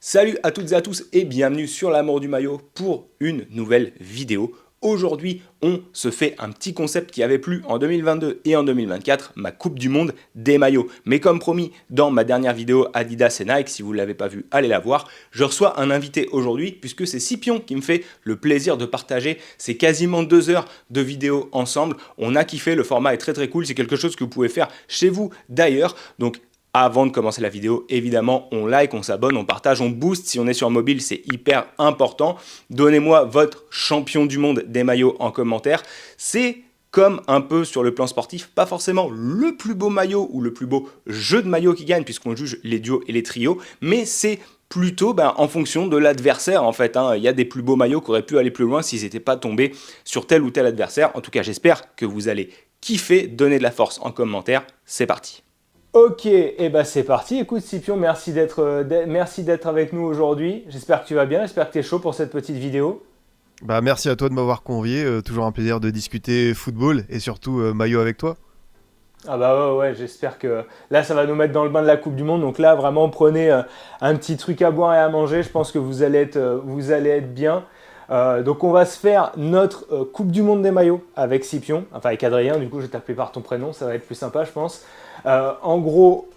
Salut à toutes et à tous et bienvenue sur l'amour du maillot pour une nouvelle vidéo. Aujourd'hui, on se fait un petit concept qui avait plu en 2022 et en 2024, ma coupe du monde des maillots. Mais comme promis dans ma dernière vidéo Adidas et Nike, si vous ne l'avez pas vu, allez la voir, je reçois un invité aujourd'hui puisque c'est Scipion qui me fait le plaisir de partager ces quasiment 2 heures de vidéo ensemble. On a kiffé, le format est très très cool, c'est quelque chose que vous pouvez faire chez vous d'ailleurs. Donc avant de commencer la vidéo, évidemment, on like, on s'abonne, on partage, on booste. Si on est sur mobile, c'est hyper important. Donnez-moi votre champion du monde des maillots en commentaire. C'est comme un peu sur le plan sportif, pas forcément le plus beau maillot ou le plus beau jeu de maillot qui gagne, puisqu'on juge les duos et les trios, mais c'est plutôt en fonction de l'adversaire en fait. Il y a des plus beaux maillots qui auraient pu aller plus loin s'ils n'étaient pas tombés sur tel ou tel adversaire. En tout cas, j'espère que vous allez kiffer, donner de la force en commentaire. C'est parti. Ok, et bah c'est parti. Écoute Scipion, merci d'être avec nous aujourd'hui. J'espère que tu vas bien, j'espère que tu es chaud pour cette petite vidéo. Bah merci à toi de m'avoir convié, toujours un plaisir de discuter football et surtout maillot avec toi. Ah bah ouais, j'espère que là ça va nous mettre dans le bain de la Coupe du Monde. Donc là vraiment prenez un petit truc à boire et à manger. Je pense que vous allez être bien. Donc on va se faire notre Coupe du Monde des maillots avec Scipion, enfin avec Adrien. Du coup je vais t'appeler par ton prénom, ça va être plus sympa je pense. En gros,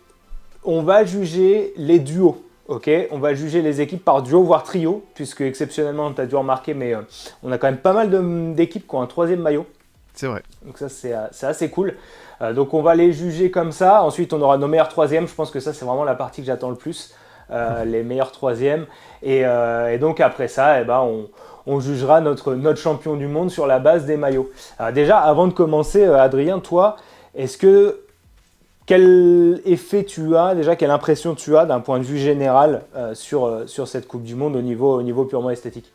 on va juger les duos. Ok, on va juger les équipes par duo, voire trio, puisque exceptionnellement, tu as dû remarquer, mais on a quand même pas mal d'équipes qui ont un troisième maillot. C'est vrai. Donc ça, c'est assez cool. Donc on va les juger comme ça. Ensuite, on aura nos meilleurs troisièmes. Je pense que ça, c'est vraiment la partie que j'attends le plus. Les meilleurs troisièmes. Et donc après ça, on jugera notre champion du monde sur la base des maillots. Alors déjà, avant de commencer, Adrien, toi, quel effet tu as, déjà quelle impression tu as d'un point de vue général sur cette Coupe du Monde au niveau purement esthétique?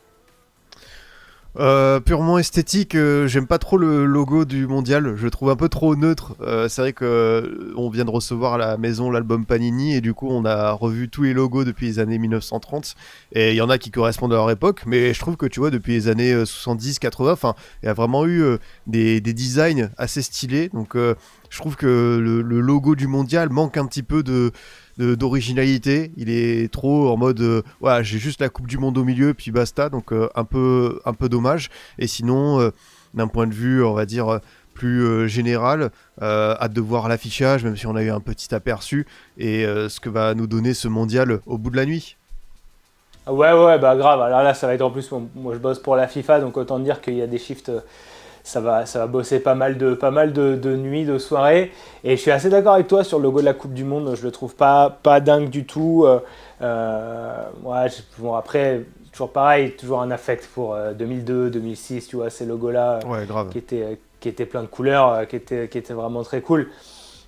Purement esthétique, j'aime pas trop le logo du mondial, je le trouve un peu trop neutre. C'est vrai que on vient de recevoir à la maison l'album Panini et du coup on a revu tous les logos depuis les années 1930 et il y en a qui correspondent à leur époque, mais je trouve que tu vois depuis les années 70-80, enfin il y a vraiment eu des designs assez stylés, donc je trouve que le logo du mondial manque un petit peu d'originalité. Il est trop en mode voilà, j'ai juste la coupe du monde au milieu puis basta, donc un peu dommage. Et sinon d'un point de vue on va dire plus général, hâte de voir l'affichage, même si on a eu un petit aperçu, et ce que va nous donner ce mondial au bout de la nuit. Ouais, bah grave. Alors là, ça va être en plus, moi je bosse pour la FIFA, donc autant dire qu'il y a des shifts. Ça va bosser pas mal de nuits, de soirées. Et je suis assez d'accord avec toi sur le logo de la Coupe du Monde. Je le trouve pas dingue du tout. Bon, après, toujours pareil, toujours un affect pour 2002, 2006, tu vois, ces logos-là Ouais, grave. qui étaient plein de couleurs, qui étaient vraiment très cool.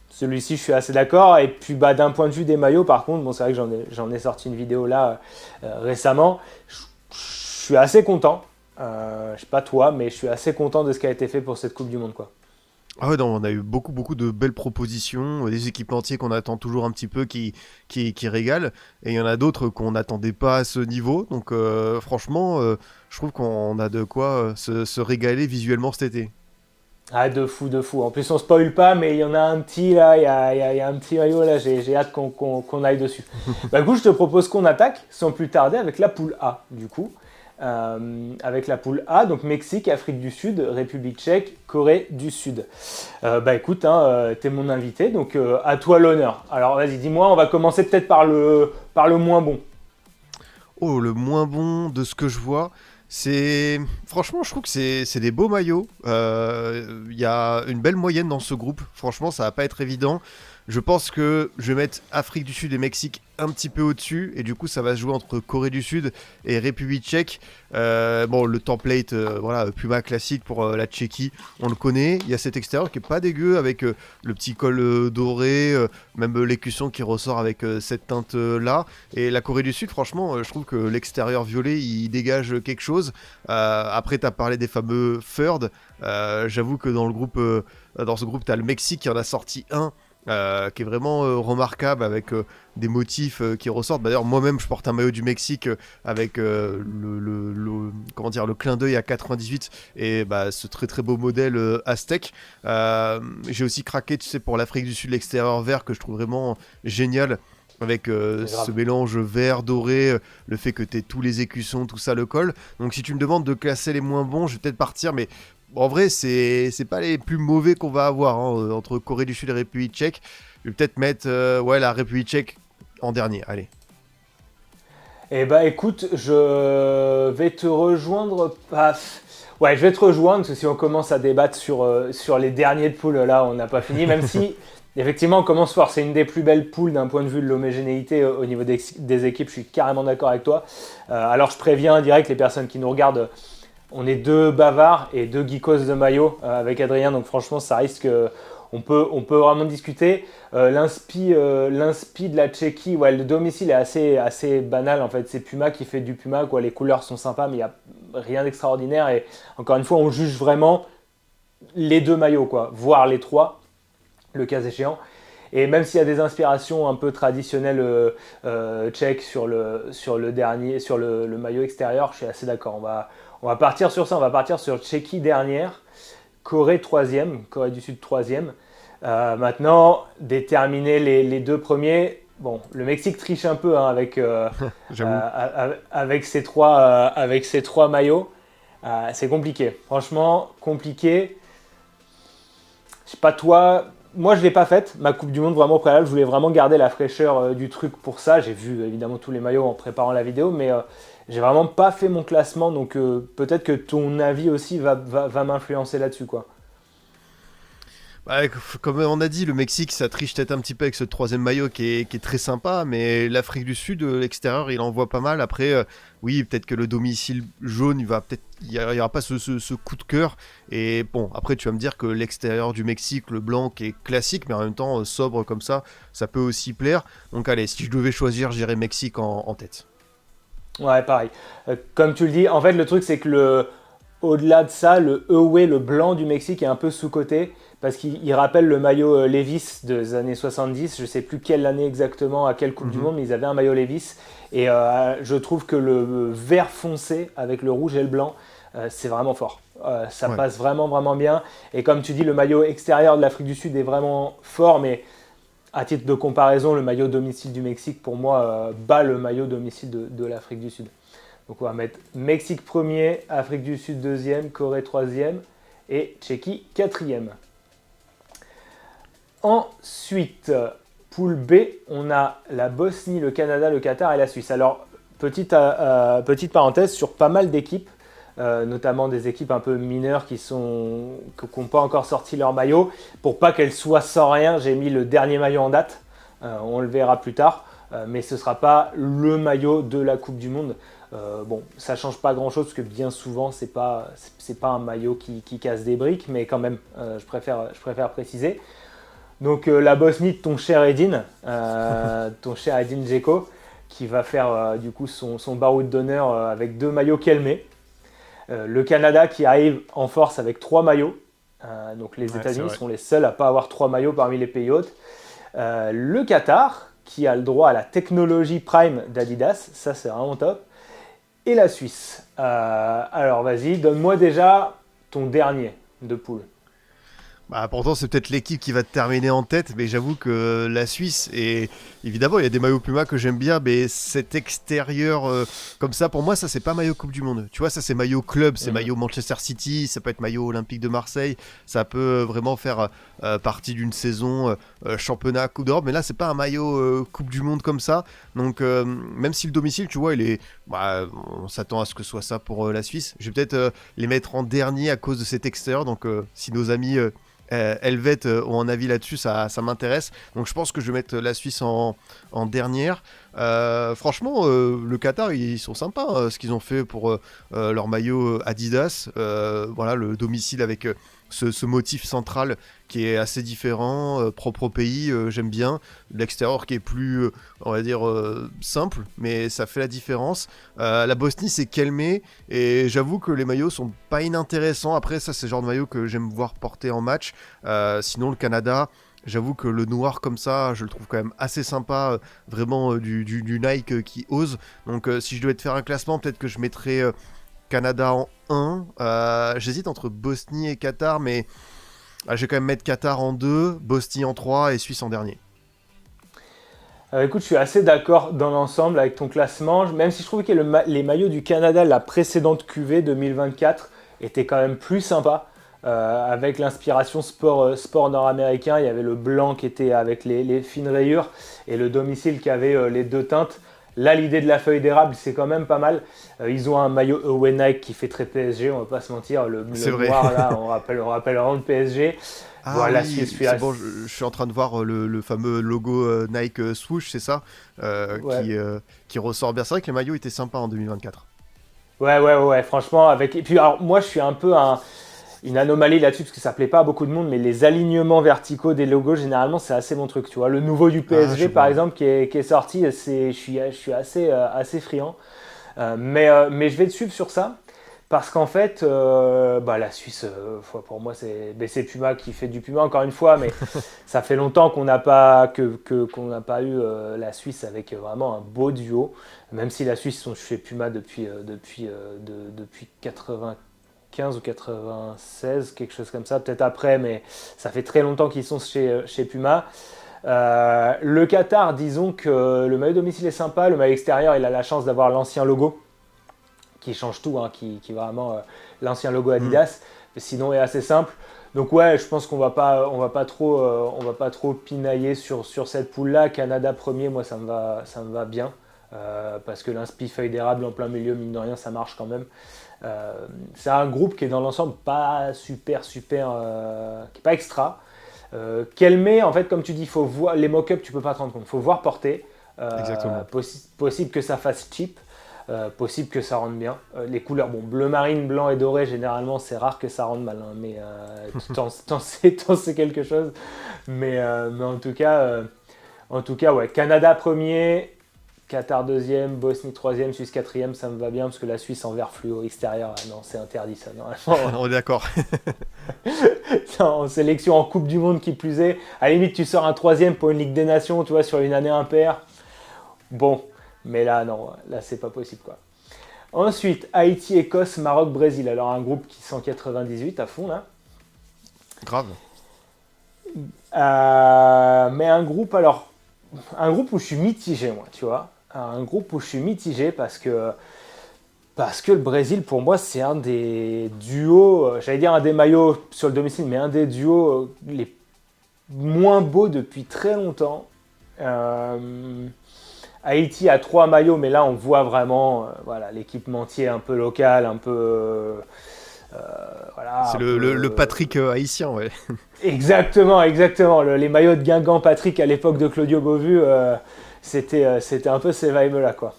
Celui-ci, je suis assez d'accord. Et puis, d'un point de vue des maillots, par contre, bon, c'est vrai que j'en ai sorti une vidéo là récemment. Je suis assez content. Je sais pas toi, mais je suis assez content de ce qui a été fait pour cette Coupe du Monde, quoi. Ah ouais, non, on a eu beaucoup de belles propositions, des équipementiers qu'on attend toujours un petit peu qui régalent, et il y en a d'autres qu'on n'attendait pas à ce niveau, donc franchement, je trouve qu'on a de quoi se régaler visuellement cet été. Ah, de fou, de fou. En plus, on spoil pas, mais il y en a un petit là, il y a un petit maillot là, j'ai hâte qu'on aille dessus. Bah, du coup, je te propose qu'on attaque sans plus tarder avec la poule A, du coup. Avec la poule A, donc Mexique, Afrique du Sud, République tchèque, Corée du Sud. Bah écoute, t'es mon invité, donc à toi l'honneur. Alors vas-y, dis-moi, on va commencer peut-être par le moins bon. Oh, le moins bon de ce que je vois, c'est... Franchement, je trouve que c'est des beaux maillots. Il y a une belle moyenne dans ce groupe. Franchement, ça va pas être évident. Je pense que je vais mettre Afrique du Sud et Mexique un petit peu au-dessus. Et du coup, ça va se jouer entre Corée du Sud et République tchèque. Bon, le template, voilà, Puma classique pour la Tchéquie, on le connaît. Il y a cet extérieur qui est pas dégueu avec le petit col doré, même l'écusson qui ressort avec cette teinte-là. Et la Corée du Sud, franchement, je trouve que l'extérieur violet, il dégage quelque chose. Après, tu as parlé des fameux Third. J'avoue que dans ce groupe, tu as le Mexique qui en a sorti un. Qui est vraiment remarquable avec des motifs qui ressortent. D'ailleurs, moi-même, je porte un maillot du Mexique avec comment dire, le clin d'œil à 98 et ce très très beau modèle aztèque. J'ai aussi craqué, tu sais, pour l'Afrique du Sud, l'extérieur vert que je trouve vraiment génial avec ce mélange vert, doré, le fait que tu aies tous les écussons, tout ça le colle. Donc si tu me demandes de classer les moins bons, je vais peut-être partir, mais en vrai, c'est pas les plus mauvais qu'on va avoir entre Corée du Sud et République tchèque. Je vais peut-être mettre la République tchèque en dernier, allez. Eh bah écoute, je vais te rejoindre. Ouais, je vais te rejoindre, parce que si on commence à débattre sur les derniers de poule, là, on n'a pas fini, même si, effectivement, on commence fort. C'est une des plus belles poules d'un point de vue de l'homogénéité au niveau des équipes, je suis carrément d'accord avec toi. Alors, je préviens direct les personnes qui nous regardent, on est 2 bavards et 2 geekos de maillot avec Adrien, donc franchement, ça risque... On peut vraiment discuter. L'inspi de la Tchéquie, ouais, le domicile est assez banal en fait. C'est Puma qui fait du Puma, quoi. Les couleurs sont sympas, mais il n'y a rien d'extraordinaire. Et encore une fois, on juge vraiment les 2 maillots, quoi, voire les 3, le cas échéant. Et même s'il y a des inspirations un peu traditionnelles tchèques sur le dernier, sur le maillot extérieur, je suis assez d'accord. On va partir sur ça. On va partir sur Tchéquie dernière. Corée 3e, Corée du Sud 3e. Maintenant, déterminer les 2 premiers. Bon, le Mexique triche un peu avec ses 3 maillots. C'est compliqué. Franchement, compliqué. Je sais pas toi. Moi, je ne l'ai pas faite, ma Coupe du Monde vraiment préalable. Je voulais vraiment garder la fraîcheur du truc pour ça. J'ai vu évidemment tous les maillots en préparant la vidéo, mais j'ai vraiment pas fait mon classement. Donc peut-être que ton avis aussi va m'influencer là-dessus, quoi. Bah, comme on a dit, le Mexique, ça triche peut-être un petit peu avec ce 3e maillot qui est très sympa, mais l'Afrique du Sud, l'extérieur, il en voit pas mal. Après, oui, peut-être que le domicile jaune, il y aura pas ce coup de cœur. Et bon, après, tu vas me dire que l'extérieur du Mexique, le blanc, qui est classique, mais en même temps sobre comme ça peut aussi plaire. Donc allez, si je devais choisir, j'irais Mexique en tête. Ouais, pareil. Comme tu le dis, en fait, le truc, c'est que au-delà de ça, le away, le blanc du Mexique est un peu sous-coté parce qu'il rappelle le maillot Levi's des années 70. Je ne sais plus quelle année exactement, à quelle Coupe du Monde, mais ils avaient un maillot Levi's. Et je trouve que le vert foncé avec le rouge et le blanc, c'est vraiment fort. Ça passe vraiment, vraiment bien. Et comme tu dis, le maillot extérieur de l'Afrique du Sud est vraiment fort, mais à titre de comparaison, le maillot domicile du Mexique, pour moi, bat le maillot domicile de l'Afrique du Sud. Donc on va mettre Mexique 1er, Afrique du Sud 2e, Corée 3e et Tchéquie 4e. Ensuite, poule B, on a la Bosnie, le Canada, le Qatar et la Suisse. Alors, petite parenthèse sur pas mal d'équipes, notamment des équipes un peu mineures qui n'ont pas encore sorti leur maillot. Pour pas qu'elles soient sans rien, j'ai mis le dernier maillot en date. On le verra plus tard, mais ce ne sera pas le maillot de la Coupe du Monde. Bon, ça change pas grand-chose parce que bien souvent, c'est pas un maillot qui casse des briques, mais quand même, je préfère préciser. Donc la Bosnie de ton cher Edin Dzeko, qui va faire du coup son baroud d'honneur avec 2 maillots qu'elle met. Le Canada qui arrive en force avec 3 maillots. Donc les États-Unis sont les seuls à ne pas avoir 3 maillots parmi les pays hôtes. Le Qatar qui a le droit à la technologie Prime d'Adidas, ça c'est vraiment top. Et la Suisse. Alors vas-y, donne-moi déjà ton dernier de poule. Bah, pourtant, c'est peut-être l'équipe qui va terminer en tête, mais j'avoue que la Suisse, et évidemment, il y a des maillots Puma que j'aime bien, mais cet extérieur comme ça, pour moi, ça, c'est pas maillot Coupe du Monde. Tu vois, ça, c'est maillot club, c'est maillot Manchester City, ça peut être maillot Olympique de Marseille, ça peut vraiment faire partie d'une saison championnat, Coupe d'Europe, mais là, c'est pas un maillot Coupe du Monde comme ça. Donc, même si le domicile, tu vois, on s'attend à ce que ce soit ça pour la Suisse. Je vais peut-être les mettre en dernier à cause de cet extérieur, donc si nos amis... Helvet ont un avis là-dessus, ça m'intéresse. Donc je pense que je vais mettre la Suisse en dernière. Franchement, le Qatar, ils sont sympas, ce qu'ils ont fait pour leur maillot Adidas. Voilà, le domicile avec ce motif central qui est assez différent, propre au pays, j'aime bien. L'extérieur qui est plus, on va dire, simple, mais ça fait la différence. La Bosnie, c'est Kelmé, et j'avoue que les maillots sont pas inintéressants. Après, ça, c'est le genre de maillot que j'aime voir porter en match. Sinon, le Canada... J'avoue que le noir comme ça, je le trouve quand même assez sympa, vraiment du Nike qui ose. Donc si je devais te faire un classement, peut-être que je mettrais Canada en 1. J'hésite entre Bosnie et Qatar, mais je vais quand même mettre Qatar en 2, Bosnie en 3 et Suisse en dernier. Écoute, je suis assez d'accord dans l'ensemble avec ton classement, même si je trouvais que les maillots du Canada, la précédente QV 2024, étaient quand même plus sympas. Avec l'inspiration sport nord-américain, il y avait le blanc qui était avec les fines rayures et le domicile qui avait les deux teintes. Là, l'idée de la feuille d'érable, c'est quand même pas mal. Ils ont un maillot Away Nike qui fait très PSG, on va pas se mentir. C'est Le vrai. noir, là, on rappelle vraiment le PSG. Ah Voilà, oui, celui-là. c'est bon, je suis en train de voir le fameux logo Nike Swoosh, c'est ça, Ouais, qui ressort bien. C'est vrai que les maillots étaient sympas en 2024. ouais, franchement, avec. Et puis, alors, moi, je suis un peu une anomalie là-dessus, parce que ça plaît pas à beaucoup de monde, mais les alignements verticaux des logos, généralement, c'est assez mon truc. Tu vois, le nouveau du Ah, PSG, je par vois. exemple, qui est sorti, je suis assez friand. Mais je vais te suivre sur ça. Parce qu'en fait, bah, la Suisse, pour moi, c'est Puma qui fait du Puma encore une fois, mais ça fait longtemps qu'on n'a pas eu la Suisse avec vraiment un beau duo. Même si la Suisse sont chez Puma depuis 95 ou 96, quelque chose comme ça, peut-être après, mais ça fait très longtemps qu'ils sont chez Puma. Le Qatar, disons que le maillot domicile est sympa, le maillot extérieur, il a la chance d'avoir l'ancien logo qui change tout, hein, qui est vraiment l'ancien logo Hmm. Adidas. Sinon, est assez simple. Donc ouais, je pense on va pas trop pinailler sur cette poule-là. Canada premier, moi ça me va bien. Parce que l'inspi feuille d'érable en plein milieu, mine de rien, ça marche quand même. Euh, c'est un groupe qui est dans l'ensemble pas qui est pas extra. Qu'elle met, en fait, comme tu dis, faut voir les mock-ups, tu peux pas te rendre compte. Faut voir porter. Exactement. Possible que ça fasse cheap. Possible que ça rentre bien. Les couleurs, bon, bleu marine, blanc et doré, généralement, c'est rare que ça rentre mal, hein, mais t'en sais quelque chose. Mais en tout cas, ouais, Canada premier, Qatar deuxième, Bosnie troisième, Suisse quatrième, ça me va bien parce que la Suisse en vert fluo extérieur, non, c'est interdit ça. Normalement, On est d'accord. en sélection en Coupe du Monde qui plus est, à la limite, tu sors un troisième pour une Ligue des Nations, tu vois, sur une année impaire. Bon, mais là, non, là, c'est pas possible, quoi. Ensuite, Haïti, Écosse, Maroc, Brésil. Alors, un groupe qui 198 à fond, là. Grave. Mais un groupe où je suis mitigé, moi, tu vois. Un groupe où je suis mitigé parce que le Brésil, pour moi, c'est un des duos, j'allais dire un des maillots sur le domicile, mais un des duos les moins beaux depuis très longtemps. Euh, Haïti a trois maillots, mais là on voit vraiment voilà, l'équipementier un peu local, voilà, C'est un peu le Patrick haïtien, ouais. exactement. Les maillots de Guingamp Patrick à l'époque de Claudio Beauvu, c'était un peu ces vibes-là, quoi.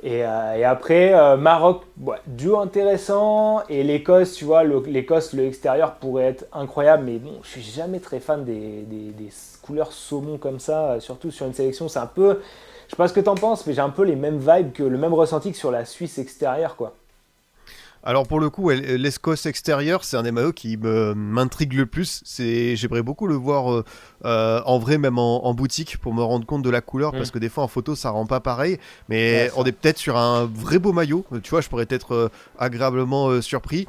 Et après, Maroc, ouais, duo intéressant. Et l'Écosse, tu vois, l'Écosse, le extérieur pourrait être incroyable. Mais bon, je suis jamais très fan des couleurs saumon comme ça, surtout sur une sélection. C'est un peu. Je sais pas ce que t'en penses, mais j'ai un peu les mêmes vibes, le même ressenti que sur la Suisse extérieure, quoi. Alors pour le coup, ouais, l'Escosse extérieure, c'est un des maillots qui m'intrigue le plus. J'aimerais beaucoup le voir en vrai, même en boutique, pour me rendre compte de la couleur, parce Mm. que des fois en photo ça rend pas pareil. Ouais, Mais on est ça. peut-être sur un vrai beau maillot. Tu vois, je pourrais être agréablement surpris.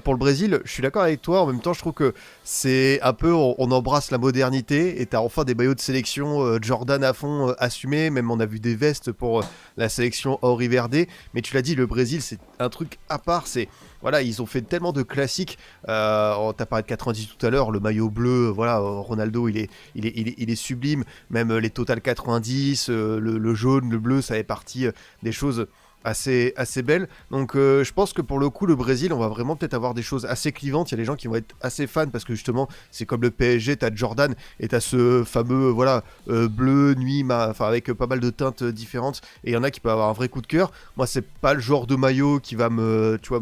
Pour le Brésil, je suis d'accord avec toi. En même temps, je trouve que c'est un peu, on embrasse la modernité et t'as enfin des maillots de sélection Jordan à fond assumés. Même on a vu des vestes pour la sélection Auri Verde. Mais tu l'as dit, le Brésil, c'est un truc à part. C'est voilà, ils ont fait tellement de classiques. T'as parlé de 90 tout à l'heure, le maillot bleu. Voilà, Ronaldo, il est sublime. Même les Total 90, le jaune, le bleu, ça fait partie des choses assez belle. Donc je pense que pour le coup le Brésil on va vraiment peut-être avoir des choses assez clivantes. Il y a des gens qui vont être assez fans parce que justement c'est comme le PSG, t'as Jordan et t'as ce fameux voilà bleu nuit enfin avec pas mal de teintes différentes et il y en a qui peuvent avoir un vrai coup de cœur. Moi c'est pas le genre de maillot qui va me tu vois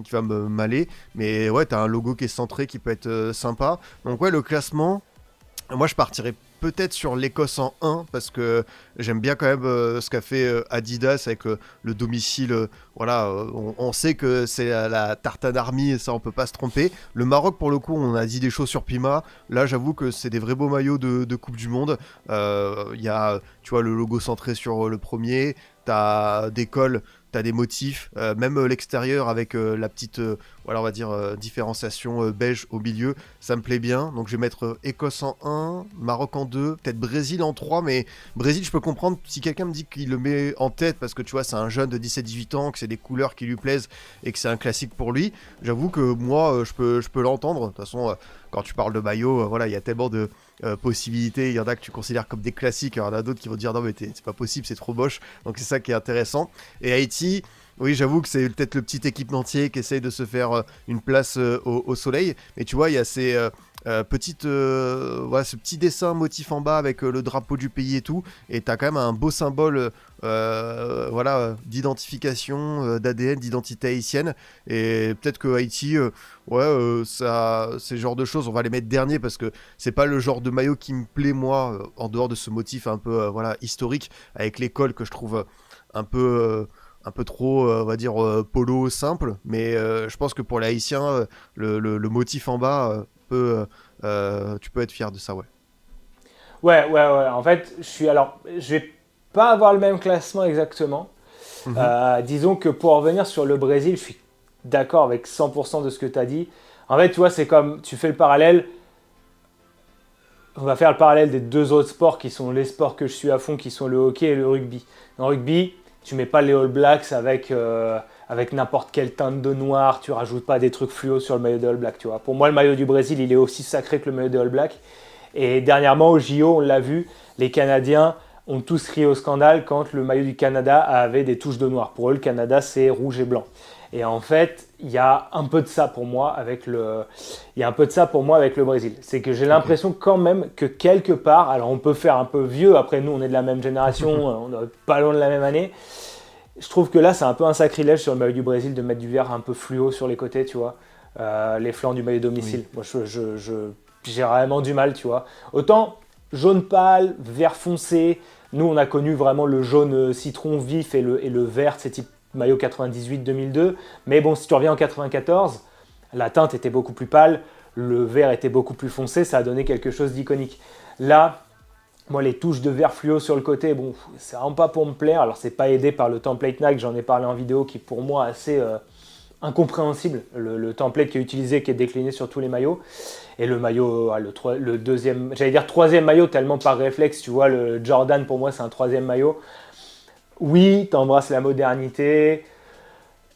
qui va me m'aller, mais ouais t'as un logo qui est centré qui peut être sympa. Donc ouais le classement, moi, je partirais peut-être sur l'Écosse en 1 parce que j'aime bien quand même ce qu'a fait Adidas avec le domicile. Voilà, on sait que c'est la Tartan Army et ça, on peut pas se tromper. Le Maroc, pour le coup, on a dit des choses sur Pima. Là, j'avoue que c'est des vrais beaux maillots de Coupe du Monde. Il y a, tu vois, le logo centré sur le premier. T'as des cols. t'as des motifs, même l'extérieur avec la petite, voilà, on va dire, différenciation beige au milieu, ça me plaît bien. Donc je vais mettre Écosse en 1, Maroc en 2, peut-être Brésil en 3, mais Brésil, je peux comprendre si quelqu'un me dit qu'il le met en tête parce que tu vois, c'est un jeune de 17-18 ans, que c'est des couleurs qui lui plaisent et que c'est un classique pour lui. J'avoue que moi, je peux l'entendre. De toute façon, quand tu parles de maillot, voilà, il y a tellement de possibilités. Il y en a que tu considères comme des classiques, il y en a d'autres qui vont te dire non, mais c'est pas possible, c'est trop moche. Donc c'est ça qui est intéressant. Et Haïti, oui, j'avoue que c'est peut-être le petit équipementier qui essaye de se faire une place au soleil. Mais tu vois, il y a ces voilà, ce petit dessin motif en bas avec le drapeau du pays et tout. Et t'as quand même un beau symbole voilà, d'identification, d'ADN, d'identité haïtienne. Et peut-être que Haïti, ça, c'est le genre de choses, on va les mettre dernier parce que c'est pas le genre de maillot qui me plaît, moi, en dehors de ce motif un peu voilà, historique avec l'école que je trouve un peu. Un peu trop, on va dire, polo simple, mais je pense que pour les Haïtiens, le motif en bas, tu peux être fier de ça, ouais. Ouais. En fait, je vais pas avoir le même classement exactement. Mhm. Disons que pour revenir sur le Brésil, je suis d'accord avec 100% de ce que tu as dit. En fait, tu vois, c'est comme, tu fais le parallèle, on va faire le parallèle des deux autres sports qui sont les sports que je suis à fond, qui sont le hockey et le rugby. Dans le rugby, tu mets pas les All Blacks avec n'importe quelle teinte de noir, tu rajoutes pas des trucs fluo sur le maillot des All Blacks, tu vois. Pour moi, le maillot du Brésil, il est aussi sacré que le maillot des All Blacks. Et dernièrement, au JO, on l'a vu, les Canadiens ont tous crié au scandale quand le maillot du Canada avait des touches de noir. Pour eux, le Canada, c'est rouge et blanc. Et en fait, il y a un peu de ça pour moi avec le Brésil. C'est que j'ai l'impression quand même que quelque part, alors on peut faire un peu vieux, après nous on est de la même génération, on n'est pas loin de la même année. Je trouve que là c'est un peu un sacrilège sur le maillot du Brésil de mettre du vert un peu fluo sur les côtés, tu vois, les flancs du maillot domicile. Oui. Moi j'ai vraiment du mal, tu vois. Autant jaune pâle, vert foncé, nous on a connu vraiment le jaune citron vif et le vert, c'est type maillot 98-2002. Mais bon, si tu reviens en 94, la teinte était beaucoup plus pâle, le vert était beaucoup plus foncé, ça a donné quelque chose d'iconique. Là, moi, les touches de vert fluo sur le côté, bon, c'est vraiment pas pour me plaire. Alors, c'est pas aidé par le template Nike, j'en ai parlé en vidéo, qui pour moi est assez incompréhensible. Le template qui est utilisé, qui est décliné sur tous les maillots. Et le maillot, le deuxième, j'allais dire troisième maillot, tellement par réflexe, tu vois, le Jordan, pour moi, c'est un troisième maillot. Oui, tu embrasses la modernité,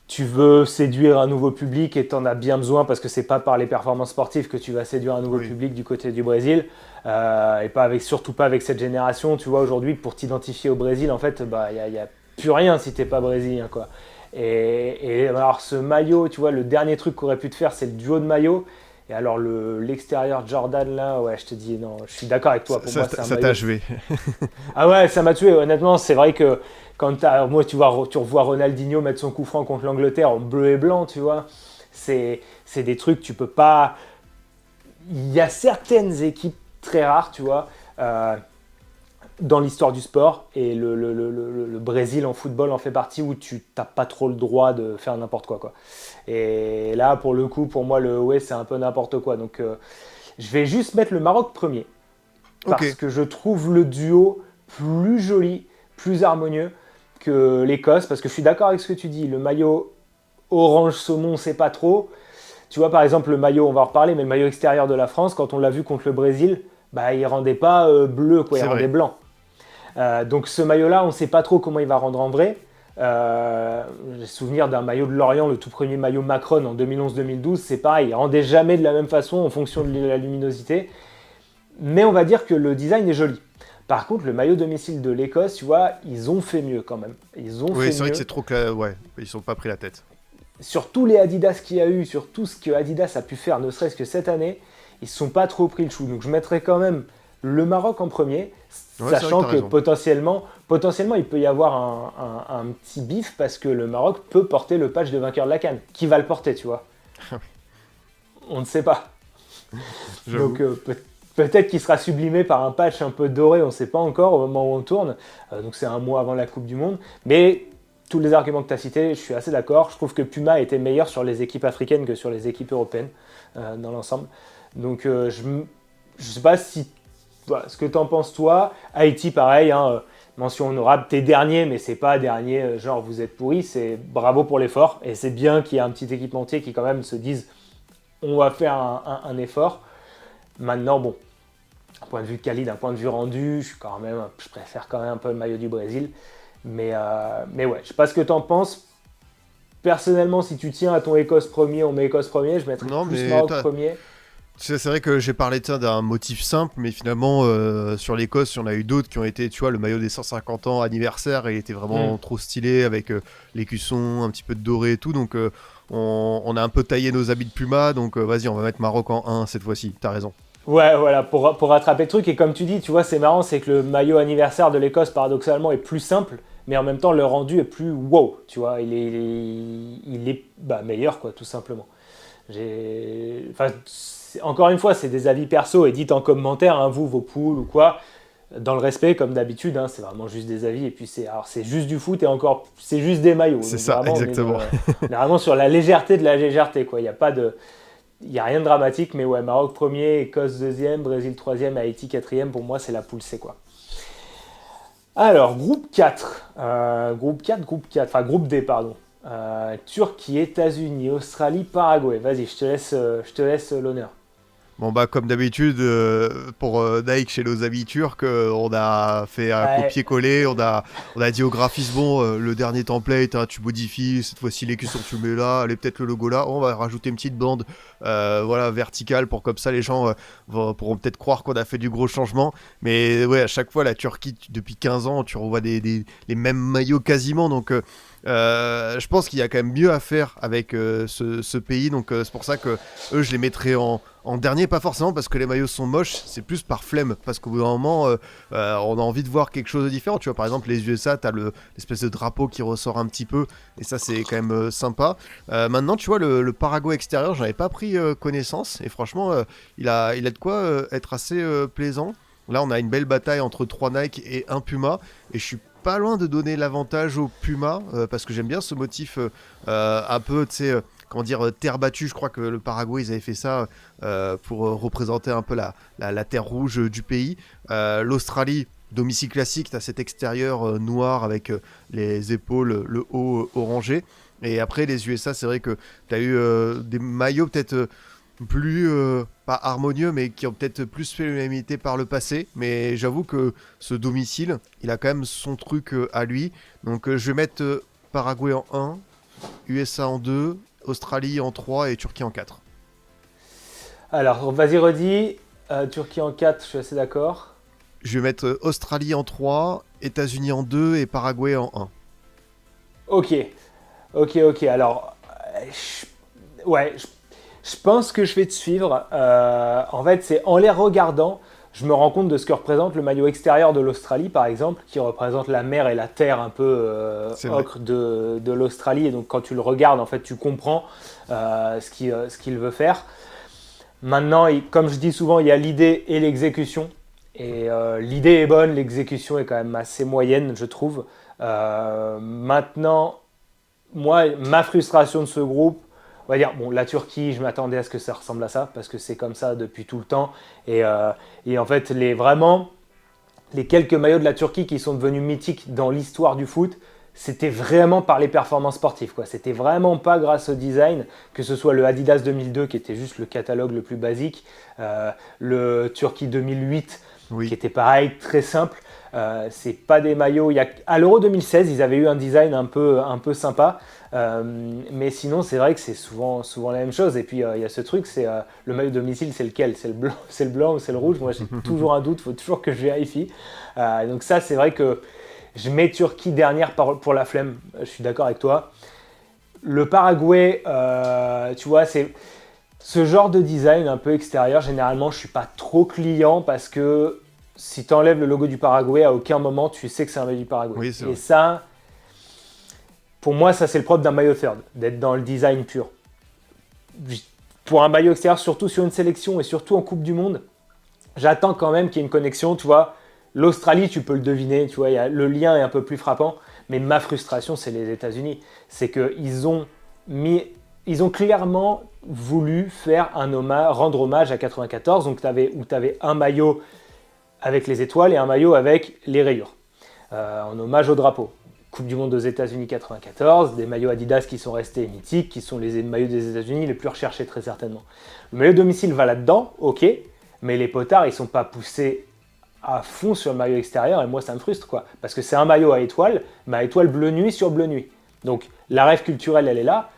tu veux séduire un nouveau public et tu en as bien besoin parce que c'est pas par les performances sportives que tu vas séduire un nouveau Oui. public du côté du Brésil et surtout pas avec cette génération. Tu vois, aujourd'hui, pour t'identifier au Brésil, en fait, bah, y a plus rien si t'es pas brésilien, quoi. Et alors, ce maillot, tu vois, le dernier truc qu'aurait pu te faire, c'est le duo de maillot. Et alors, l'extérieur Jordan, là, ouais, je te dis, non, je suis d'accord avec toi. Pour moi, c'est un Ça maillot. t'a joué. Ah ouais, ça m'a tué. Honnêtement, c'est vrai que moi, tu revois Ronaldinho mettre son coup franc contre l'Angleterre en bleu et blanc, tu vois. C'est des trucs, tu peux pas. Il y a certaines équipes très rares, tu vois, dans l'histoire du sport, et le Brésil en football en fait partie où tu n'as pas trop le droit de faire n'importe quoi, quoi. Et là, pour le coup, pour moi, le ouais, c'est un peu n'importe quoi. Donc, je vais juste mettre le Maroc premier parce Ok. que je trouve le duo plus joli, plus harmonieux que l'Écosse, parce que je suis d'accord avec ce que tu dis, le maillot orange saumon, c'est pas trop. Tu vois, par exemple, le maillot, on va en reparler, mais le maillot extérieur de la France, quand on l'a vu contre le Brésil, bah, il rendait pas bleu, quoi, il C'est rendait vrai. blanc. Donc ce maillot-là, on ne sait pas trop comment il va rendre en vrai. J'ai souvenir d'un maillot de Lorient, le tout premier maillot Macron en 2011-2012, c'est pareil, il rendait jamais de la même façon en fonction de la luminosité. Mais on va dire que le design est joli. Par contre, le maillot domicile de l'Écosse, tu vois, ils ont fait mieux quand même. Ils ont Oui, fait c'est vrai que mieux. c'est trop clair. Ouais, ils sont pas pris la tête. Sur tous les Adidas qu'il y a eu, sur tout ce que Adidas a pu faire, ne serait-ce que cette année, ils ne se sont pas trop pris le chou. Donc je mettrais quand même le Maroc en premier, Ouais, c'est vrai que sachant t'as que raison. potentiellement il peut y avoir un petit bif parce que le Maroc peut porter le patch de vainqueur de la CAN. Qui va le porter, tu vois? On ne sait pas. Donc J'avoue. peut-être qu'il sera sublimé par un patch un peu doré, on ne sait pas encore au moment où on tourne. Donc c'est un mois avant la Coupe du Monde. Mais tous les arguments que tu as cités, je suis assez d'accord. Je trouve que Puma était meilleur sur les équipes africaines que sur les équipes européennes dans l'ensemble. Donc je ne sais pas si voilà, ce que tu en penses toi. Haïti, pareil, hein, mention honorable. T'es dernier, mais c'est pas dernier, genre vous êtes pourri, c'est bravo pour l'effort. Et c'est bien qu'il y ait un petit équipementier qui quand même se dise on va faire un effort. Maintenant, bon, d'un point de vue quali, d'un point de vue rendu, je préfère quand même un peu le maillot du Brésil. Mais ouais, je sais pas ce que t'en penses. Personnellement, si tu tiens à ton Écosse premier, on met Écosse premier, je mettrais Non, plus mais Maroc premier. c'est vrai que j'ai parlé de ça d'un motif simple, mais finalement, sur l'Écosse, il y en a eu d'autres qui ont été, tu vois, le maillot des 150 ans anniversaire, il était vraiment trop stylé avec l'écusson, un petit peu de doré et tout. Donc, on a un peu taillé nos habits de Puma. Donc, vas-y, on va mettre Maroc en 1 cette fois-ci. T'as raison. Ouais, voilà, pour rattraper le truc. Et comme tu dis, tu vois, c'est marrant, c'est que le maillot anniversaire de l'Écosse, paradoxalement, est plus simple, mais en même temps, le rendu est plus wow, tu vois. Il est meilleur, quoi, tout simplement. Encore une fois, c'est des avis perso et dites en commentaire, hein, vous, vos poules ou quoi, dans le respect, comme d'habitude, hein, c'est vraiment juste des avis. Et puis, c'est juste du foot et encore, c'est juste des maillots. C'est Donc, ça, vraiment, exactement. on est vraiment sur la légèreté de la légèreté, quoi. Il n'y a rien de dramatique, mais ouais, Maroc premier, Écosse deuxième, Brésil troisième, Haïti quatrième, pour moi, c'est la poule C, quoi. Alors, groupe 4. Enfin, groupe D, pardon. Turquie, États-Unis, Australie, Paraguay. Vas-y, je te laisse l'honneur. Bon, bah, comme d'habitude, pour Nike chez nos amis turcs, on a fait un copier-coller. On a dit au graphiste, bon, le dernier template, hein, tu modifies, cette fois-ci l'écusson tu le mets là, allez, peut-être le logo là. On va rajouter une petite bande voilà, verticale pour comme ça les gens pourront peut-être croire qu'on a fait du gros changement. Mais ouais, à chaque fois, la Turquie, depuis 15 ans, tu revois les mêmes maillots quasiment. Donc, je pense qu'il y a quand même mieux à faire avec ce pays. Donc, c'est pour ça que eux, je les mettrais en dernier, pas forcément parce que les maillots sont moches, c'est plus par flemme, parce qu'au bout d'un moment, on a envie de voir quelque chose de différent. Tu vois, par exemple, les USA, t'as l'espèce de drapeau qui ressort un petit peu, et ça, c'est quand même sympa. Maintenant, tu vois, le Paraguay extérieur, j'en avais pas pris connaissance, et franchement, il a de quoi être assez plaisant. Là, on a une belle bataille entre 3 Nike et un Puma, et je suis pas loin de donner l'avantage au Puma, parce que j'aime bien ce motif un peu, tu sais, comment dire, terre battue. Je crois que le Paraguay, ils avaient fait ça pour représenter un peu la terre rouge du pays. L'Australie, domicile classique, tu as cet extérieur noir avec les épaules, le haut orangé. Et après, les USA, c'est vrai que tu as eu des maillots peut-être plus, pas harmonieux, mais qui ont peut-être plus fait l'unanimité par le passé. Mais j'avoue que ce domicile, il a quand même son truc à lui. Donc je vais mettre Paraguay en 1, USA en 2, Australie en 3 et Turquie en 4. Alors, vas-y, redis. Turquie en 4, je suis assez d'accord. Je vais mettre Australie en 3, États-Unis en 2 et Paraguay en 1. Ok. Alors, je pense que je vais te suivre. En fait, c'est en les regardant, je me rends compte de ce que représente le maillot extérieur de l'Australie, par exemple, qui représente la mer et la terre un peu ocre de l'Australie. Et donc, quand tu le regardes, en fait, tu comprends ce qu'il veut faire. Maintenant, comme je dis souvent, il y a l'idée et l'exécution. Et l'idée est bonne, l'exécution est quand même assez moyenne, je trouve. Maintenant, moi, ma frustration de ce groupe, on va dire, bon, la Turquie, je m'attendais à ce que ça ressemble à ça, parce que c'est comme ça depuis tout le temps. Et en fait, les quelques maillots de la Turquie qui sont devenus mythiques dans l'histoire du foot, c'était vraiment par les performances sportives, quoi. C'était vraiment pas grâce au design, que ce soit le Adidas 2002 qui était juste le catalogue le plus basique, le Turquie 2008 qui était pareil, très simple. C'est pas des maillots. À l'Euro 2016, ils avaient eu un design un peu sympa, mais sinon c'est vrai que c'est souvent la même chose. Et puis il y a ce truc, c'est le maillot domicile, c'est lequel? C'est le blanc ou c'est le rouge? Moi j'ai toujours un doute, il faut toujours que je vérifie. Donc ça c'est vrai que je mets Turquie dernière pour la flemme. Je suis d'accord avec toi. Le Paraguay, tu vois, c'est ce genre de design un peu extérieur. Généralement, je suis pas trop client parce que si tu enlèves le logo du Paraguay, à aucun moment tu sais que c'est un maillot du Paraguay. Oui, c'est vrai. Et ça, pour moi, ça c'est le propre d'un maillot third, d'être dans le design pur. Pour un maillot extérieur, surtout sur une sélection et surtout en Coupe du Monde, j'attends quand même qu'il y ait une connexion, tu vois. L'Australie, tu peux le deviner, tu vois, le lien est un peu plus frappant. Mais ma frustration, c'est les États-Unis. C'est qu'ils ont clairement voulu faire rendre hommage à 94, donc où tu avais un maillot avec les étoiles et un maillot avec les rayures. en hommage au drapeau. Coupe du Monde aux États-Unis 94, des maillots Adidas qui sont restés mythiques, qui sont les maillots des États-Unis les plus recherchés très certainement. Le maillot domicile va là-dedans, ok, mais les potards ils sont pas poussés à fond sur le maillot extérieur et moi ça me frustre quoi, parce que c'est un maillot à étoile, mais à étoile bleu nuit sur bleu nuit. Donc la rêve culturelle elle est là,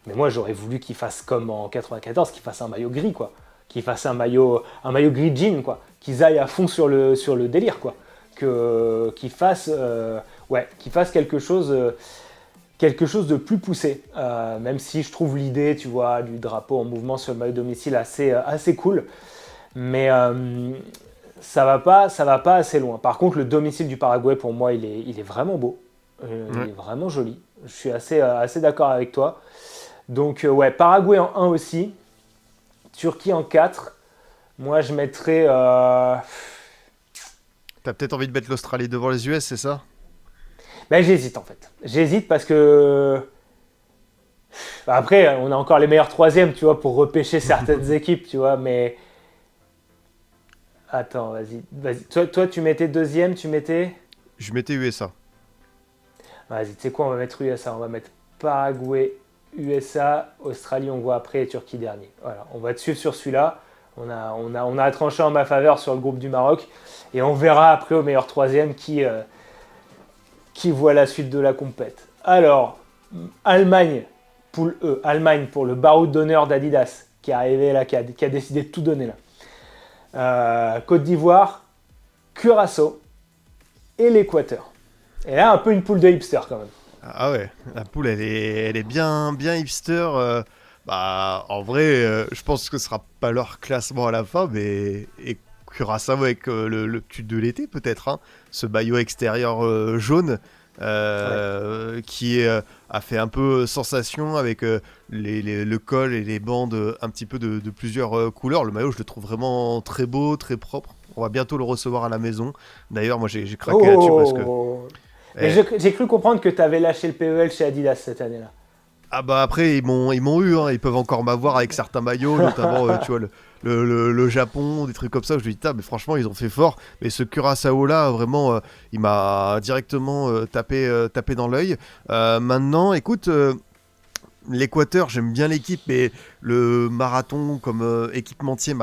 mais moi j'aurais voulu qu'il fasse comme en 94, qu'il fasse un maillot gris quoi, qu'il fasse un maillot gris jean quoi, qu'ils aillent à fond sur le délire quoi, qu'ils fassent quelque chose de plus poussé, même si je trouve l'idée, tu vois, du drapeau en mouvement sur le maillot domicile assez cool, mais ça va pas assez loin. Par contre, le domicile du Paraguay, pour moi, il est vraiment beau, il est vraiment joli. Je suis assez d'accord avec toi. Donc, Paraguay en 1 aussi, Turquie en 4. Moi, je mettrais... T'as peut-être envie de mettre l'Australie devant les US, c'est ça? Ben, j'hésite en fait. J'hésite parce que... Après, on a encore les meilleurs troisièmes, tu vois, pour repêcher certaines équipes, tu vois, mais... Attends, vas-y. Toi, tu mettais deuxième, tu mettais... Je mettais USA. Vas-y, tu sais quoi, on va mettre USA. On va mettre Paraguay, USA, Australie, on voit après, et Turquie dernier. Voilà, on va te suivre sur celui-là. On a tranché en ma faveur sur le groupe du Maroc. Et on verra après au meilleur troisième qui voit la suite de la compète. Alors, Allemagne, poule E. Allemagne pour le baroud d'honneur d'Adidas, qui est arrivé là, qui a décidé de tout donner là. Côte d'Ivoire, Curaçao et l'Équateur. Et là, un peu une poule de hipster quand même. Ah ouais, la poule, elle est bien hipster. En vrai, je pense que ce sera pas leur classement à la fin, mais et Curaçao avec le tube de l'été peut-être, hein, ce maillot extérieur jaune qui a fait un peu sensation avec le col et les bandes un petit peu de plusieurs couleurs. Le maillot, je le trouve vraiment très beau, très propre. On va bientôt le recevoir à la maison. D'ailleurs, moi j'ai craqué là-dessus parce que... Mais j'ai cru comprendre que tu avais lâché le PEL chez Adidas cette année-là. Ah bah après ils m'ont eu, hein. Ils peuvent encore m'avoir avec certains maillots, notamment tu vois le Japon, des trucs comme ça où je me dis mais franchement ils ont fait fort, mais ce Curaçao là vraiment il m'a directement tapé dans l'œil. Maintenant écoute, l'Équateur, j'aime bien l'équipe, mais le marathon comme équipementier il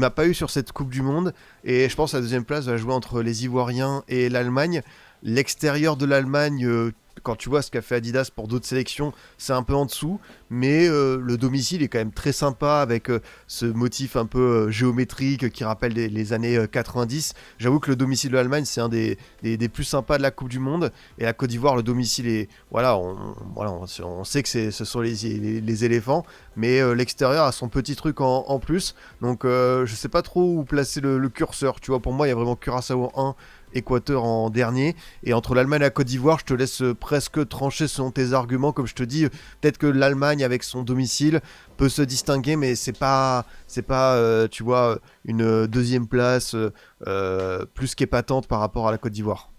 m'a pas eu sur cette Coupe du Monde, et je pense que la deuxième place va jouer entre les Ivoiriens et l'Allemagne. L'extérieur de l'Allemagne, quand tu vois ce qu'a fait Adidas pour d'autres sélections, c'est un peu en dessous, mais le domicile est quand même très sympa avec ce motif un peu géométrique qui rappelle les années 90. J'avoue que le domicile de l'Allemagne, c'est un des plus sympas de la Coupe du Monde, et la Côte d'Ivoire, le domicile est... on sait que ce sont les éléphants, mais l'extérieur a son petit truc en plus, donc je sais pas trop où placer le curseur, tu vois, pour moi il y a vraiment Curaçao en 1, Équateur en dernier, et entre l'Allemagne et la Côte d'Ivoire, je te laisse presque trancher selon tes arguments. Comme je te dis, peut-être que l'Allemagne avec son domicile peut se distinguer, mais c'est pas tu vois, une deuxième place plus qu'épatante par rapport à la Côte d'Ivoire.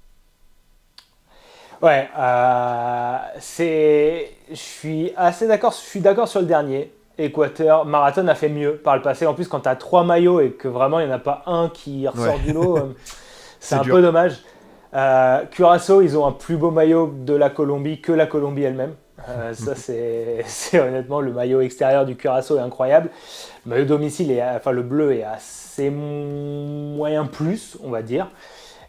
Ouais, je suis assez d'accord. Je suis d'accord sur le dernier. Équateur, Marathon a fait mieux par le passé. En plus, quand tu as 3 maillots et que vraiment il n'y en a pas un qui ressort du lot, c'est un peu dommage. Curaçao, ils ont un plus beau maillot de la Colombie que la Colombie elle-même. Ça, c'est honnêtement, le maillot extérieur du Curaçao est incroyable. Le maillot domicile, le bleu est assez moyen plus, on va dire.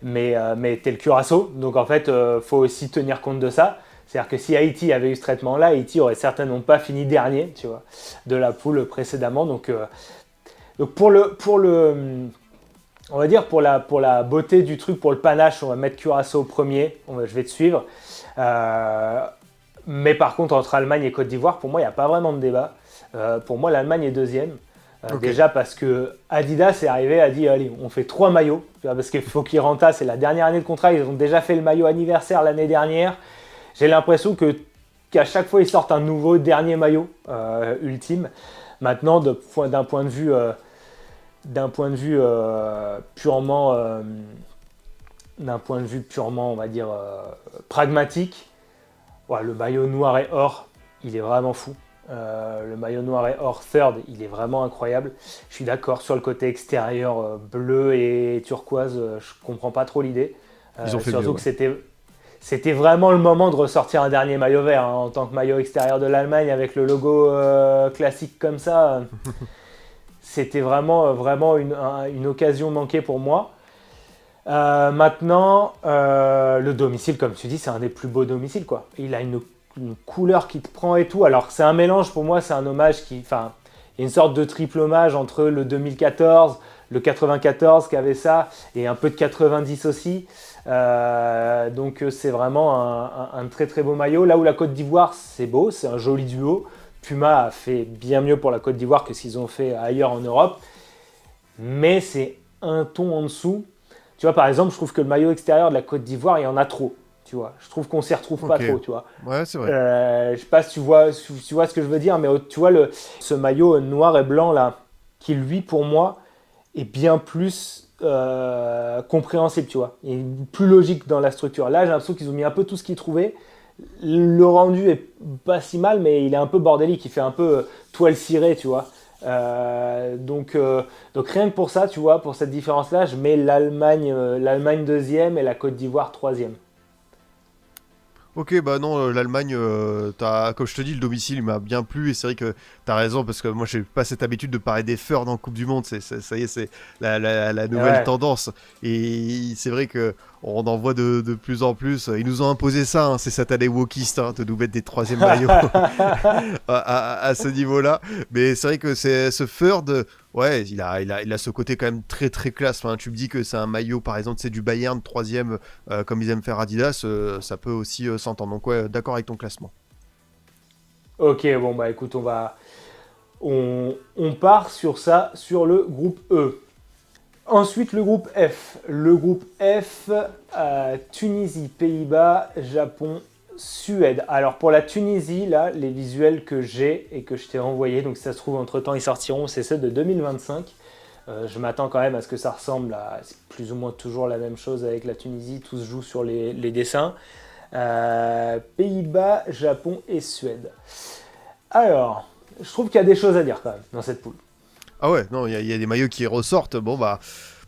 Mais t'es le Curaçao, donc en fait, faut aussi tenir compte de ça. C'est-à-dire que si Haïti avait eu ce traitement-là, Haïti aurait certainement pas fini dernier, tu vois, de la poule précédemment. Donc pour on va dire pour la beauté du truc, pour le panache, on va mettre Curaçao premier. Je vais te suivre. Mais par contre, entre Allemagne et Côte d'Ivoire, pour moi, il n'y a pas vraiment de débat. Pour moi, l'Allemagne est deuxième. Okay. Déjà parce que Adidas est arrivé, a dit allez, on fait 3 maillots. Parce qu'il faut qu'ils rentassent, c'est la dernière année de contrat. Ils ont déjà fait le maillot anniversaire l'année dernière. J'ai l'impression qu'à chaque fois, ils sortent un nouveau dernier maillot ultime. Maintenant, d'un point de vue purement, on va dire, pragmatique, le maillot noir et or, il est vraiment fou. Le maillot noir et or third, il est vraiment incroyable. Je suis d'accord sur le côté extérieur bleu et turquoise, je comprends pas trop l'idée. Ils ont fait Surtout mieux, que c'était vraiment le moment de ressortir un dernier maillot vert hein, en tant que maillot extérieur de l'Allemagne avec le logo classique comme ça. C'était vraiment une occasion manquée pour moi. Maintenant, le domicile, comme tu dis, c'est un des plus beaux domiciles, quoi. Il a une couleur qui te prend et tout. Alors, c'est un mélange, pour moi, c'est un hommage il y a une sorte de triple hommage entre le 2014, le 94 qui avait ça, et un peu de 90 aussi. Donc, c'est vraiment un très très beau maillot. Là où la Côte d'Ivoire, c'est beau, c'est un joli duo. Puma a fait bien mieux pour la Côte d'Ivoire que ce qu'ils ont fait ailleurs en Europe. Mais c'est un ton en dessous. Tu vois, par exemple, je trouve que le maillot extérieur de la Côte d'Ivoire, il y en a trop. Tu vois, je trouve qu'on s'y retrouve pas trop, tu vois. Ouais, c'est vrai. Je sais pas si tu vois ce que je veux dire, mais tu vois ce maillot noir et blanc là, qui lui, pour moi, est bien plus compréhensible, tu vois. Il est plus logique dans la structure. Là, j'ai l'impression qu'ils ont mis un peu tout ce qu'ils trouvaient. Le rendu est pas si mal, mais il est un peu bordélique. Il fait un peu toile cirée, tu vois. Donc rien que pour ça, tu vois, pour cette différence-là, je mets l'Allemagne deuxième et la Côte d'Ivoire troisième. Ok, bah non, l'Allemagne, comme je te dis, le domicile il m'a bien plu et c'est vrai que t'as raison parce que moi j'ai pas cette habitude de parler des Feurs dans la Coupe du Monde, ça y est, c'est la nouvelle Ouais. tendance et c'est vrai que on en voit de plus en plus. Ils nous ont imposé ça, hein, c'est cette année wokiste hein, de nous mettre des troisièmes maillots à ce niveau-là. Mais c'est vrai que c'est ce Feur de. Ouais, il a ce côté quand même très très classe. Enfin, tu me dis que c'est un maillot, par exemple, c'est du Bayern, troisième, comme ils aiment faire Adidas, ça peut aussi s'entendre. Donc ouais, d'accord avec ton classement. Ok, bon bah écoute, on part sur ça, sur le groupe E. Ensuite, le groupe F. Le groupe F, Tunisie, Pays-Bas, Japon, Suède. Alors pour la Tunisie, là, les visuels que j'ai et que je t'ai envoyés, donc si ça se trouve entre-temps ils sortiront, c'est ceux de 2025. Je m'attends quand même à ce que ça ressemble à c'est plus ou moins toujours la même chose avec la Tunisie, tout se joue sur les dessins. Pays-Bas, Japon et Suède. Alors, je trouve qu'il y a des choses à dire quand même dans cette poule. Ah ouais, non, il y a des maillots qui ressortent. Bon bah,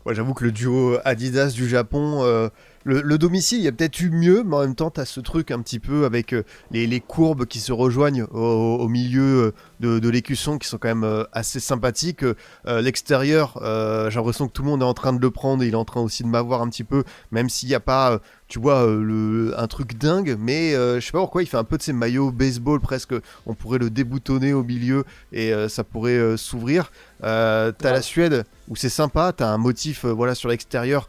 moi j'avoue que le duo Adidas du Japon, le domicile, il y a peut-être eu mieux, mais en même temps, t'as ce truc un petit peu avec les courbes qui se rejoignent au milieu de l'écusson qui sont quand même assez sympathiques. L'extérieur, j'ai l'impression que tout le monde est en train de le prendre et il est en train aussi de m'avoir un petit peu, même s'il n'y a pas, tu vois, un truc dingue, mais je sais pas pourquoi il fait un peu de ces maillots baseball presque. On pourrait le déboutonner au milieu et ça pourrait s'ouvrir. T'as la Suède où c'est sympa, t'as un motif voilà, sur l'extérieur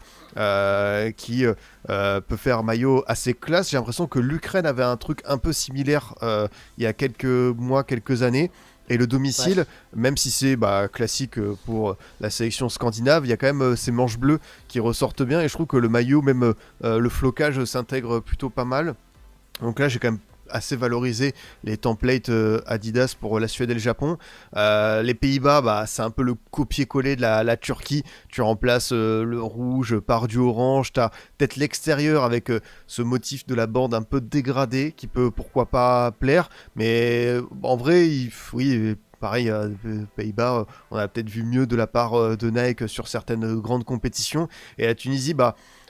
qui peut faire maillot assez classe. J'ai l'impression que l'Ukraine avait un truc un peu similaire il y a quelques mois, quelques années. Et le domicile, même si c'est classique pour la sélection scandinave, il y a quand même ces manches bleues qui ressortent bien. Et je trouve que le maillot, même le flocage s'intègre plutôt pas mal. Donc là, j'ai quand même assez valorisé les templates Adidas pour la Suède et le Japon. Les Pays-Bas, c'est un peu le copier-coller de la Turquie. Tu remplaces le rouge par du orange. Tu as peut-être l'extérieur avec ce motif de la bande un peu dégradé qui peut pourquoi pas plaire. Mais en vrai, oui. Pareil, Pays-Bas, on a peut-être vu mieux de la part de Nike sur certaines grandes compétitions. Et la Tunisie,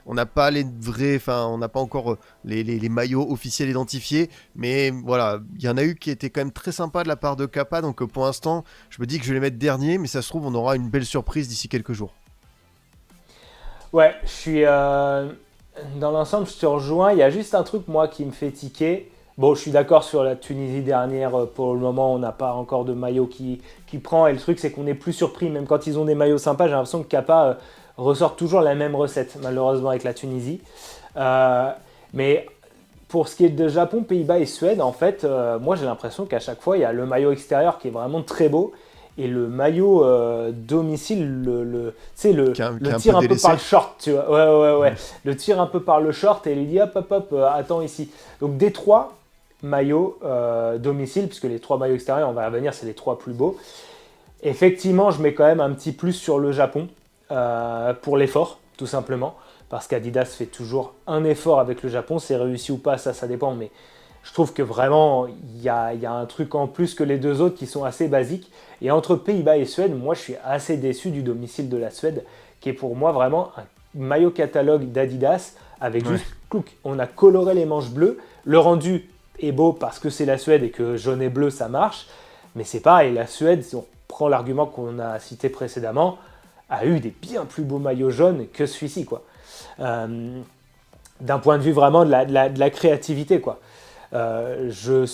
on n'a pas on n'a pas encore les maillots officiels identifiés, mais voilà, il y en a eu qui étaient quand même très sympas de la part de Kappa, donc pour l'instant, je me dis que je vais les mettre dernier, mais ça se trouve, on aura une belle surprise d'ici quelques jours. Ouais, je suis dans l'ensemble, je te rejoins. Il y a juste un truc moi qui me fait tiquer. Bon, je suis d'accord sur la Tunisie dernière. Pour le moment, on n'a pas encore de maillot qui prend. Et le truc, c'est qu'on est plus surpris. Même quand ils ont des maillots sympas, j'ai l'impression que Kappa ressort toujours la même recette, malheureusement, avec la Tunisie. Mais pour ce qui est de Japon, Pays-Bas et Suède, en fait, moi, j'ai l'impression qu'à chaque fois, il y a le maillot extérieur qui est vraiment très beau. Et le maillot domicile, le tire un peu par le short, tu vois. Ouais. Le tire un peu par le short et il dit hop, attends ici. Donc des trois maillots domicile, puisque les trois maillots extérieurs, on va y revenir, c'est les trois plus beaux. Effectivement, je mets quand même un petit plus sur le Japon pour l'effort, tout simplement. Parce qu'Adidas fait toujours un effort avec le Japon. C'est réussi ou pas, ça dépend, mais je trouve que vraiment, il y a un truc en plus que les deux autres qui sont assez basiques. Et entre Pays-Bas et Suède, moi, je suis assez déçu du domicile de la Suède, qui est pour moi vraiment un maillot catalogue d'Adidas avec juste, clouc, on a coloré les manches bleues. Le rendu est beau parce que c'est la Suède et que jaune et bleu, ça marche. Mais c'est pareil, la Suède, si on prend l'argument qu'on a cité précédemment, a eu des bien plus beaux maillots jaunes que celui-ci, quoi. D'un point de vue vraiment de la créativité, quoi. Je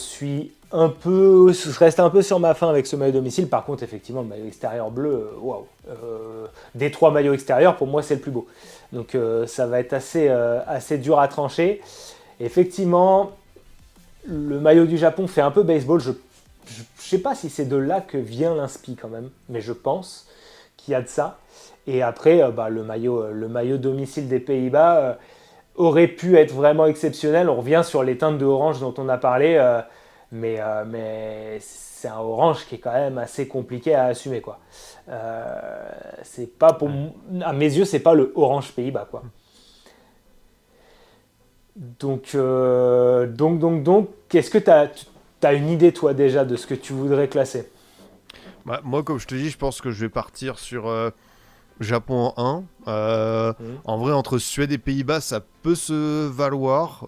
reste un peu sur ma faim avec ce maillot domicile. Par contre, effectivement, le maillot extérieur bleu, waouh. Des 3 maillots extérieurs, pour moi, c'est le plus beau. Donc, ça va être assez dur à trancher. Effectivement, le maillot du Japon fait un peu baseball. Je sais pas si c'est de là que vient l'inspi quand même, mais je pense qu'il y a de ça. Et après, le maillot domicile des Pays-Bas aurait pu être vraiment exceptionnel. On revient sur les teintes de orange dont on a parlé, mais c'est un orange qui est quand même assez compliqué à assumer, quoi. C'est pas à mes yeux, c'est pas le orange Pays-Bas, quoi. Donc, est-ce que tu as une idée, toi, déjà, de ce que tu voudrais classer? Moi, comme je te dis, je pense que je vais partir sur Japon en 1. En vrai, entre Suède et Pays-Bas, ça peut se valoir.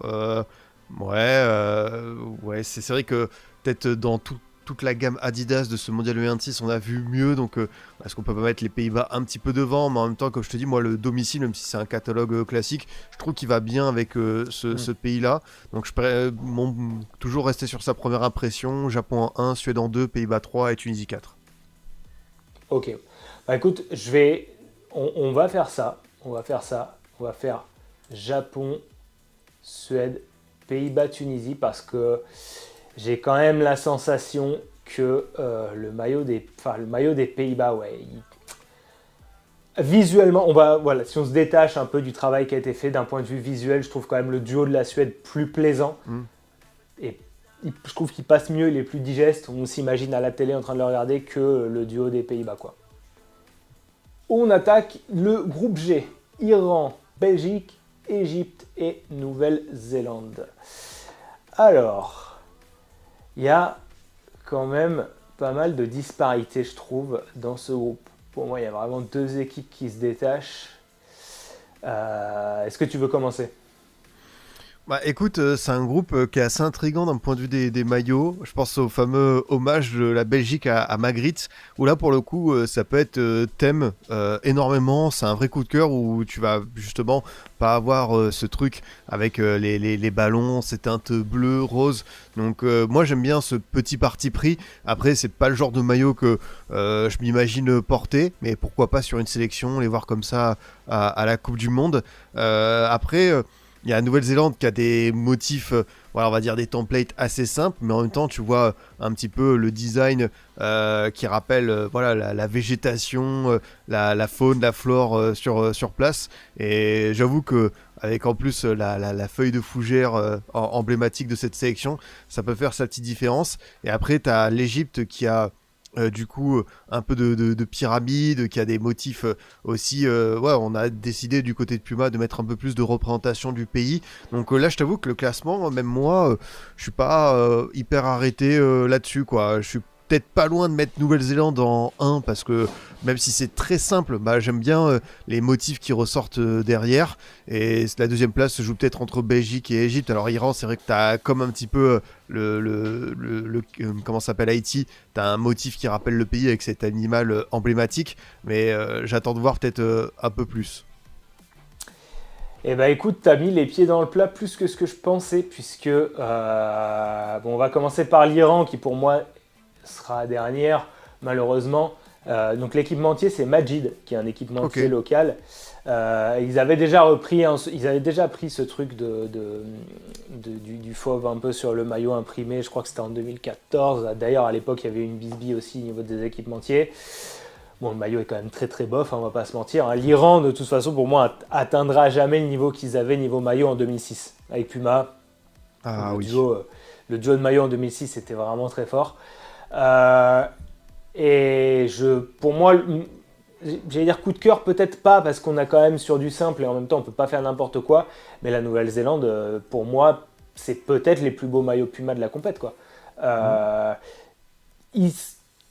Ouais, c'est vrai que peut-être dans toute la gamme Adidas de ce mondial U26, on a vu mieux. Donc, est-ce qu'on peut pas mettre les Pays-Bas un petit peu devant? Mais en même temps, comme je te dis, moi, le domicile, même si c'est un catalogue classique, je trouve qu'il va bien avec ce pays-là. Donc, je pourrais toujours rester sur sa première impression. Japon en 1, Suède en 2, Pays-Bas 3 et Tunisie 4. Ok. Écoute, on va faire ça. On va faire Japon, Suède, Pays-Bas, Tunisie, parce que j'ai quand même la sensation que le maillot des Pays-Bas, ouais, visuellement, si on se détache un peu du travail qui a été fait d'un point de vue visuel, je trouve quand même le duo de la Suède plus plaisant. Et je trouve qu'il passe mieux, il est plus digeste. On s'imagine à la télé en train de le regarder que le duo des Pays-Bas, quoi. On attaque le groupe G. Iran, Belgique, Égypte et Nouvelle-Zélande. Alors, il y a quand même pas mal de disparités, je trouve, dans ce groupe. Pour moi, il y a vraiment 2 équipes qui se détachent. Est-ce que tu veux commencer ? Écoute, c'est un groupe qui est assez intriguant d'un point de vue des maillots. Je pense au fameux hommage de la Belgique à Magritte, où là pour le coup ça peut être thème énormément. C'est un vrai coup de cœur où tu vas justement pas avoir ce truc avec les ballons, ces teintes bleues, roses. Donc moi j'aime bien ce petit parti pris. Après c'est pas le genre de maillot que je m'imagine porter, mais pourquoi pas sur une sélection, les voir comme ça à la Coupe du Monde. Après... il y a la Nouvelle-Zélande qui a des motifs, on va dire des templates assez simples, mais en même temps, tu vois un petit peu le design qui rappelle la végétation, la faune, la flore sur place. Et j'avoue que avec en plus la feuille de fougère emblématique de cette sélection, ça peut faire sa petite différence. Et après, tu as l'Égypte qui a... du coup un peu de pyramide, qui a des motifs aussi, on a décidé du côté de Puma de mettre un peu plus de représentation du pays. Donc là je t'avoue que le classement, même moi je suis pas hyper arrêté là-dessus, quoi. Je suis peut-être pas loin de mettre Nouvelle-Zélande en 1 parce que même si c'est très simple, j'aime bien les motifs qui ressortent derrière. Et la deuxième place se joue peut-être entre Belgique et Égypte. Alors Iran, c'est vrai que t'as comme un petit peu comment ça s'appelle, Haïti, t'as un motif qui rappelle le pays avec cet animal emblématique, mais j'attends de voir peut-être un peu plus. Eh ben écoute, t'as mis les pieds dans le plat plus que ce que je pensais, puisque on va commencer par l'Iran qui pour moi sera dernière, malheureusement. Donc l'équipementier, c'est Majid, qui est un équipementier local. Ils avaient déjà pris ce truc du fauve un peu sur le maillot imprimé, je crois que c'était en 2014. D'ailleurs, à l'époque, il y avait une bisbille aussi au niveau des équipementiers. Bon, le maillot est quand même très très bof, on va pas se mentir. L'Iran, de toute façon, pour moi, atteindra jamais le niveau qu'ils avaient niveau maillot en 2006 avec Puma. Le duo de maillot en 2006 était vraiment très fort. Pour moi, j'allais dire coup de cœur, peut-être pas, parce qu'on a quand même sur du simple et en même temps on peut pas faire n'importe quoi. Mais la Nouvelle-Zélande, pour moi, c'est peut-être les plus beaux maillots Puma de la compète, quoi.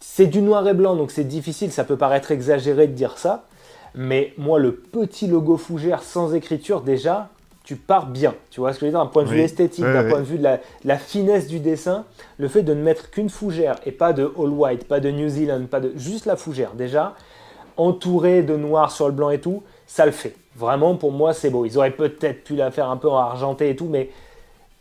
C'est du noir et blanc, donc c'est difficile, ça peut paraître exagéré de dire ça. Mais moi, le petit logo fougère sans écriture, déjà, tu pars bien. Tu vois ce que je veux dire, d'un point de vue esthétique, d'un point de vue de la finesse du dessin, le fait de ne mettre qu'une fougère et pas de all white, pas de New Zealand, pas de juste la fougère, déjà, entourée de noir sur le blanc et tout, ça le fait. Vraiment, pour moi, c'est beau. Ils auraient peut-être pu la faire un peu en argenté et tout, mais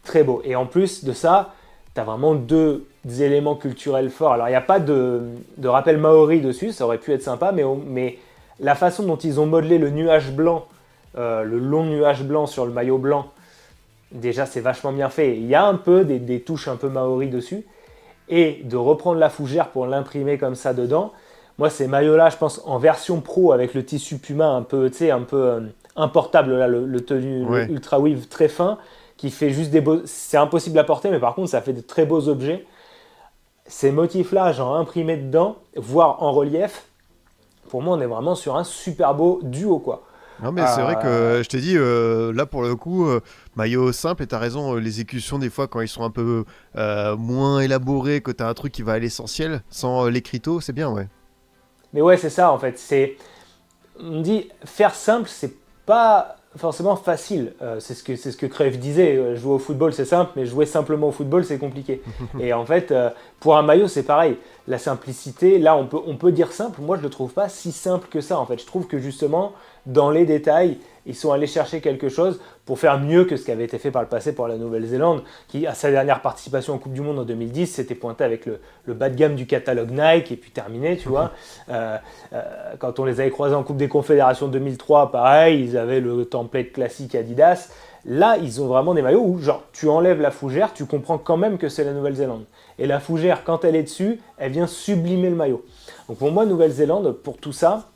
très beau. Et en plus de ça, tu as vraiment deux éléments culturels forts. Alors, il n'y a pas de rappel maori dessus, ça aurait pu être sympa, mais la façon dont ils ont modelé le nuage blanc, le long nuage blanc sur le maillot blanc, déjà, c'est vachement bien fait. Il y a un peu des touches un peu maori dessus. Et de reprendre la fougère pour l'imprimer comme ça dedans, moi, ces maillots-là, je pense, en version pro, avec le tissu Puma un peu, tu sais, un peu importable, là, le tenue le Ultra Weave très fin, qui fait juste des beaux... C'est impossible à porter, mais par contre, ça fait de très beaux objets. Ces motifs-là, genre imprimés dedans, voire en relief, pour moi, on est vraiment sur un super beau duo, quoi. Non mais c'est vrai que je t'ai dit, là pour le coup, maillot simple, et t'as raison, les écussons des fois quand ils sont un peu moins élaborés, que t'as un truc qui va à l'essentiel, sans l'écriteau, c'est bien, ouais. Mais ouais, c'est ça en fait. On dit faire simple, c'est pas forcément facile. C'est ce que Cruyff disait. Jouer au football, c'est simple, mais jouer simplement au football, c'est compliqué. Et en fait, pour un maillot, c'est pareil. La simplicité, là, on peut dire simple. Moi, je le trouve pas si simple que ça. En fait, je trouve que justement, dans les détails, ils sont allés chercher quelque chose pour faire mieux que ce qui avait été fait par le passé pour la Nouvelle-Zélande, qui, à sa dernière participation en Coupe du Monde en 2010, s'était pointé avec le bas de gamme du catalogue Nike et puis terminé, tu vois. Quand on les avait croisés en Coupe des Confédérations 2003, pareil, ils avaient le template classique Adidas. Là, ils ont vraiment des maillots où, genre, tu enlèves la fougère, tu comprends quand même que c'est la Nouvelle-Zélande. Et la fougère, quand elle est dessus, elle vient sublimer le maillot. Donc pour moi, Nouvelle-Zélande, pour tout ça,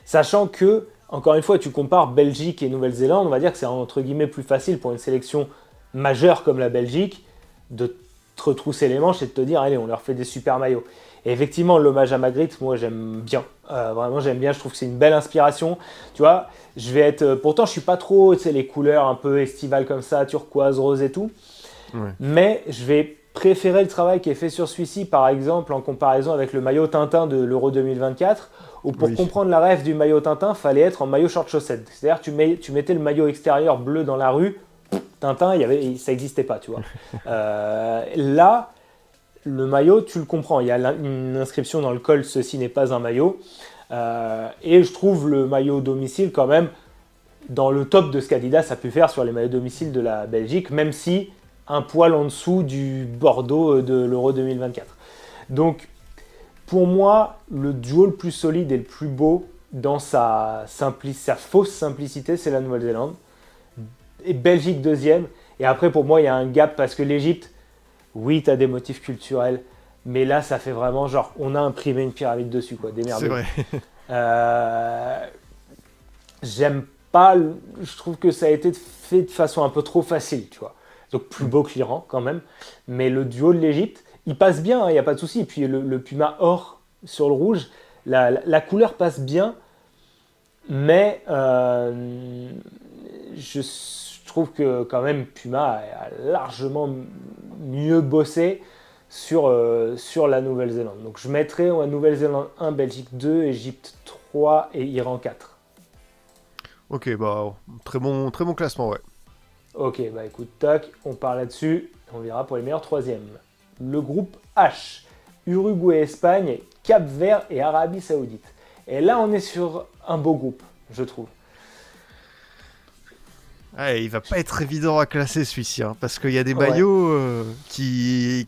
sachant que, encore une fois, tu compares Belgique et Nouvelle-Zélande, on va dire que c'est entre guillemets plus facile pour une sélection majeure comme la Belgique de te retrousser les manches et de te dire, allez, on leur fait des super maillots. Et effectivement, l'hommage à Magritte, moi j'aime bien. Vraiment, j'aime bien, je trouve que c'est une belle inspiration. Tu vois, je vais être. Pourtant, je suis pas trop, tu sais, les couleurs un peu estivales comme ça, turquoise, rose et tout. Ouais. Mais je vais préférer le travail qui est fait sur celui-ci, par exemple, en comparaison avec le maillot Tintin de l'Euro 2024, où pour comprendre la ref du maillot Tintin, il fallait être en maillot short-chaussette. C'est-à-dire que tu mettais le maillot extérieur bleu dans la rue, Tintin, ça n'existait pas, tu vois. Là, le maillot, tu le comprends. Il y a une inscription dans le col, ceci n'est pas un maillot. Et je trouve le maillot domicile quand même dans le top de ce qu'Adidas a pu faire sur les maillots domicile de la Belgique, même si un poil en dessous du Bordeaux de l'Euro 2024. Donc, pour moi, le duo le plus solide et le plus beau dans sa fausse simplicité, c'est la Nouvelle-Zélande. Et Belgique deuxième. Et après, pour moi, il y a un gap parce que l'Égypte, oui, tu as des motifs culturels, mais là, ça fait vraiment genre, on a imprimé une pyramide dessus, quoi, démerdez. C'est vrai. J'aime pas, je trouve que ça a été fait de façon un peu trop facile, tu vois. Donc plus beau que l'Iran quand même, mais le duo de l'Égypte, il passe bien, il n'y a pas de souci. Et puis le Puma or sur le rouge, la couleur passe bien, mais je trouve que quand même Puma a largement mieux bossé sur la Nouvelle-Zélande. Donc je mettrais en Nouvelle-Zélande 1, Belgique 2, Égypte 3 et Iran 4. Ok, bah très bon classement, ouais. Ok, bah écoute, tac, on part là-dessus, on verra pour les meilleurs troisièmes. Le groupe H, Uruguay, Espagne, Cap-Vert et Arabie Saoudite. Et là, on est sur un beau groupe, je trouve. Ouais, il va pas être évident à classer celui-ci, hein, parce qu'il y a des maillots qui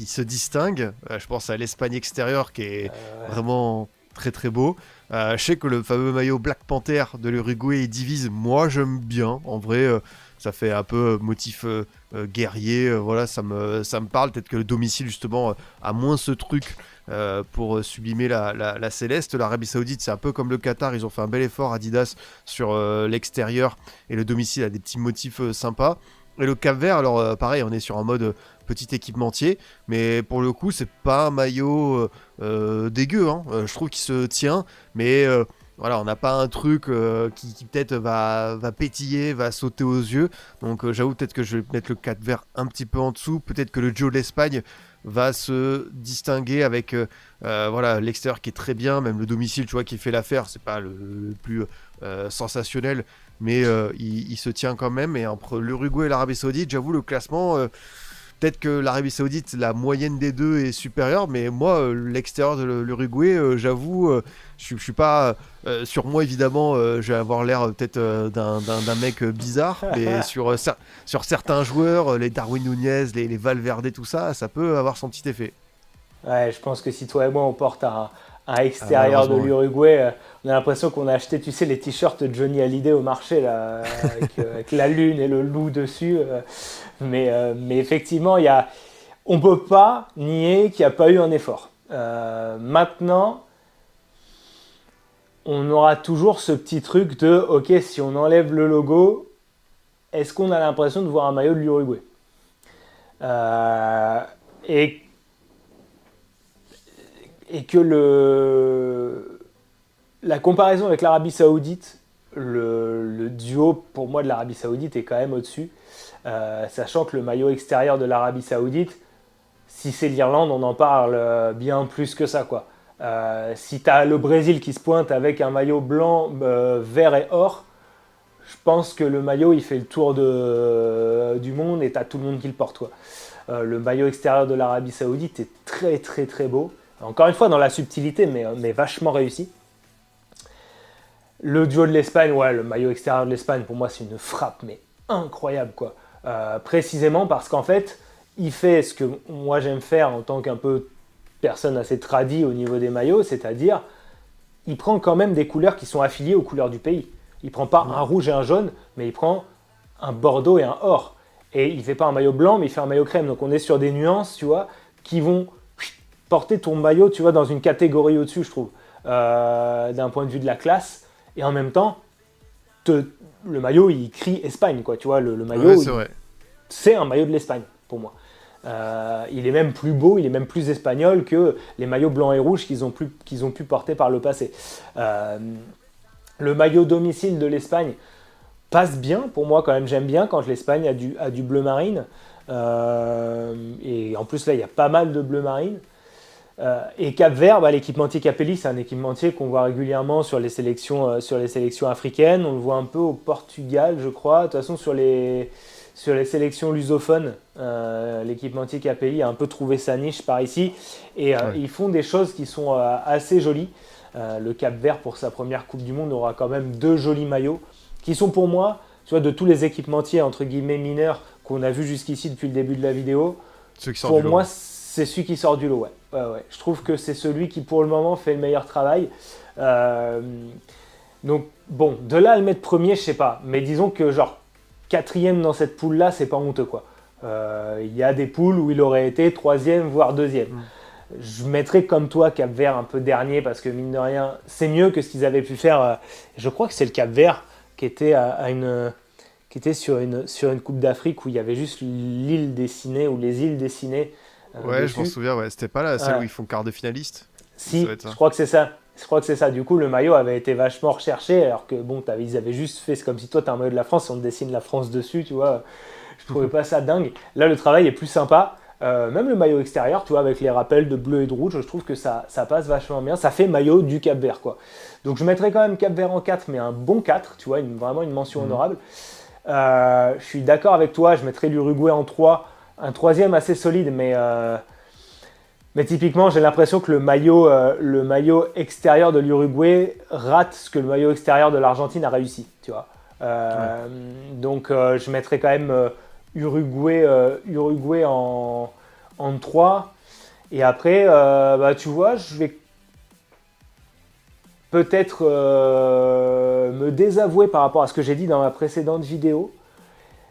se distinguent. Je pense à l'Espagne extérieure qui est vraiment très très beau. Je sais que le fameux maillot Black Panther de l'Uruguay il divise. Moi, j'aime bien. En vrai, ça fait un peu motif guerrier. Voilà, ça me parle. Peut-être que le domicile justement a moins ce truc pour sublimer la céleste. L'Arabie Saoudite, c'est un peu comme le Qatar. Ils ont fait un bel effort Adidas sur l'extérieur et le domicile a des petits motifs sympas. Et le Cap-Vert, alors pareil, on est sur un mode petit équipementier, mais pour le coup, c'est pas un maillot dégueu. Hein. Je trouve qu'il se tient, mais voilà, on n'a pas un truc qui peut-être va pétiller, va sauter aux yeux. Donc j'avoue peut-être que je vais mettre le Cap-Vert un petit peu en dessous. Peut-être que le duo de l'Espagne va se distinguer avec voilà, l'extérieur qui est très bien, même le domicile, tu vois, qui fait l'affaire. C'est pas le plus sensationnel, mais il se tient quand même. Et entre l'Uruguay et l'Arabie Saoudite, j'avoue, le classement, peut-être que l'Arabie Saoudite, la moyenne des deux est supérieure, mais moi, l'extérieur de l'Uruguay, j'avoue, je suis pas. Sur moi, évidemment, je vais avoir l'air peut-être d'un mec bizarre, mais sur certains joueurs, les Darwin Núñez, les Valverde, tout ça, ça peut avoir son petit effet. Ouais, je pense que si toi et moi on porte un Ah, extérieur de malheureusement, oui. l'Uruguay, on a l'impression qu'on a acheté, tu sais, les t-shirts de Johnny Hallyday au marché, là, avec la lune et le loup dessus. Mais effectivement, on ne peut pas nier qu'il n'y a pas eu un effort. Maintenant, on aura toujours ce petit truc de, ok, si on enlève le logo, est-ce qu'on a l'impression de voir un maillot de l'Uruguay? Euh, et et que la comparaison avec l'Arabie Saoudite, le duo pour moi de l'Arabie Saoudite est quand même au-dessus, sachant que le maillot extérieur de l'Arabie Saoudite, si c'est l'Irlande, on en parle bien plus que ça, quoi. Si tu as le Brésil qui se pointe avec un maillot blanc, vert et or, je pense que le maillot il fait le tour du monde et tu as tout le monde qui le porte, quoi. Le maillot extérieur de l'Arabie Saoudite est très très très beau. Encore une fois, dans la subtilité, mais vachement réussi. Le duo de l'Espagne, ouais, le maillot extérieur de l'Espagne, pour moi, c'est une frappe, mais incroyable, quoi. Précisément parce qu'en fait, il fait ce que moi j'aime faire en tant qu'un peu personne assez tradie au niveau des maillots, c'est-à-dire, il prend quand même des couleurs qui sont affiliées aux couleurs du pays. Il prend pas un rouge et un jaune, mais il prend un bordeaux et un or. Et il fait pas un maillot blanc, mais il fait un maillot crème. Donc on est sur des nuances, tu vois, qui vont porter ton maillot, tu vois, dans une catégorie au-dessus, je trouve, d'un point de vue de la classe. Et en même temps, le maillot, il crie Espagne, quoi. Tu vois, le maillot, Ouais, c'est vrai. c'est un maillot de l'Espagne, pour moi. Il est même plus beau, il est même plus espagnol que les maillots blancs et rouges qu'ils ont pu porter par le passé. Le maillot domicile de l'Espagne passe bien, pour moi, quand même, j'aime bien quand l'Espagne a du bleu marine. Et en plus, là, il y a pas mal de bleu marine. Et Cap-Vert, l'équipementier Capelli, c'est un équipementier qu'on voit régulièrement sur les sélections africaines. On le voit un peu au Portugal, je crois. De toute façon, sur les sélections lusophones, l'équipementier Capelli a un peu trouvé sa niche par ici. Et Ouais. ils font des choses qui sont assez jolies. Le Cap-Vert, pour sa première Coupe du Monde, aura quand même 2 jolis maillots qui sont pour moi, tu vois, de tous les équipementiers entre guillemets mineurs qu'on a vus jusqu'ici depuis le début de la vidéo. Ceux qui sortent Pour du moi, lot. c'est celui qui sort du lot, ouais. Ouais. Je trouve que c'est celui qui, pour le moment, fait le meilleur travail. Euh, donc, bon, de là à le mettre premier, je sais pas. Mais disons que, genre, quatrième dans cette poule-là, c'est pas honteux, quoi. Il y a des poules où il aurait été troisième, voire deuxième. Je mettrais comme toi Cap-Vert un peu dernier parce que, mine de rien, c'est mieux que ce qu'ils avaient pu faire. Je crois que c'est le Cap-Vert qui était qui était sur une Coupe d'Afrique où il y avait juste l'île dessinée ou les îles dessinées Ouais, je m'en dessus. souviens, ouais. C'était pas là, celle où Ouais. ils font quart de finaliste. Ça Si, va être je ça. crois que c'est ça. Je crois que c'est ça. Du coup, le maillot avait été vachement recherché, alors que bon, ils avaient juste fait, c'est comme si toi, tu as un maillot de la France et on te dessine la France dessus, tu vois. Je trouvais pas ça dingue. Là, le travail est plus sympa. Même le maillot extérieur, tu vois, avec les rappels de bleu et de rouge, je trouve que ça passe vachement bien. Ça fait maillot du Cap-Vert, quoi. Donc, je mettrais quand même Cap-Vert en 4, mais un bon 4, tu vois, vraiment une mention honorable. Je suis d'accord avec toi, je mettrais l'Uruguay en 3. Un troisième assez solide, mais typiquement, j'ai l'impression que le maillot extérieur de l'Uruguay rate ce que le maillot extérieur de l'Argentine a réussi, tu vois. Ouais. Donc, je mettrais quand même Uruguay en 3. Et après, tu vois, je vais peut-être me désavouer par rapport à ce que j'ai dit dans ma précédente vidéo.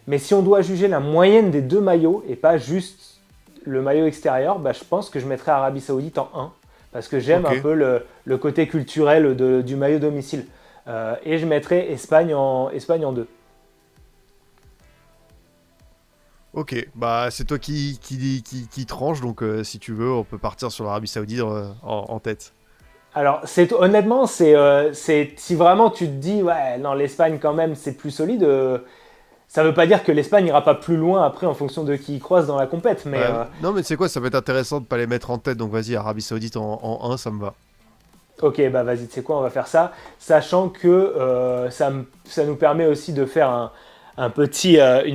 Mais si on doit juger la moyenne des deux maillots et pas juste le maillot extérieur, je pense que je mettrais Arabie Saoudite en 1. Parce que j'aime un Ok. peu le côté culturel du maillot domicile. Et je mettrais Espagne en 2. Ok, bah c'est toi qui tranche, donc si tu veux, on peut partir sur l'Arabie Saoudite en tête. Alors, honnêtement, si vraiment tu te dis, ouais, non, l'Espagne quand même, c'est plus solide, ça veut pas dire que l'Espagne ira pas plus loin après en fonction de qui y croise dans la compète. Mais Non, mais tu sais quoi, ça peut être intéressant de pas les mettre en tête, donc vas-y, Arabie Saoudite en 1, ça me va. Ok, bah vas-y, tu sais quoi, on va faire ça, sachant que ça nous permet aussi de faire une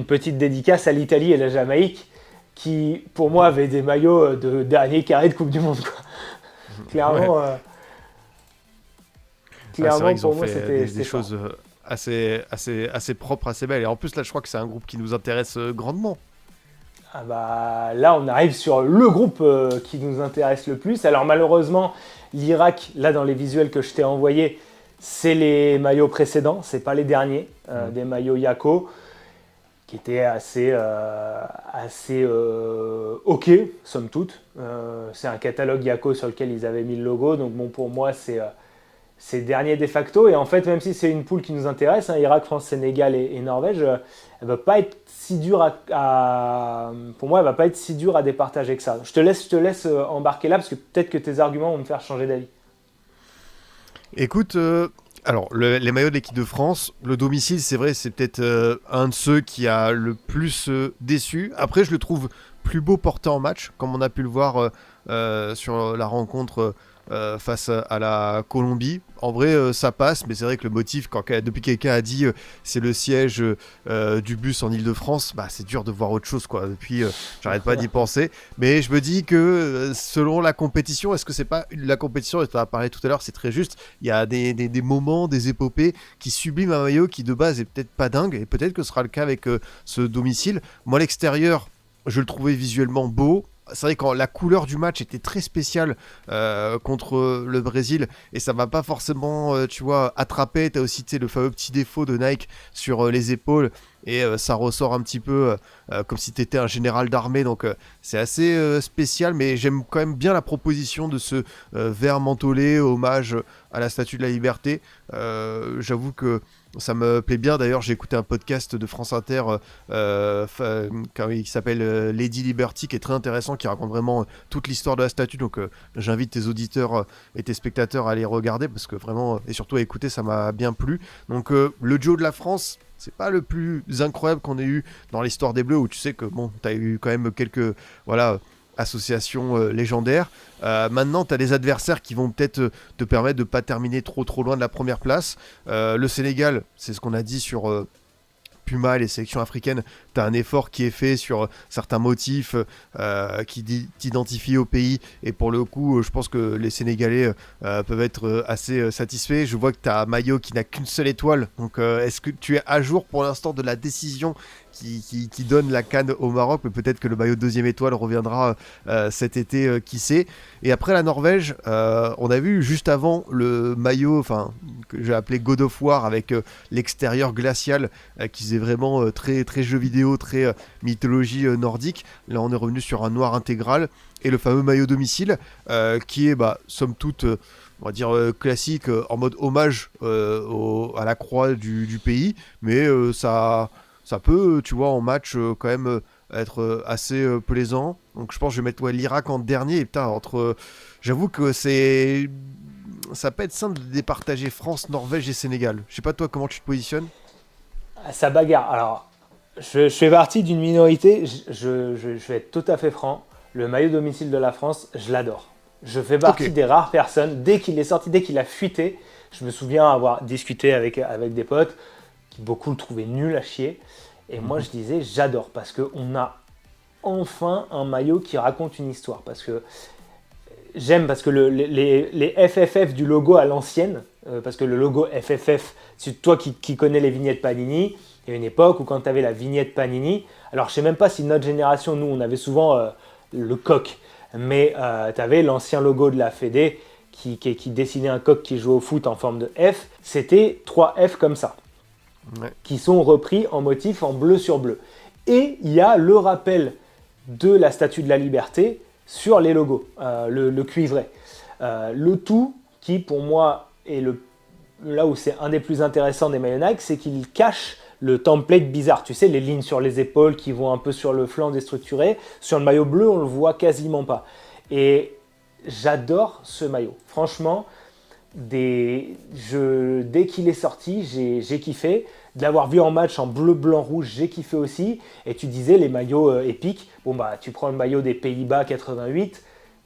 petite dédicace à l'Italie et la Jamaïque, qui pour moi avaient des maillots de dernier carré de Coupe du Monde, quoi. Clairement, Ouais. Ah, c'est vrai qu'ils ont pour moi, fait c'était des fort. choses assez propres, assez belles. Et en plus, là, je crois que c'est un groupe qui nous intéresse grandement. Ah bah, là, on arrive sur le groupe qui nous intéresse le plus. Alors malheureusement, l'Irak, là dans les visuels que je t'ai envoyés, c'est les maillots précédents, c'est pas les derniers, Mm. des maillots Yako, qui étaient assez ok, somme toute. C'est un catalogue Yako sur lequel ils avaient mis le logo, donc bon, pour moi, c'est dernier de facto. Et en fait, même si c'est une poule qui nous intéresse, hein, Irak, France, Sénégal et Norvège, elle va pas être si dure pour moi, elle va pas être si dure à départager que ça. Je te laisse embarquer là parce que peut-être que tes arguments vont me faire changer d'avis. Écoute, alors, les maillots de l'équipe de France, le domicile, c'est vrai, c'est peut-être un de ceux qui a le plus déçu. Après, je le trouve plus beau porté en match, comme on a pu le voir sur la rencontre face à la Colombie. En vrai, ça passe, mais c'est vrai que le motif, depuis que quelqu'un a dit c'est le siège du bus en Ile-de-France, bah, c'est dur de voir autre chose, quoi. Depuis, j'arrête pas d'y penser. Mais je me dis que selon la compétition, est-ce que c'est pas la compétition, et tu en as parlé tout à l'heure, c'est très juste, il y a des moments, des épopées qui subliment un maillot qui de base est peut-être pas dingue, et peut-être que ce sera le cas avec ce domicile. Moi, l'extérieur, je le trouvais visuellement beau. C'est vrai que la couleur du match était très spéciale contre le Brésil et ça va pas forcément, tu vois, attraper. T'as aussi, tu sais, le fameux petit défaut de Nike sur les épaules et ça ressort un petit peu comme si t'étais un général d'armée. Donc c'est assez spécial, mais j'aime quand même bien la proposition de ce vert mentholé, hommage à la Statue de la Liberté. J'avoue que ça me plaît bien. D'ailleurs, j'ai écouté un podcast de France Inter qui s'appelle Lady Liberty, qui est très intéressant, qui raconte vraiment toute l'histoire de la statue. Donc, j'invite tes auditeurs et tes spectateurs à aller regarder parce que vraiment, et surtout à écouter, ça m'a bien plu. Donc, le duo de la France, c'est pas le plus incroyable qu'on ait eu dans l'histoire des Bleus, où tu sais que bon, t'as eu quand même quelques associations légendaires. Maintenant, tu as des adversaires qui vont peut-être te permettre de ne pas terminer trop loin de la première place. Le Sénégal, c'est ce qu'on a dit sur Puma et les sélections africaines. Tu as un effort qui est fait sur certains motifs qui t'identifient au pays. Et pour le coup, je pense que les Sénégalais peuvent être assez satisfaits. Je vois que tu as un maillot qui n'a qu'une seule étoile. Donc, est-ce que tu es à jour pour l'instant de la décision qui donne la CAN au Maroc, mais peut-être que le maillot de deuxième étoile reviendra cet été, qui sait. Et après la Norvège, on a vu juste avant le maillot que j'ai appelé God of War avec l'extérieur glacial qui faisait vraiment très, très jeu vidéo, très mythologie nordique. Là on est revenu sur un noir intégral et le fameux maillot domicile qui est somme toute on va dire classique en mode hommage à la croix du pays, mais ça peut, tu vois, en match quand même être assez plaisant. Donc je pense que je vais mettre l'Irak en dernier. Et putain, j'avoue que ça peut être simple de départager France, Norvège et Sénégal. Je sais pas toi comment tu te positionnes. Ça bagarre. Alors, je fais partie d'une minorité, je vais être tout à fait franc. Le maillot domicile de la France, je l'adore. Je fais partie Ok. des rares personnes, dès qu'il est sorti, dès qu'il a fuité, je me souviens avoir discuté avec des potes, qui beaucoup le trouvaient nul à chier. Et moi, je disais, j'adore, parce qu'on a enfin un maillot qui raconte une histoire. J'aime parce que les FFF du logo à l'ancienne, parce que le logo FFF, c'est toi qui connais les vignettes Panini, il y a une époque où quand tu avais la vignette Panini, alors je sais même pas si notre génération, nous, on avait souvent le coq, mais tu avais l'ancien logo de la Fédé qui dessinait un coq qui jouait au foot en forme de F, c'était 3 F comme ça, Ouais. qui sont repris en motif en bleu sur bleu. Et il y a le rappel de la Statue de la Liberté sur les logos, le cuivré. Le tout qui, pour moi, est là où c'est un des plus intéressants des maillots Nike, c'est qu'il cache le template bizarre. Tu sais, les lignes sur les épaules qui vont un peu sur le flanc déstructuré. Sur le maillot bleu, on le voit quasiment pas. Et j'adore ce maillot. Franchement, dès qu'il est sorti, j'ai kiffé. De l'avoir vu en match en bleu, blanc, rouge, j'ai kiffé aussi. Et tu disais les maillots épiques. Bon, tu prends le maillot des Pays-Bas 88.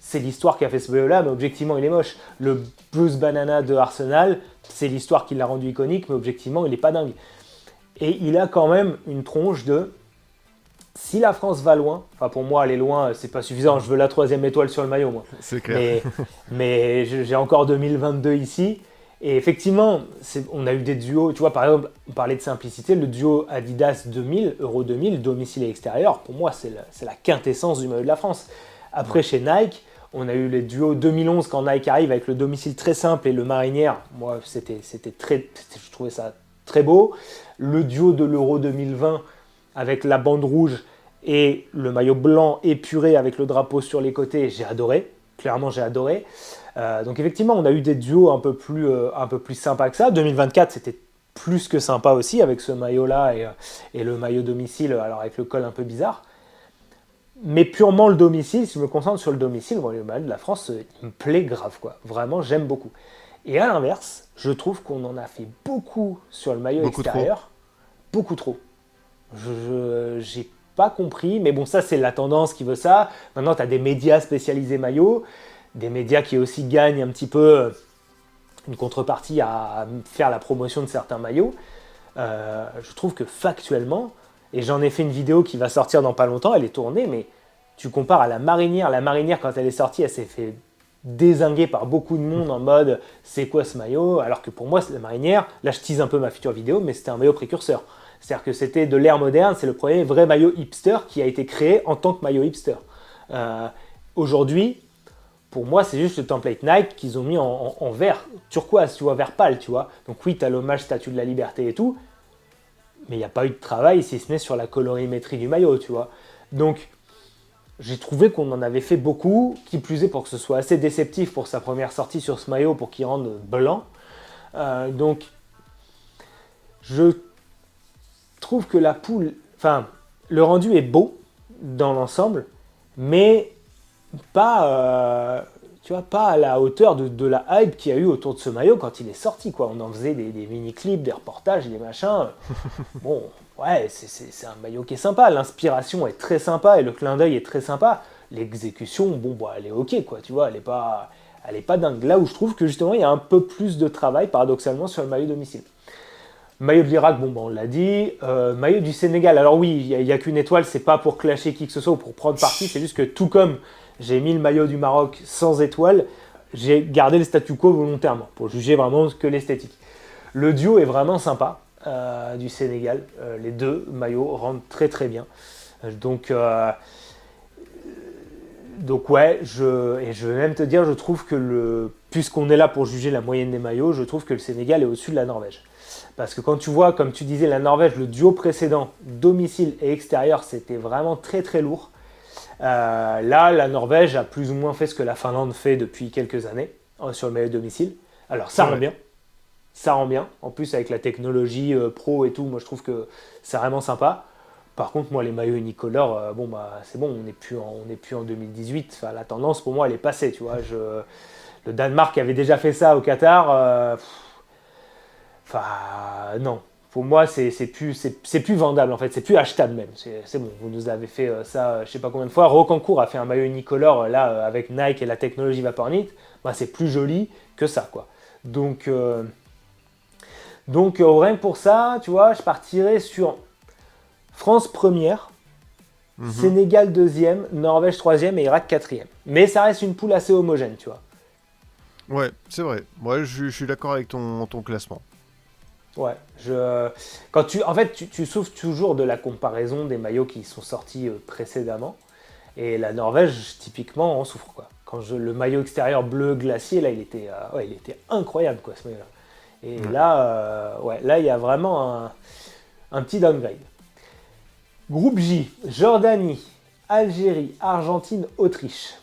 c'est l'histoire qui a fait ce maillot-là, mais objectivement, il est moche. Le Bruce Banana de Arsenal, c'est l'histoire qui l'a rendu iconique, mais objectivement, il est pas dingue. Et il a quand même une tronche de... Si la France va loin, enfin pour moi aller loin c'est pas suffisant, je veux la 3e étoile sur le maillot moi. C'est clair. Mais j'ai encore 2022 ici, et effectivement on a eu des duos, tu vois par exemple on parlait de simplicité, le duo Adidas 2000, Euro 2000, domicile et extérieur, pour moi c'est la quintessence du maillot de la France. Après chez Nike, on a eu les duos 2011 quand Nike arrive avec le domicile très simple et le marinière, moi je trouvais ça très beau. Le duo de l'Euro 2020 avec la bande rouge et le maillot blanc épuré avec le drapeau sur les côtés, j'ai adoré. Clairement, j'ai adoré. Donc effectivement, on a eu des duos un peu plus sympas que ça. 2024, c'était plus que sympa aussi avec ce maillot-là et le maillot domicile, alors avec le col un peu bizarre. Mais purement le domicile, si je me concentre sur le domicile, bon, le maillot de la France, il me plaît grave, quoi. Vraiment, j'aime beaucoup. Et à l'inverse, je trouve qu'on en a fait beaucoup sur le maillot extérieur. Beaucoup trop. J'ai pas compris, mais bon, ça c'est la tendance qui veut ça. Maintenant, tu as des médias spécialisés maillots, des médias qui aussi gagnent un petit peu une contrepartie à faire la promotion de certains maillots. Je trouve que factuellement, et j'en ai fait une vidéo qui va sortir dans pas longtemps, elle est tournée, mais tu compares à la Marinière. La Marinière, quand elle est sortie, elle s'est fait dézinguer par beaucoup de monde en mode c'est quoi ce maillot, alors que pour moi, la Marinière, là je tease un peu ma future vidéo, mais c'était un maillot précurseur. C'est-à-dire que c'était de l'ère moderne, c'est le premier vrai maillot hipster qui a été créé en tant que maillot hipster. Aujourd'hui, pour moi, c'est juste le template Nike qu'ils ont mis en vert turquoise, tu vois, vert pâle, tu vois. Donc oui, tu as l'hommage Statue de la Liberté et tout, mais il n'y a pas eu de travail si ce n'est sur la colorimétrie du maillot, tu vois. Donc, j'ai trouvé qu'on en avait fait beaucoup, qui plus est pour que ce soit assez déceptif pour sa première sortie sur ce maillot, pour qu'il rende blanc. Donc, je trouve que la poule, enfin, le rendu est beau dans l'ensemble, mais pas, tu vois, pas à la hauteur de la hype qu'il y a eu autour de ce maillot quand il est sorti, quoi. On en faisait des mini-clips, des reportages, des machins. Bon, ouais, c'est un maillot qui est sympa. L'inspiration est très sympa et le clin d'œil est très sympa. L'exécution, bon, bah, elle est ok, quoi. Tu vois, elle est pas dingue. Là où je trouve que justement, il y a un peu plus de travail, paradoxalement, sur le maillot domicile. Maillot de l'Irak, bon, bah, on l'a dit. Maillot du Sénégal, alors oui, il n'y a qu'une étoile, c'est pas pour clasher qui que ce soit ou pour prendre parti, c'est juste que tout comme j'ai mis le maillot du Maroc sans étoile, j'ai gardé le statu quo volontairement, pour juger vraiment que l'esthétique. Le duo est vraiment sympa, du Sénégal. Les deux maillots rendent très très bien. Donc ouais, et je vais même te dire, je trouve que puisqu'on est là pour juger la moyenne des maillots, je trouve que le Sénégal est au-dessus de la Norvège. Parce que quand tu vois, comme tu disais, la Norvège, le duo précédent, domicile et extérieur, c'était vraiment très très lourd. Là, la Norvège a plus ou moins fait ce que la Finlande fait depuis quelques années sur le maillot domicile. Alors ça rend bien. Ça rend bien. En plus, avec la technologie pro et tout, moi je trouve que c'est vraiment sympa. Par contre, moi, les maillots unicolores, bon, bah, c'est bon, on n'est plus en 2018. Enfin, la tendance, pour moi, elle est passée, tu vois. Le Danemark avait déjà fait ça au Qatar. Enfin, non. Pour moi, c'est plus vendable, en fait. C'est plus achetable, même. C'est bon, vous nous avez fait ça, je sais pas combien de fois. Rocancourt a fait un maillot unicolore, là, avec Nike et la technologie Vapornit. Bah, c'est plus joli que ça, quoi. Donc rien que pour ça, tu vois, je partirais sur France première, Sénégal deuxième, Norvège troisième et Irak quatrième. Mais ça reste une poule assez homogène, tu vois. Ouais, c'est vrai. Moi, je suis d'accord avec ton classement. Ouais, en fait, tu souffres toujours de la comparaison des maillots qui sont sortis précédemment. Et la Norvège, typiquement, en souffre, quoi. Le maillot extérieur bleu glacier, là, il était incroyable, quoi, ce maillot-là. Et là, il y a vraiment un petit downgrade. Groupe J, Jordanie, Algérie, Argentine, Autriche.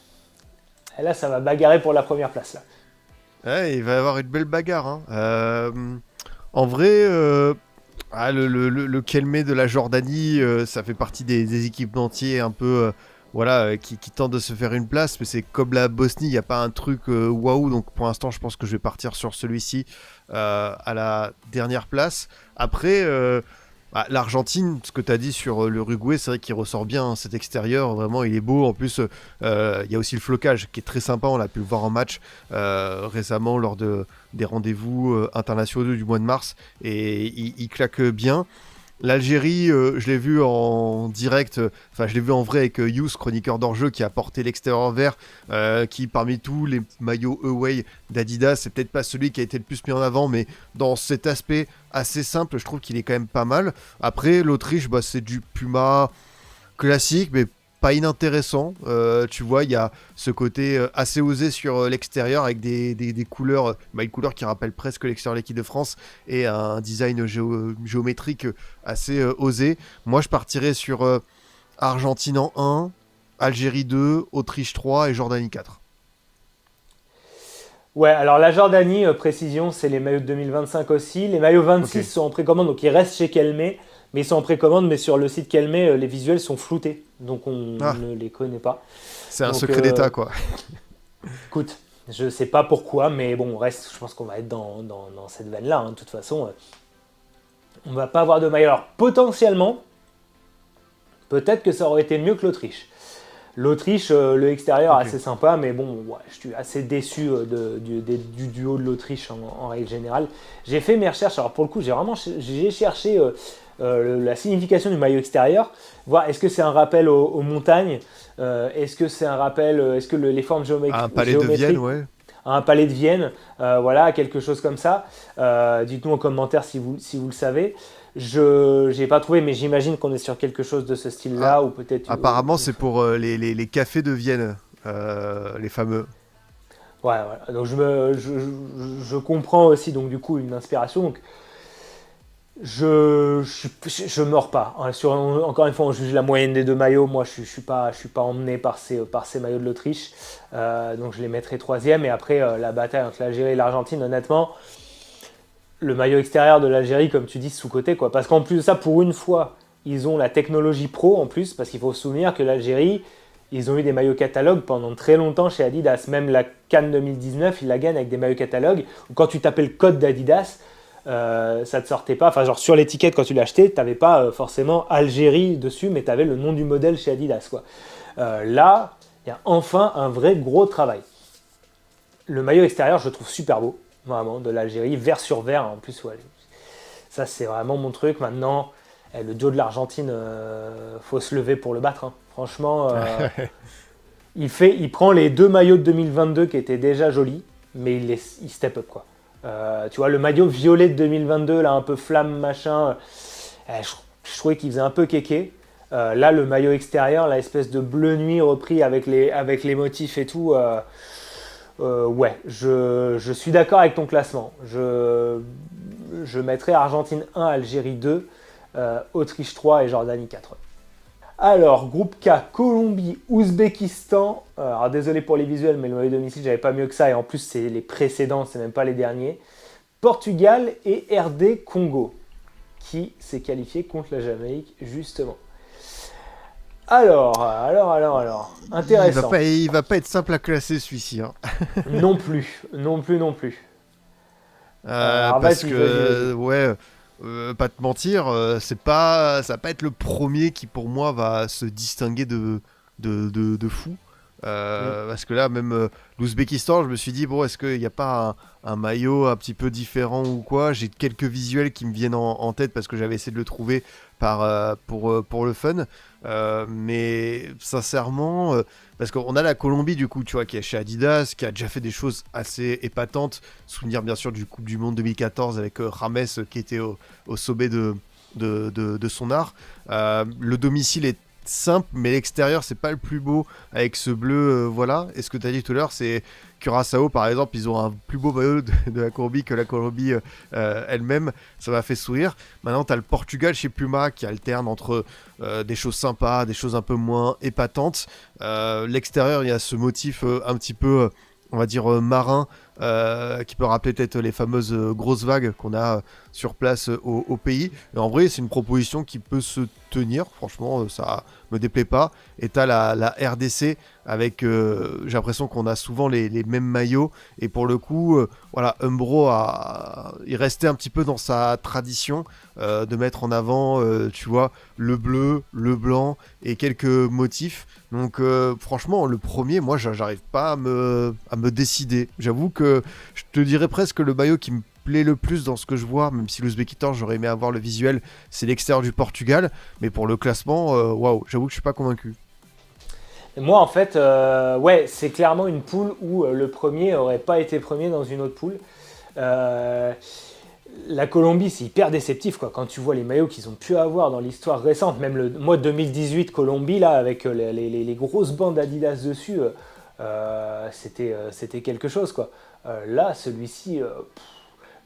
Et là, ça va bagarrer pour la première place, là. Ouais, il va y avoir une belle bagarre. Hein. En vrai, le Kelmé de la Jordanie, ça fait partie des équipementiers un peu qui tentent de se faire une place, mais c'est comme la Bosnie, il n'y a pas un truc waouh, donc pour l'instant je pense que je vais partir sur celui-ci à la dernière place. Après, Bah, l'Argentine, ce que tu as dit sur l'Uruguay, c'est vrai qu'il ressort bien hein, cet extérieur, vraiment il est beau. En plus, il y a aussi le flocage qui est très sympa, on l'a pu le voir en match récemment lors des rendez-vous internationaux du mois de mars, et il claque bien. L'Algérie, je l'ai vu en direct, enfin je l'ai vu en vrai avec Yous, chroniqueur d'hors-jeu, qui a porté l'extérieur vert, qui parmi tous les maillots away d'Adidas, c'est peut-être pas celui qui a été le plus mis en avant, mais dans cet aspect assez simple, je trouve qu'il est quand même pas mal. Après, l'Autriche, bah, c'est du Puma classique, mais pas inintéressant. Tu vois, il y a ce côté assez osé sur l'extérieur avec des couleurs, bah, une couleur qui rappelle presque l'extérieur de l'équipe de France et un design géométrique assez osé. Moi, je partirais sur Argentine en 1, Algérie 2, Autriche 3 et Jordanie 4. Ouais, alors la Jordanie, précision, c'est les maillots de 2025 aussi. Les maillots 26 Ok. sont en précommande, donc ils restent chez Kelme, mais ils sont en précommande, mais sur le site Kelme, les visuels sont floutés, donc on Ah, ne les connaît pas. c'est un Donc secret d'État, quoi. écoute, je sais pas pourquoi, mais bon, on reste, je pense qu'on va être dans cette veine-là, hein. De toute façon, on va pas avoir de maillot. Alors potentiellement, peut-être que ça aurait été mieux que l'Autriche. L'Autriche, le extérieur Ok. assez sympa, mais bon, ouais, je suis assez déçu du duo de l'Autriche en règle générale. J'ai fait mes recherches, alors pour le coup, j'ai cherché la signification du maillot extérieur, voir est-ce que c'est un rappel aux montagnes, est-ce que c'est un rappel, est-ce que les formes Un palais de Vienne, géométriques ouais. à un palais de Vienne, voilà, quelque chose comme ça. Dites-nous en commentaire si vous le savez. Je n'ai pas trouvé, mais j'imagine qu'on est sur quelque chose de ce Ah, style-là, ou peut-être. apparemment, c'est pour les cafés de Vienne, les fameux. Ouais, voilà. Donc je comprends aussi donc du coup une inspiration. Donc je mords pas, hein. Encore une fois, on juge la moyenne des deux maillots. Moi, je suis pas emmené par ces maillots de l'Autriche. Donc je les mettrai troisième. Et après la bataille entre l'Algérie et l'Argentine, honnêtement, le maillot extérieur de l'Algérie, comme tu dis, sous-coté, quoi. Parce qu'en plus de ça, pour une fois, ils ont la technologie pro en plus, parce qu'il faut se souvenir que l'Algérie, ils ont eu des maillots catalogues pendant très longtemps chez Adidas. Même la Cannes 2019, ils la gagnent avec des maillots catalogues. Où quand tu tapais le code d'Adidas, ça te sortait pas. Enfin, genre sur l'étiquette, quand tu l'achetais, tu n'avais pas forcément Algérie dessus, mais tu avais le nom du modèle chez Adidas, quoi. Là, il y a enfin un vrai gros travail. Le maillot extérieur, je le trouve super beau, vraiment, de l'Algérie, vert sur vert. En plus, ouais, ça, c'est vraiment mon truc. Maintenant, le duo de l'Argentine, faut se lever pour le battre, hein. Franchement, il prend les deux maillots de 2022 qui étaient déjà jolis, mais il step up, quoi. Tu vois, le maillot violet de 2022, là, un peu flamme, machin, je trouvais qu'il faisait un peu kéké. Là, le maillot extérieur, la espèce de bleu nuit repris avec les motifs et tout, ouais, je suis d'accord avec ton classement. Je mettrai Argentine 1, Algérie 2, Autriche 3 et Jordanie 4. Alors, groupe K, Colombie, Ouzbékistan. Alors, désolé pour les visuels, mais le maillot domicile, j'avais pas mieux que ça. Et en plus, c'est les précédents, c'est même pas les derniers. Portugal et RD Congo, qui s'est qualifié contre la Jamaïque, justement. Alors. Intéressant. Il va pas être simple à classer celui-ci, hein. Non plus. Alors, Parce vas-y. que, ouais, pas te mentir, ça va pas être le premier qui pour moi va se distinguer de fou. Mm. Parce que là, même l'Ouzbékistan, je me suis dit, bon, est-ce qu'il n'y a pas un maillot un petit peu différent ou quoi? J'ai quelques visuels qui me viennent en tête parce que j'avais essayé de le trouver pour le fun. Mais sincèrement, parce qu'on a la Colombie du coup, tu vois, qui est chez Adidas, qui a déjà fait des choses assez épatantes. Souvenir bien sûr du Coupe du Monde 2014 avec Rames qui était au sommet de son art. Le domicile est simple, mais l'extérieur c'est pas le plus beau avec ce bleu, voilà. Et ce que tu as dit tout à l'heure, c'est Curaçao par exemple, ils ont un plus beau maillot de la Colombie que la Colombie elle-même. Ça m'a fait sourire. Maintenant, tu as le Portugal chez Puma qui alterne entre des choses sympas, des choses un peu moins épatantes. L'extérieur, il y a ce motif un petit peu, on va dire, marin, qui peut rappeler peut-être les fameuses grosses vagues qu'on a sur place au pays. Et en vrai, c'est une proposition qui peut se tenir, franchement, ça me déplaît pas. Et t'as la RDC avec, j'ai l'impression qu'on a souvent les mêmes maillots. Et pour le coup, voilà, Umbro il restait un petit peu dans sa tradition de mettre en avant, tu vois, le bleu, le blanc et quelques motifs. Donc franchement, le premier, moi, j'arrive pas à me décider. J'avoue que je te dirais presque le maillot qui me plaît le plus dans ce que je vois, même si l'Ouzbékistan, j'aurais aimé avoir le visuel, c'est l'extérieur du Portugal. Mais pour le classement, waouh, j'avoue que je suis pas convaincu. Et moi, en fait, ouais, c'est clairement une poule où le premier aurait pas été premier dans une autre poule. La Colombie, c'est hyper déceptif, quoi. Quand tu vois les maillots qu'ils ont pu avoir dans l'histoire récente, même le mois 2018 Colombie, là, avec les grosses bandes Adidas dessus, c'était quelque chose, quoi. Là, celui-ci,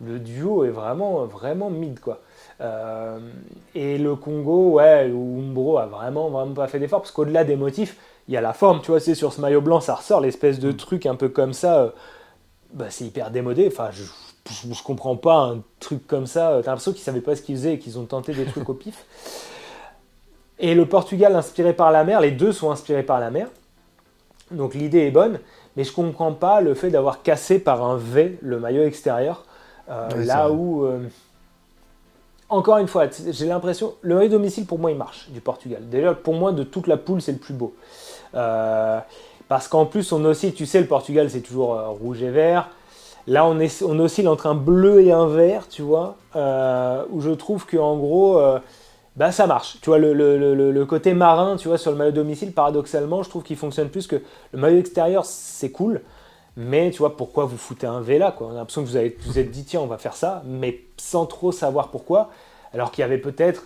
le duo est vraiment mid, quoi. Et le Congo, ouais, où Umbro a vraiment pas fait d'effort, parce qu'au-delà des motifs, il y a la forme, tu vois, c'est sur ce maillot blanc, ça ressort l'espèce de truc un peu comme ça, bah, c'est hyper démodé, enfin, je comprends pas un truc comme ça, t'as l'impression qu'ils savaient pas ce qu'ils faisaient et qu'ils ont tenté des trucs au pif. Et le Portugal inspiré par la mer, les deux sont inspirés par la mer, donc l'idée est bonne, mais je comprends pas le fait d'avoir cassé par un V le maillot extérieur. Ouais, Là où, encore une fois, j'ai l'impression, le maillot domicile pour moi il marche du Portugal. Déjà pour moi de toute la poule c'est le plus beau. Parce qu'en plus on oscille, tu sais le Portugal c'est toujours rouge et vert. Là on oscille entre un bleu et un vert, tu vois, où je trouve qu'en gros bah, ça marche. Tu vois le côté marin, tu vois, sur le maillot domicile paradoxalement je trouve qu'il fonctionne plus que le maillot extérieur c'est cool. Mais tu vois, pourquoi vous foutez un V là, quoi. On a l'impression que vous vous êtes dit, tiens, on va faire ça, mais sans trop savoir pourquoi. Alors qu'il y avait peut-être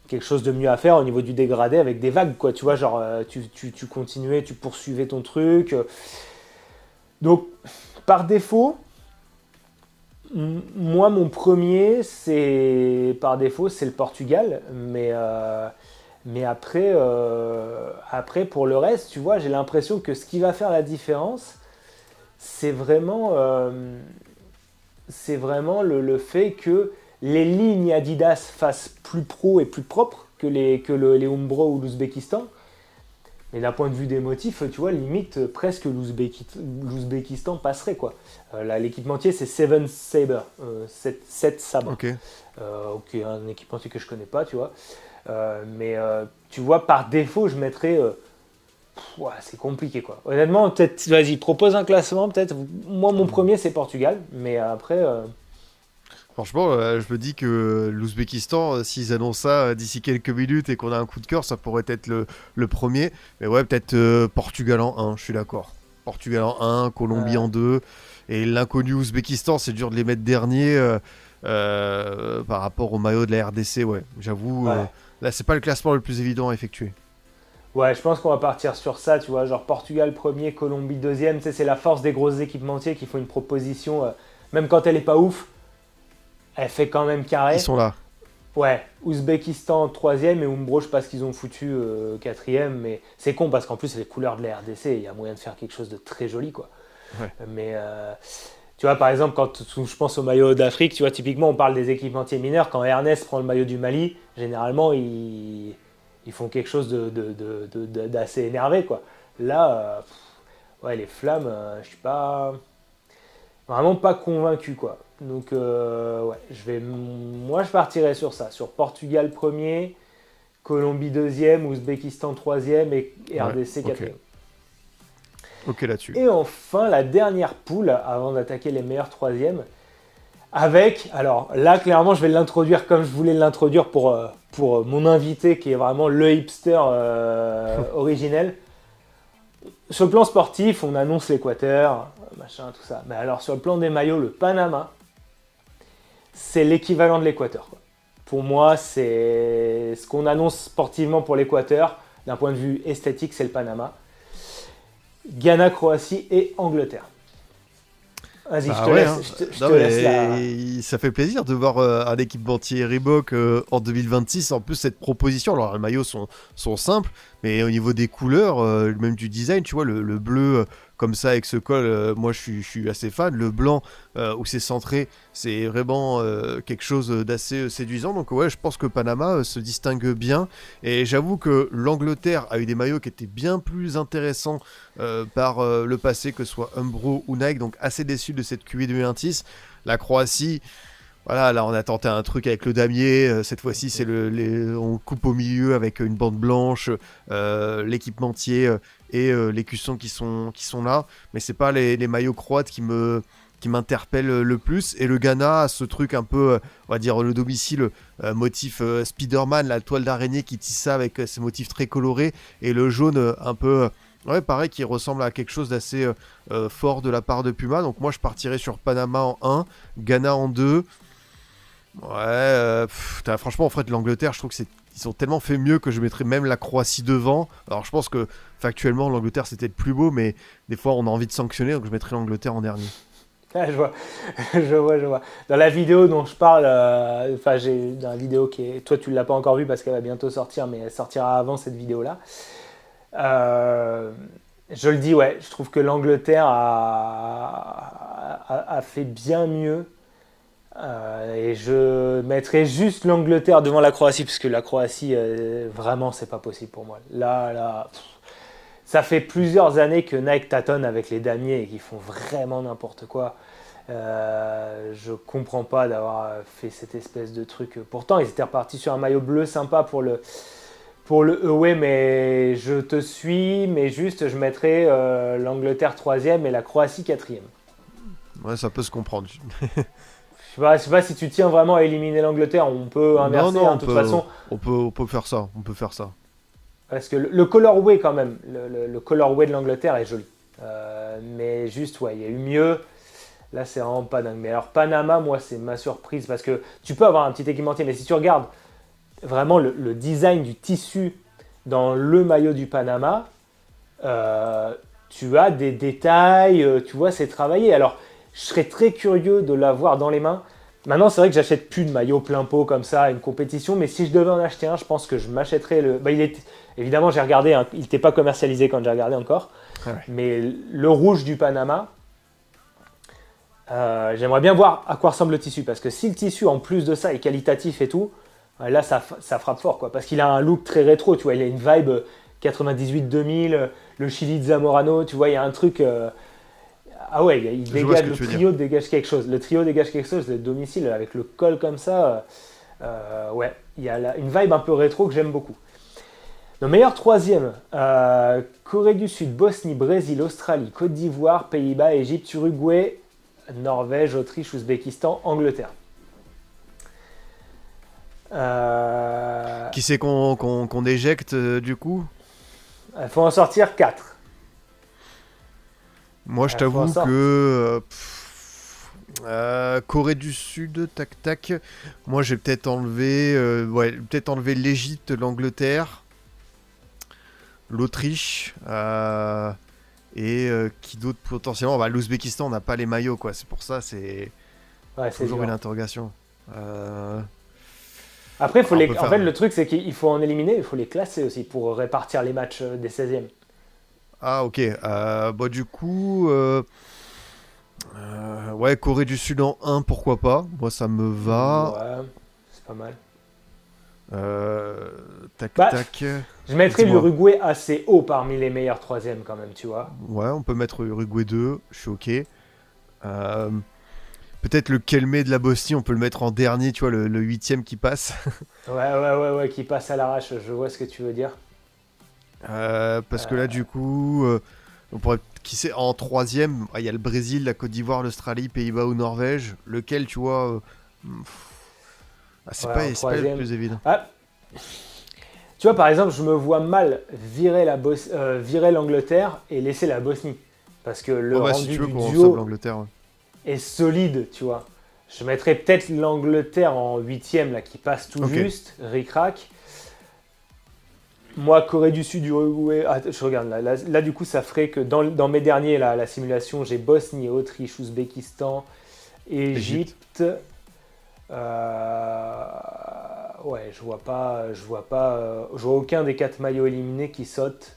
quelque chose de mieux à faire au niveau du dégradé avec des vagues, quoi. Tu vois, genre, tu continuais, tu poursuivais ton truc. Donc, par défaut, moi, mon premier, par défaut, c'est le Portugal. Mais après, pour le reste, tu vois, j'ai l'impression que ce qui va faire la différence, c'est vraiment le fait que les lignes Adidas fassent plus pro et plus propre que les Umbro ou l'Ouzbékistan. Mais d'un point de vue des motifs, tu vois, limite presque l'Ouzbékistan passerait, quoi. L'équipementier, c'est Seven Saber, 7 sabres. Ok. Un équipementier que je connais pas, tu vois. Mais tu vois, par défaut, je mettrais... ouais, c'est compliqué, quoi. Honnêtement, peut-être, vas-y, propose un classement, peut-être. Moi, mon premier, c'est Portugal, mais après... Franchement, je me dis que l'Ouzbékistan, s'ils annoncent ça d'ici quelques minutes et qu'on a un coup de cœur, ça pourrait être le premier. Mais ouais, peut-être Portugal en 1, je suis d'accord. Portugal en 1, Colombie en 2. Et l'inconnu Ouzbékistan, c'est dur de les mettre dernier par rapport au maillot de la RDC. Ouais, j'avoue, ouais. là, c'est pas le classement le plus évident à effectuer. Ouais, je pense qu'on va partir sur ça, tu vois, genre Portugal premier, Colombie deuxième, tu sais, c'est la force des gros équipementiers qui font une proposition, même quand elle est pas ouf, elle fait quand même carré. Ils sont là. Ouais, Ouzbékistan troisième et Umbro, je sais pas ce qu'ils ont foutu quatrième, mais c'est con parce qu'en plus c'est les couleurs de la RDC, il y a moyen de faire quelque chose de très joli, quoi. Ouais. Mais tu vois, par exemple, quand je pense au maillot d'Afrique, tu vois, typiquement on parle des équipementiers mineurs, quand Ernest prend le maillot du Mali, généralement ils font quelque chose d'assez énervé, quoi. Là, ouais, les flammes, je suis pas vraiment pas convaincu, quoi. Donc, ouais, moi je partirais sur ça, sur Portugal premier, Colombie deuxième, Ouzbékistan troisième et RDC quatrième. Ok là-dessus. Et enfin, la dernière poule, avant d'attaquer les meilleurs troisièmes, avec, alors là clairement je vais l'introduire comme je voulais l'introduire pour mon invité qui est vraiment le hipster originel. Sur le plan sportif, on annonce l'Équateur, machin, tout ça. Mais alors sur le plan des maillots, le Panama, c'est l'équivalent de l'Équateur, quoi. Pour moi, c'est ce qu'on annonce sportivement pour l'Équateur. D'un point de vue esthétique, c'est le Panama. Ghana, Croatie et Angleterre. Vas-y, je te laisse là. Ça fait plaisir de voir un équipementier Reebok en 2026. En plus, cette proposition, alors les maillots sont simples, Mais au niveau des couleurs, même du design, tu vois, le bleu comme ça avec ce col, moi je suis assez fan. Le blanc où c'est centré, c'est vraiment quelque chose d'assez séduisant. Donc ouais, je pense que Panama se distingue bien. Et j'avoue que l'Angleterre a eu des maillots qui étaient bien plus intéressants par le passé, que ce soit Umbro ou Nike. Donc assez déçu de cette QV 2026. La Croatie, voilà, là on a tenté un truc avec le damier, cette fois-ci c'est on coupe au milieu avec une bande blanche, l'équipementier et les cuissons qui sont là, mais c'est pas les maillots croates qui m'interpellent le plus. Et le Ghana a ce truc un peu, on va dire le domicile, motif Spider-Man, la toile d'araignée qui tisse ça avec ces motifs très colorés, et le jaune un peu... ouais, pareil, qui ressemble à quelque chose d'assez fort de la part de Puma. Donc moi je partirais sur Panama en 1, Ghana en 2. Ouais, franchement, en fait, l'Angleterre, je trouve ils ont tellement fait mieux que je mettrais même la Croatie devant. Alors, je pense que factuellement, l'Angleterre c'était le plus beau, mais des fois, on a envie de sanctionner, donc je mettrais l'Angleterre en dernier. Ah, je vois, je vois. Dans la vidéo dont je parle, j'ai dans la vidéo qui est, toi tu l'as pas encore vue parce qu'elle va bientôt sortir, mais elle sortira avant cette vidéo-là. Je le dis, ouais, je trouve que l'Angleterre a fait bien mieux. Et je mettrais juste l'Angleterre devant la Croatie, parce que la Croatie, vraiment, c'est pas possible pour moi. Là, ça fait plusieurs années que Nike tâtonne avec les damiers et qu'ils font vraiment n'importe quoi. Je comprends pas d'avoir fait cette espèce de truc. Pourtant, ils étaient repartis sur un maillot bleu sympa pour le away, mais je te suis, mais juste, je mettrais l'Angleterre 3e et la Croatie 4e. Ouais, ça peut se comprendre. Je sais pas si tu tiens vraiment à éliminer l'Angleterre, on peut inverser, non, de toute façon. On peut faire ça, Parce que le colorway quand même, le colorway de l'Angleterre est joli. Mais juste, ouais, il y a eu mieux. Là, c'est vraiment pas dingue. Mais alors, Panama, moi, c'est ma surprise, parce que tu peux avoir un petit équipementier, mais si tu regardes vraiment le design du tissu dans le maillot du Panama, tu as des détails, tu vois, c'est travaillé. Alors, je serais très curieux de l'avoir dans les mains. Maintenant, c'est vrai que j'achète plus de maillot plein pot comme ça à une compétition, mais si je devais en acheter un, je pense que je m'achèterais le... Évidemment, j'ai regardé, hein, il n'était pas commercialisé quand j'ai regardé encore, ouais. Mais le rouge du Panama, j'aimerais bien voir à quoi ressemble le tissu, parce que si le tissu, en plus de ça, est qualitatif et tout, là, ça frappe fort, quoi, parce qu'il a un look très rétro, tu vois, il a une vibe 98-2000, le Chili de Zamorano, tu vois, il y a un truc... Ah ouais, il dégage, le trio dégage quelque chose. Le trio dégage quelque chose, le domicile avec le col comme ça. Ouais, il y a une vibe un peu rétro que j'aime beaucoup. Nos meilleurs troisièmes, Corée du Sud, Bosnie, Brésil, Australie, Côte d'Ivoire, Pays-Bas, Égypte, Uruguay, Norvège, Autriche, Ouzbékistan, Angleterre. Qui c'est qu'on éjecte du coup ? Il faut en sortir 4. Moi, je t'avoue que Corée du Sud, tac. Moi, j'ai peut-être enlevé l'Égypte, l'Angleterre, l'Autriche et qui d'autre potentiellement. L'Ouzbékistan, on n'a pas les maillots, quoi. C'est pour ça, c'est toujours une interrogation. Après, en fait, le truc, c'est qu'il faut en éliminer, il faut les classer aussi pour répartir les matchs des 16e. Ah ok, du coup, ouais, Corée du Sud en 1, pourquoi pas, moi ça me va. Ouais, c'est pas mal. Tac. Je mettrais l'Uruguay assez haut parmi les meilleurs troisièmes quand même, tu vois. Ouais, on peut mettre Uruguay 2, je suis ok. Peut-être le Kelmé de la Bosnie, on peut le mettre en dernier, tu vois, le 8e qui passe. ouais, qui passe à l'arrache, je vois ce que tu veux dire. Parce que là, du coup, on pourrait, qui sait, en 3e, il y a le Brésil, la Côte d'Ivoire, l'Australie, Pays-Bas ou Norvège. Lequel, tu vois, c'est pas le plus évident. Tu vois, par exemple, je me vois mal virer l'Angleterre et laisser la Bosnie. Parce que le rendu du duo est solide, tu vois. Je mettrais peut-être l'Angleterre en 8e, là, qui passe tout juste, ric-rac. Moi, Corée du Sud, Uruguay, je regarde là, du coup, ça ferait que dans mes derniers, là, la simulation, j'ai Bosnie, Autriche, Ouzbékistan, Égypte. ouais, je vois aucun des 4 maillots éliminés qui saute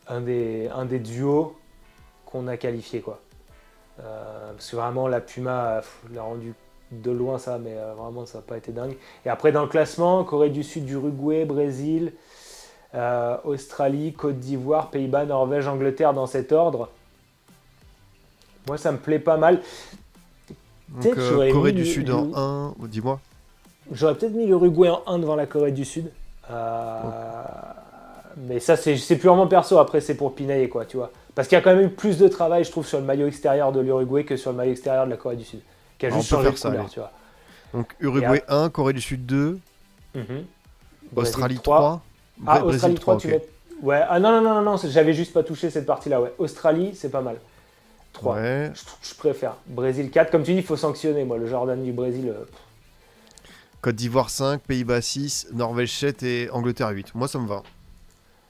un des duos qu'on a qualifiés, quoi. Parce que vraiment, la Puma l'a rendu de loin, ça, mais vraiment, ça n'a pas été dingue. Et après, dans le classement, Corée du Sud, Uruguay, Brésil, Australie, Côte d'Ivoire, Pays-Bas, Norvège, Angleterre, dans cet ordre. Moi, ça me plaît pas mal. Donc, Corée du Sud en 1, dis-moi. J'aurais peut-être mis l'Uruguay en 1 devant la Corée du Sud. Mais ça, c'est purement perso. Après, c'est pour pinailler, quoi, tu vois. Parce qu'il y a quand même eu plus de travail, je trouve, sur le maillot extérieur de l'Uruguay que sur le maillot extérieur de la Corée du Sud. Qui a juste changé de couleur, tu vois. Donc, Uruguay 1, Corée du Sud 2, Australie 3. Ah, Australie 3, okay. Tu mets... Ouais, ah non, j'avais juste pas touché cette partie-là, ouais. Australie, c'est pas mal. 3. Ouais. Je préfère. Brésil 4, comme tu dis, il faut sanctionner, moi, le Jordan du Brésil. Côte d'Ivoire 5, Pays-Bas 6, Norvège 7 et Angleterre 8. Moi, ça me va.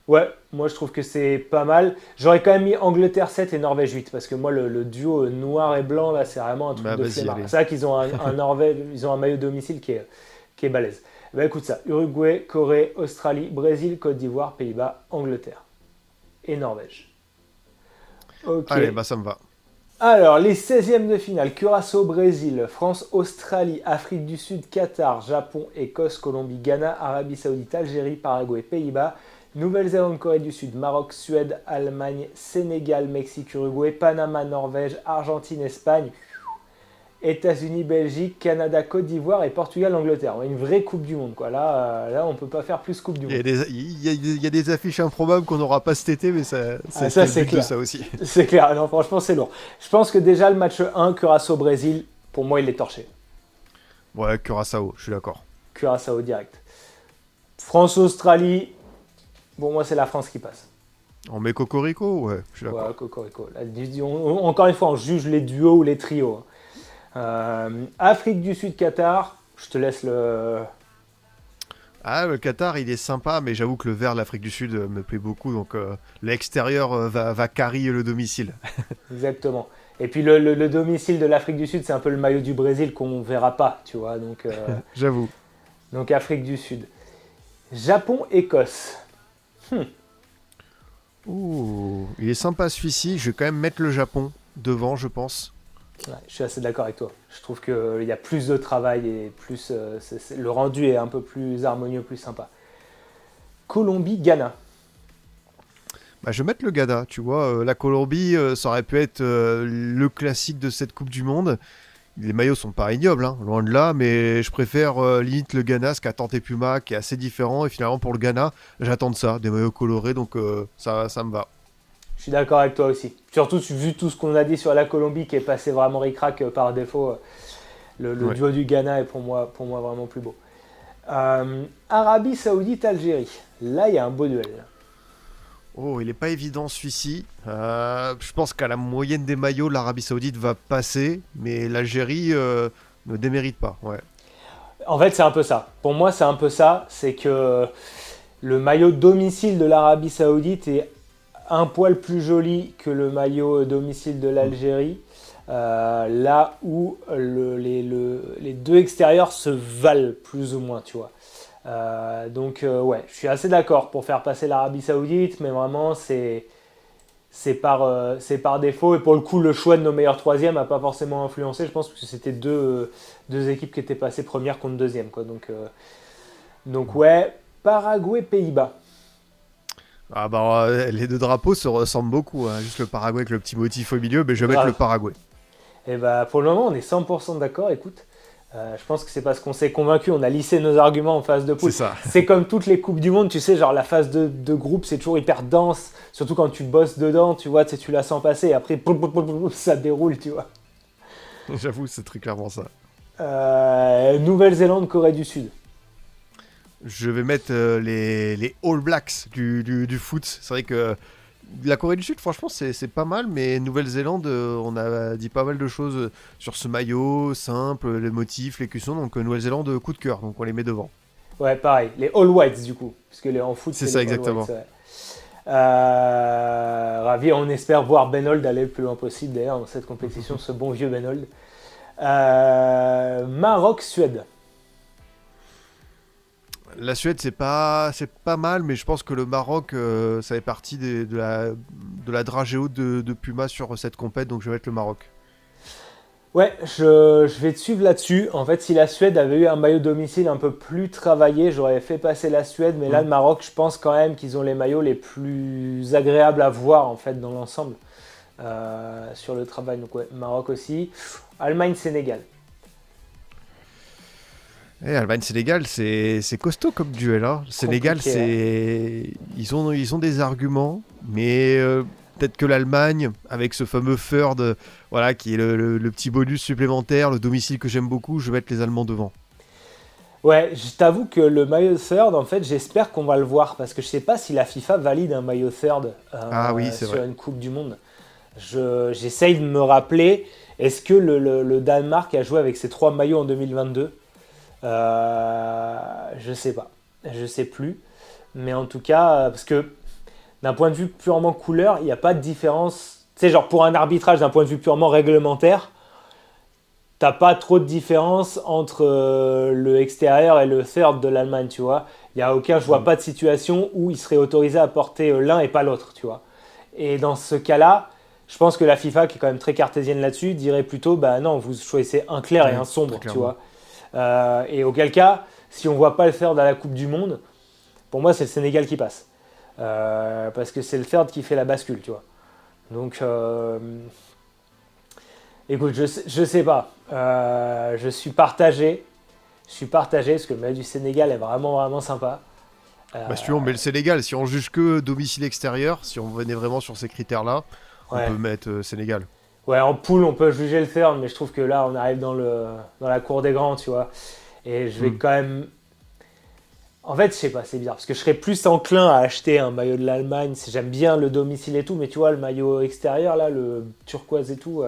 Ouais, moi je trouve que c'est pas mal. J'aurais quand même mis Angleterre 7 et Norvège 8 parce que moi le duo noir et blanc là c'est vraiment un truc de flemmard. C'est vrai qu'ils ont un Norvège, ils ont un maillot domicile qui est balèze. Bah écoute ça, Uruguay, Corée, Australie, Brésil, Côte d'Ivoire, Pays-Bas, Angleterre et Norvège. Ok. Allez, bah ça me va. Alors les 16e de finale, Curaçao, Brésil, France, Australie, Afrique du Sud, Qatar, Japon, Écosse, Colombie, Ghana, Arabie Saoudite, Algérie, Paraguay, Pays-Bas. Nouvelle-Zélande, Corée du Sud, Maroc, Suède, Allemagne, Sénégal, Mexique, Uruguay, Panama, Norvège, Argentine, Espagne, États-Unis, Belgique, Canada, Côte d'Ivoire et Portugal, Angleterre. On a une vraie Coupe du Monde, quoi. Là, on peut pas faire plus Coupe du Monde. Il y a des affiches improbables qu'on n'aura pas cet été, mais ça c'est clair. De ça aussi. C'est clair. Non, franchement, c'est lourd. Je pense que déjà le match 1, Curaçao-Brésil, pour moi, il est torché. Ouais, Curaçao, je suis d'accord. Curaçao direct. France-Australie. Bon, moi, c'est la France qui passe. On met Cocorico, ouais, je suis d'accord. Ouais, Cocorico. Encore une fois, on juge les duos ou les trios. Afrique du Sud, Qatar, je te laisse le... Ah, le Qatar, il est sympa, mais j'avoue que le vert de l'Afrique du Sud me plaît beaucoup, donc l'extérieur va carrer le domicile. Exactement. Et puis le domicile de l'Afrique du Sud, c'est un peu le maillot du Brésil qu'on verra pas, tu vois. Donc, j'avoue. Donc Afrique du Sud. Japon-Écosse. Ouh, il est sympa celui-ci. Je vais quand même mettre le Japon devant, je pense. Ouais, je suis assez d'accord avec toi. Je trouve qu'il y a plus de travail et plus, le rendu est un peu plus harmonieux, plus sympa. Colombie-Ghana. Bah, je vais mettre le Ghana, tu vois. La Colombie, ça aurait pu être le classique de cette Coupe du Monde. Les maillots sont pas ignobles, hein, loin de là, mais je préfère limite le Ghana, ce qu'a tenté Puma, qui est assez différent. Et finalement, pour le Ghana, j'attends de ça, des maillots colorés, donc ça me va. Je suis d'accord avec toi aussi. Surtout vu tout ce qu'on a dit sur la Colombie, qui est passé vraiment ric-rac par défaut, le duo du Ghana est pour moi vraiment plus beau. Arabie Saoudite, Algérie. Là, il y a un beau duel. Oh, il n'est pas évident celui-ci. Je pense qu'à la moyenne des maillots, l'Arabie Saoudite va passer, mais l'Algérie ne démérite pas. Ouais. En fait, c'est un peu ça. Pour moi, c'est un peu ça. C'est que le maillot domicile de l'Arabie Saoudite est un poil plus joli que le maillot domicile de l'Algérie. Là où les deux extérieurs se valent plus ou moins, tu vois. Donc ouais, je suis assez d'accord pour faire passer l'Arabie Saoudite, mais vraiment c'est par défaut. Et pour le coup, le choix de nos meilleurs troisièmes n'a pas forcément influencé. Je pense que c'était deux équipes qui étaient passées première contre deuxième, quoi. Donc ouais, Paraguay, Pays-Bas. Ah bah les deux drapeaux se ressemblent beaucoup, hein. Juste le Paraguay avec le petit motif au milieu, mais je vais mettre le Paraguay. Et bah pour le moment, on est 100% d'accord. Écoute. Je pense que c'est parce qu'on s'est convaincu, on a lissé nos arguments en phase de poule. C'est comme toutes les Coupes du Monde, tu sais, genre la phase de groupe, c'est toujours hyper dense, surtout quand tu bosses dedans, tu vois, tu la sens passer, et après, ça déroule, tu vois. J'avoue, c'est très clairement ça. Nouvelle-Zélande, Corée du Sud. Je vais mettre les All Blacks du foot. C'est vrai que la Corée du Sud, franchement, c'est pas mal, mais Nouvelle-Zélande, on a dit pas mal de choses sur ce maillot, simple, les motifs, les cuissons, donc Nouvelle-Zélande, coup de cœur, donc on les met devant. Ouais, pareil, les All Whites du coup, parce que en foot, c'est ça, exactement. Whites, ouais. Ravi, on espère voir Benold aller le plus loin possible d'ailleurs dans cette compétition, ce bon vieux Benold. Maroc-Suède. La Suède, c'est pas mal, mais je pense que le Maroc, ça fait partie de la dragée haute de Puma sur cette compète, donc je vais mettre le Maroc. Ouais, je vais te suivre là-dessus. En fait, si la Suède avait eu un maillot domicile un peu plus travaillé, j'aurais fait passer la Suède. Mais là, Hmm. le Maroc, je pense quand même qu'ils ont les maillots les plus agréables à voir en fait dans l'ensemble sur le travail. Donc ouais, Maroc aussi. Allemagne-Sénégal. Allemagne-Sénégal, c'est costaud comme duel. Hein. Le Sénégal, Compliqué, ouais. ils ont des arguments, mais peut-être que l'Allemagne, avec ce fameux third, voilà, qui est le petit bonus supplémentaire, le domicile que j'aime beaucoup, je vais mettre les Allemands devant. Ouais, je t'avoue que le maillot third, en fait, j'espère qu'on va le voir parce que je sais pas si la FIFA valide un maillot third Ah oui, c'est sur vrai. une Coupe du Monde. J'essaye de me rappeler, est-ce que le Danemark a joué avec ses trois maillots en 2022? Je sais pas, je sais plus. Mais en tout cas, parce que d'un point de vue purement couleur, il n'y a pas de différence. Tu sais, genre pour un arbitrage d'un point de vue purement réglementaire, t'as pas trop de différence entre le extérieur et le third de l'Allemagne, tu vois. Je vois Mm. pas de situation où il serait autorisé à porter l'un et pas l'autre, tu vois. Et dans ce cas-là, je pense que la FIFA, qui est quand même très cartésienne là-dessus, dirait plutôt, bah non, vous choisissez un clair et Ouais, un très sombre, tu clairement. vois. Et auquel cas, si on voit pas le third à la Coupe du Monde, pour moi, c'est le Sénégal qui passe. Parce que c'est le third qui fait la bascule, tu vois. Donc, écoute, je sais pas. Je suis partagé. Je suis partagé parce que le match du Sénégal est vraiment, vraiment sympa. Bah, si tu veux, on met le Sénégal. Si on juge que domicile extérieur, si on venait vraiment sur ces critères-là, on Ouais. peut mettre Sénégal. Ouais, en poule, on peut juger le third, mais je trouve que là, on arrive dans la cour des grands, tu vois. Et je vais Mm. quand même. En fait, je sais pas, c'est bizarre. Parce que je serais plus enclin à acheter un maillot de l'Allemagne. J'aime bien le domicile et tout, mais tu vois, le maillot extérieur, là, le turquoise et tout.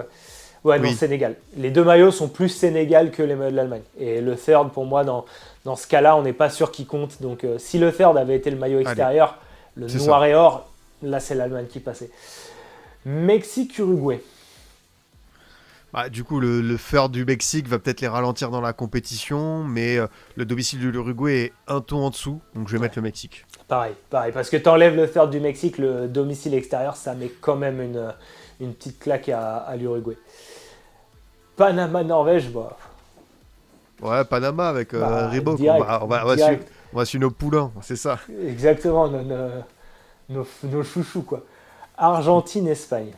Ouais, non, Oui, Sénégal. Les deux maillots sont plus Sénégal que les maillots de l'Allemagne. Et le third, pour moi, dans ce cas-là, on n'est pas sûr qu'il compte. Donc, si le third avait été le maillot allez, extérieur, le c'est ça. noir et or, là, c'est l'Allemagne qui passait. Mexique-Uruguay. Bah, du coup, le fer du Mexique va peut-être les ralentir dans la compétition, mais le domicile de l'Uruguay est un ton en dessous, donc je vais Ouais, mettre le Mexique. pareil, pareil. Parce que tu enlèves le third du Mexique, le domicile extérieur, ça met quand même une petite claque à l'Uruguay. Panama-Norvège, Ouais, Panama avec Reebok, on direct, va, on va, on va suivre, direct. on va suivre nos poulains, c'est ça. Exactement, nos chouchous, quoi. Argentine-Espagne.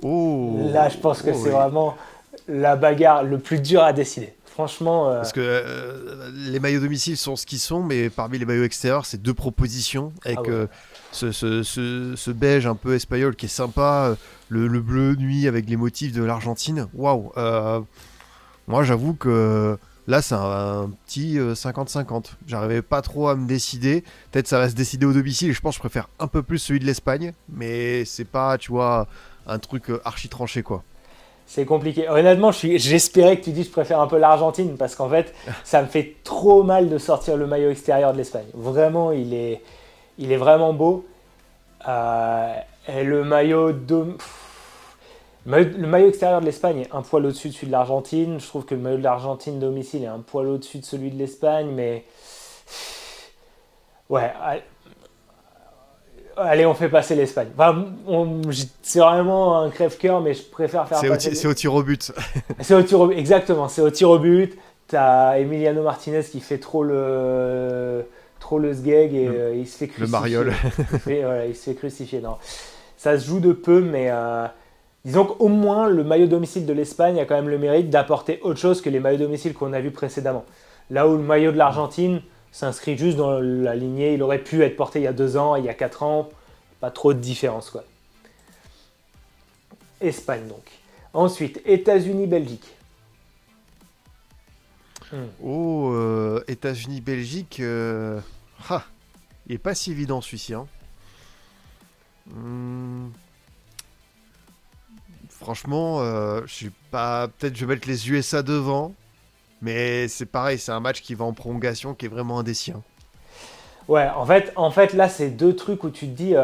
Là, je Oh, pense que oh c'est oui. vraiment la bagarre le plus dur à décider. Franchement, Parce que les maillots domicile sont ce qu'ils sont, mais parmi les maillots extérieurs, c'est deux propositions ah avec ouais. ce beige un peu espagnol qui est sympa, le bleu nuit avec les motifs de l'Argentine. Waouh! Moi, j'avoue que là, c'est un petit 50-50. J'arrivais pas trop à me décider. Peut-être ça va se décider au domicile. Et je pense que je préfère un peu plus celui de l'Espagne, mais c'est pas, tu vois, un truc archi tranché quoi. C'est compliqué. Honnêtement, j'espérais que tu dises je préfère un peu l'Argentine parce qu'en fait, ça me fait trop mal de sortir le maillot extérieur de l'Espagne. Vraiment, il est vraiment beau. Et le maillot extérieur de l'Espagne est un poil au-dessus de celui de l'Argentine. Je trouve que le maillot de l'Argentine domicile est un poil au-dessus de celui de l'Espagne, mais ouais, allez, on fait passer l'Espagne. Enfin, c'est vraiment un crève-cœur, mais je préfère faire passer. C'est au tir au but. C'est au tir au but, exactement, c'est au tir au but. T'as Emiliano Martinez qui fait trop le sgeg et le, il se fait le mariole. crucifier. Voilà, il se fait crucifier. Non. Ça se joue de peu, mais disons qu'au moins le maillot domicile de l'Espagne a quand même le mérite d'apporter autre chose que les maillots domicile qu'on a vus précédemment. Là où le maillot de l'Argentine s'inscrit juste dans la lignée, il aurait pu être porté il y a 2 ans, il y a 4 ans, pas trop de différence quoi. Espagne donc. Ensuite, États-Unis-Belgique. Hmm. Oh, États-Unis, Belgique. Ah, il est pas si évident celui-ci. Hein. Hmm, franchement, je suis pas. Peut-être je vais mettre les USA devant. Mais c'est pareil, c'est un match qui va en prolongation qui est vraiment indécis. Hein. Ouais, en fait, là, c'est deux trucs où tu te dis,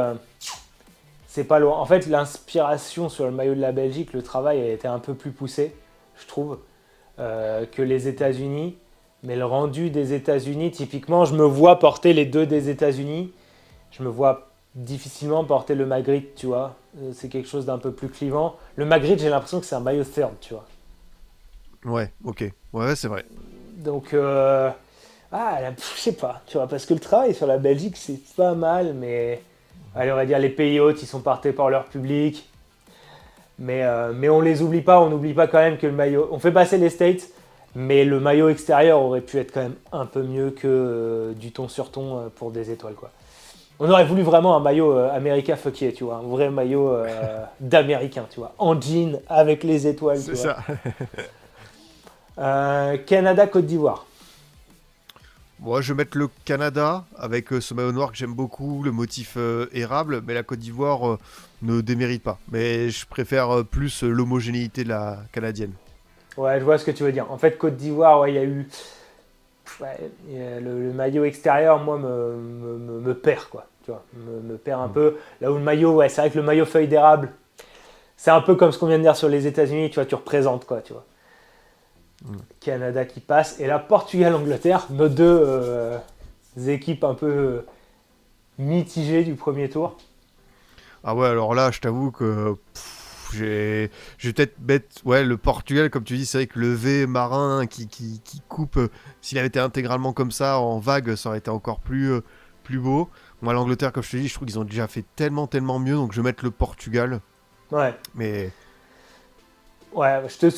c'est pas loin. En fait, l'inspiration sur le maillot de la Belgique, le travail a été un peu plus poussé, je trouve, que les États-Unis. Mais le rendu des États-Unis, typiquement, je me vois porter les deux des États-Unis. Je me vois difficilement porter le Magritte, tu vois. C'est quelque chose d'un peu plus clivant. Le Magritte, j'ai l'impression que c'est un maillot third, tu vois. Ouais, ok. Ouais, c'est vrai. Donc, je sais pas, tu vois, parce que le travail sur la Belgique, c'est pas mal, mais allez, on va dire les pays hôtes, ils sont portés par leur public. Mais on les oublie pas, on n'oublie pas quand même que le maillot. On fait passer les States, mais le maillot extérieur aurait pu être quand même un peu mieux que du ton sur ton pour des étoiles, quoi. On aurait voulu vraiment un maillot America fuck yeah, tu vois, un vrai maillot d'américain, tu vois, en jean avec les étoiles, tu C'est vois. ça. Canada, Côte d'Ivoire. Moi, je vais mettre le Canada avec ce maillot noir que j'aime beaucoup, le motif érable, mais la Côte d'Ivoire ne démérite pas. Mais je préfère plus l'homogénéité de la canadienne. Ouais, je vois ce que tu veux dire. En fait, Côte d'Ivoire, ouais, il y a eu. Ouais, le maillot extérieur, moi, me perd, quoi. Tu vois, me perd un peu. Là où le maillot, ouais, c'est vrai que le maillot feuille d'érable, c'est un peu comme ce qu'on vient de dire sur les États-Unis, tu vois, tu représentes, quoi, tu vois. Canada qui passe. Et là, Portugal-Angleterre, nos deux équipes un peu mitigées du premier tour. Ah ouais, alors là, je t'avoue que je vais peut-être mettre ouais, le Portugal, comme tu dis, c'est vrai que le V marin qui coupe, s'il avait été intégralement comme ça, en vague, ça aurait été encore plus beau. Moi, l'Angleterre, comme je te dis, je trouve qu'ils ont déjà fait tellement mieux, donc je vais mettre le Portugal. Ouais, Mais ouais, je te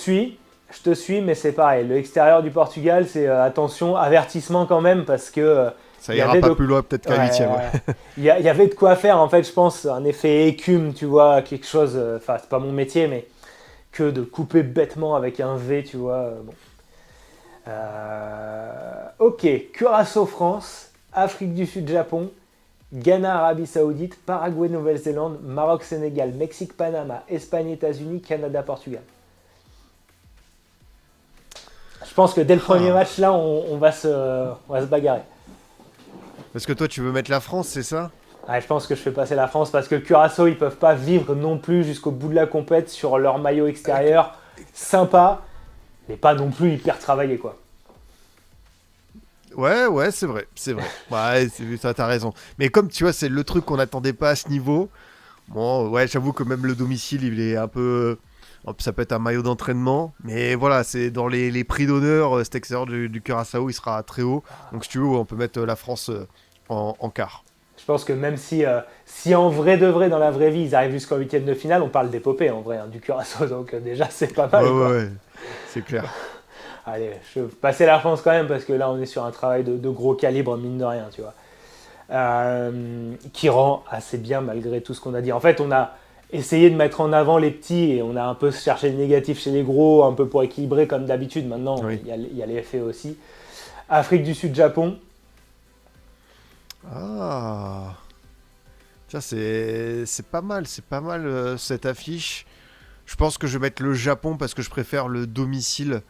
suis, mais c'est pareil. Le extérieur du Portugal, c'est attention, avertissement quand même, parce que ça il y ira avait pas de, plus loin, peut-être qu'un huitième. Ouais. il y avait de quoi faire, en fait, je pense, un effet écume, tu vois, quelque chose, enfin, c'est pas mon métier, mais que de couper bêtement avec un V, tu vois. Bon. Ok, Curaçao, France, Afrique du Sud, Japon, Ghana, Arabie Saoudite, Paraguay, Nouvelle-Zélande, Maroc, Sénégal, Mexique, Panama, Espagne, États-Unis, Canada, Portugal. Je pense que dès le premier match, là, on va se bagarrer. Parce que toi, tu veux mettre la France, c'est ça? Ouais, je pense que je fais passer la France parce que le Curaçao, ils peuvent pas vivre non plus jusqu'au bout de la compète sur leur maillot extérieur. Sympa, mais pas non plus hyper travaillé, quoi. Ouais, c'est vrai, c'est vrai. Ouais, ça, t'as raison. Mais comme tu vois, c'est le truc qu'on n'attendait pas à ce niveau. Bon, ouais, j'avoue que même le domicile, il est un peu. Ça peut être un maillot d'entraînement, mais voilà, c'est dans les prix d'honneur, cet extérieur du Curaçao, il sera très haut. Donc si tu veux, on peut mettre la France en quart. Je pense que même si en vrai de vrai, dans la vraie vie, ils arrivent jusqu'en huitième de finale, on parle d'épopée en vrai, hein, du Curaçao. Donc déjà, c'est pas mal, quoi. Ouais, c'est clair. Allez, je vais passer la France quand même parce que là, on est sur un travail de gros calibre, mine de rien, tu vois. Qui rend assez bien malgré tout ce qu'on a dit. En fait, on a essayé de mettre en avant les petits et on a un peu cherché le négatif chez les gros, un peu pour équilibrer comme d'habitude. Maintenant, Oui. il y a les effets aussi. Afrique du Sud, Japon. Ah, tiens, c'est pas mal cette affiche. Je pense que je vais mettre le Japon parce que je préfère le domicile.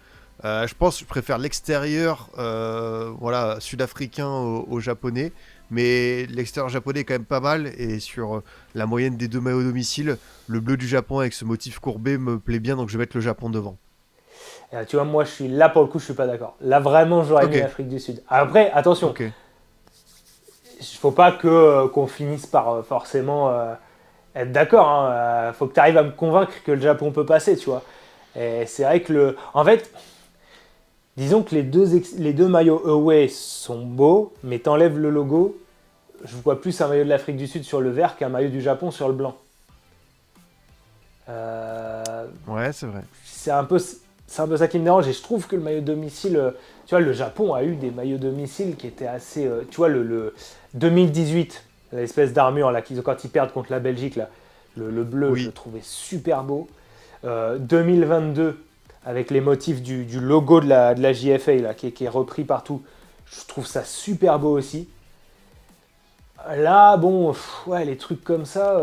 Je pense que je préfère l'extérieur voilà, sud-africain au japonais. Mais l'extérieur japonais est quand même pas mal. Et sur la moyenne des deux maillots domicile, le bleu du Japon avec ce motif courbé me plaît bien. Donc je vais mettre le Japon devant. Tu vois, moi, je suis là pour le coup, je suis pas d'accord. Là, vraiment, j'aurais mis Ok. l'Afrique du Sud. Après, attention, Ok. il faut pas qu'on finisse par forcément être d'accord. Hein. Faut que tu arrives à me convaincre que le Japon peut passer, tu vois. Et c'est vrai que en fait, disons que les deux maillots away sont beaux, mais t'enlèves le logo. Je vois plus un maillot de l'Afrique du Sud sur le vert qu'un maillot du Japon sur le blanc. Ouais, c'est vrai. C'est un peu ça qui me dérange et je trouve que le maillot domicile, tu vois, le Japon a eu des maillots domicile qui étaient assez, tu vois, le 2018, l'espèce d'armure là, quand ils perdent contre la Belgique là, le bleu, Oui. je le trouvais super beau. 2022 avec les motifs du logo de la JFA là, qui est repris partout, je trouve ça super beau aussi. Là, bon, ouais, les trucs comme ça.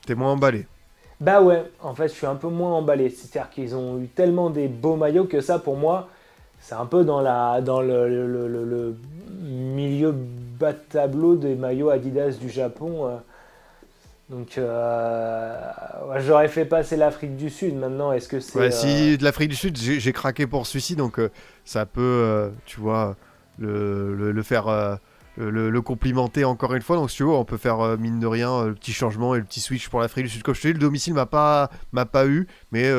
T'es moins emballé. Bah ouais, en fait, je suis un peu moins emballé. C'est-à-dire qu'ils ont eu tellement des beaux maillots que ça, pour moi, c'est un peu dans le milieu bas de tableau des maillots Adidas du Japon. Donc, ouais, j'aurais fait passer l'Afrique du Sud. Maintenant, est-ce que c'est... Ouais, si de l'Afrique du Sud, j'ai craqué pour celui-ci, donc ça peut, tu vois, le faire, le complimenter encore une fois. Donc si tu veux, on peut faire mine de rien le petit changement et le petit switch pour l'Afrique du Sud. Comme je te dis, le domicile m'a pas eu, mais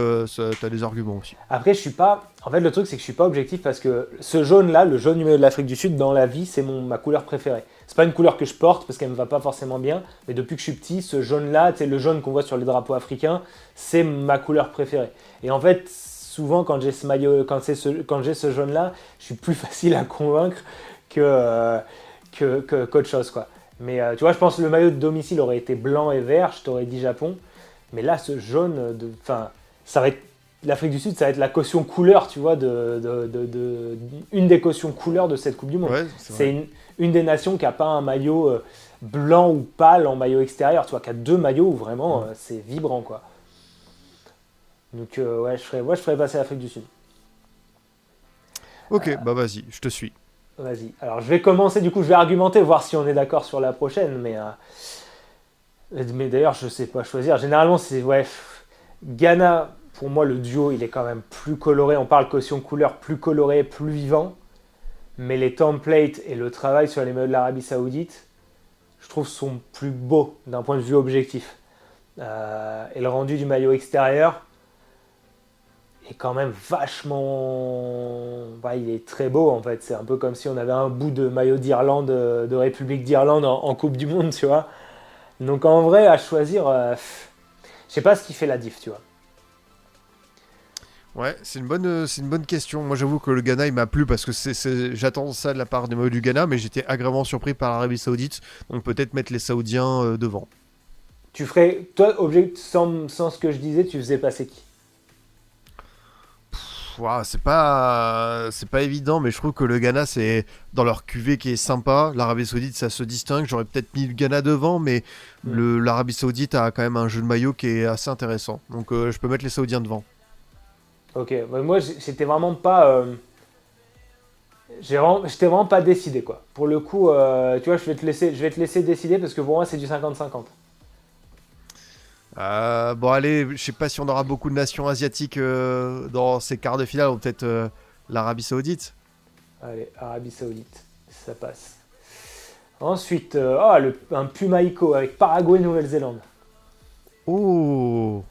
t'as des arguments aussi. Après, je suis pas... En fait, le truc, c'est que je suis pas objectif parce que ce jaune-là, le jaune du maillot de l'Afrique du Sud, dans la vie, c'est ma couleur préférée. C'est pas une couleur que je porte parce qu'elle me va pas forcément bien, mais depuis que je suis petit, ce jaune-là, tu sais, le jaune qu'on voit sur les drapeaux africains, c'est ma couleur préférée. Et en fait, souvent, quand j'ai ce maillot, quand j'ai ce jaune-là, je suis plus facile à convaincre qu'autre chose, quoi. Mais tu vois, je pense que le maillot de domicile aurait été blanc et vert, je t'aurais dit Japon. Mais là, ce jaune, enfin, ça va être l'Afrique du Sud, ça va être la caution couleur, tu vois, une des cautions couleurs de cette Coupe du Monde. Ouais, c'est une des nations qui n'a pas un maillot blanc ou pâle en maillot extérieur, tu vois, qui a deux maillots où vraiment c'est vibrant, quoi. Donc, ouais, je ferais passer l'Afrique du Sud. Ok, bah vas-y, je te suis. Vas-y. Alors, je vais commencer, du coup, je vais argumenter, voir si on est d'accord sur la prochaine, mais d'ailleurs, je sais pas choisir. Généralement, c'est, ouais, Ghana, pour moi, le duo, il est quand même plus coloré. On parle caution couleur, plus coloré, plus vivant. Mais les templates et le travail sur les maillots de l'Arabie Saoudite, je trouve, sont plus beaux d'un point de vue objectif. Et le rendu du maillot extérieur est quand même vachement... Bah, il est très beau, en fait. C'est un peu comme si on avait un bout de maillot d'Irlande, de République d'Irlande en Coupe du Monde, tu vois. Donc en vrai, à choisir, je sais pas ce qui fait la diff, tu vois. Ouais, c'est une bonne question. Moi, j'avoue que le Ghana, il m'a plu parce que j'attends ça de la part des maillots du Ghana, mais j'étais agréablement surpris par l'Arabie Saoudite. Donc peut-être mettre les Saoudiens devant. Tu ferais, toi, sans ce que je disais, tu faisais passer qui? Ouah, c'est pas évident, mais je trouve que le Ghana, c'est dans leur cuvée qui est sympa. L'Arabie Saoudite, ça se distingue. J'aurais peut-être mis le Ghana devant, mais l'Arabie Saoudite a quand même un jeu de maillot qui est assez intéressant. Donc je peux mettre les Saoudiens devant. Ok, bah, moi j'étais vraiment pas, j'étais vraiment pas décidé, quoi. Pour le coup, tu vois, je vais te laisser décider parce que pour moi c'est du 50-50. Bon, allez, je sais pas si on aura beaucoup de nations asiatiques dans ces quarts de finale, ou peut-être l'Arabie Saoudite. Allez, Arabie Saoudite, ça passe. Ensuite, un Pumaïco avec Paraguay, Nouvelle-Zélande. Oh,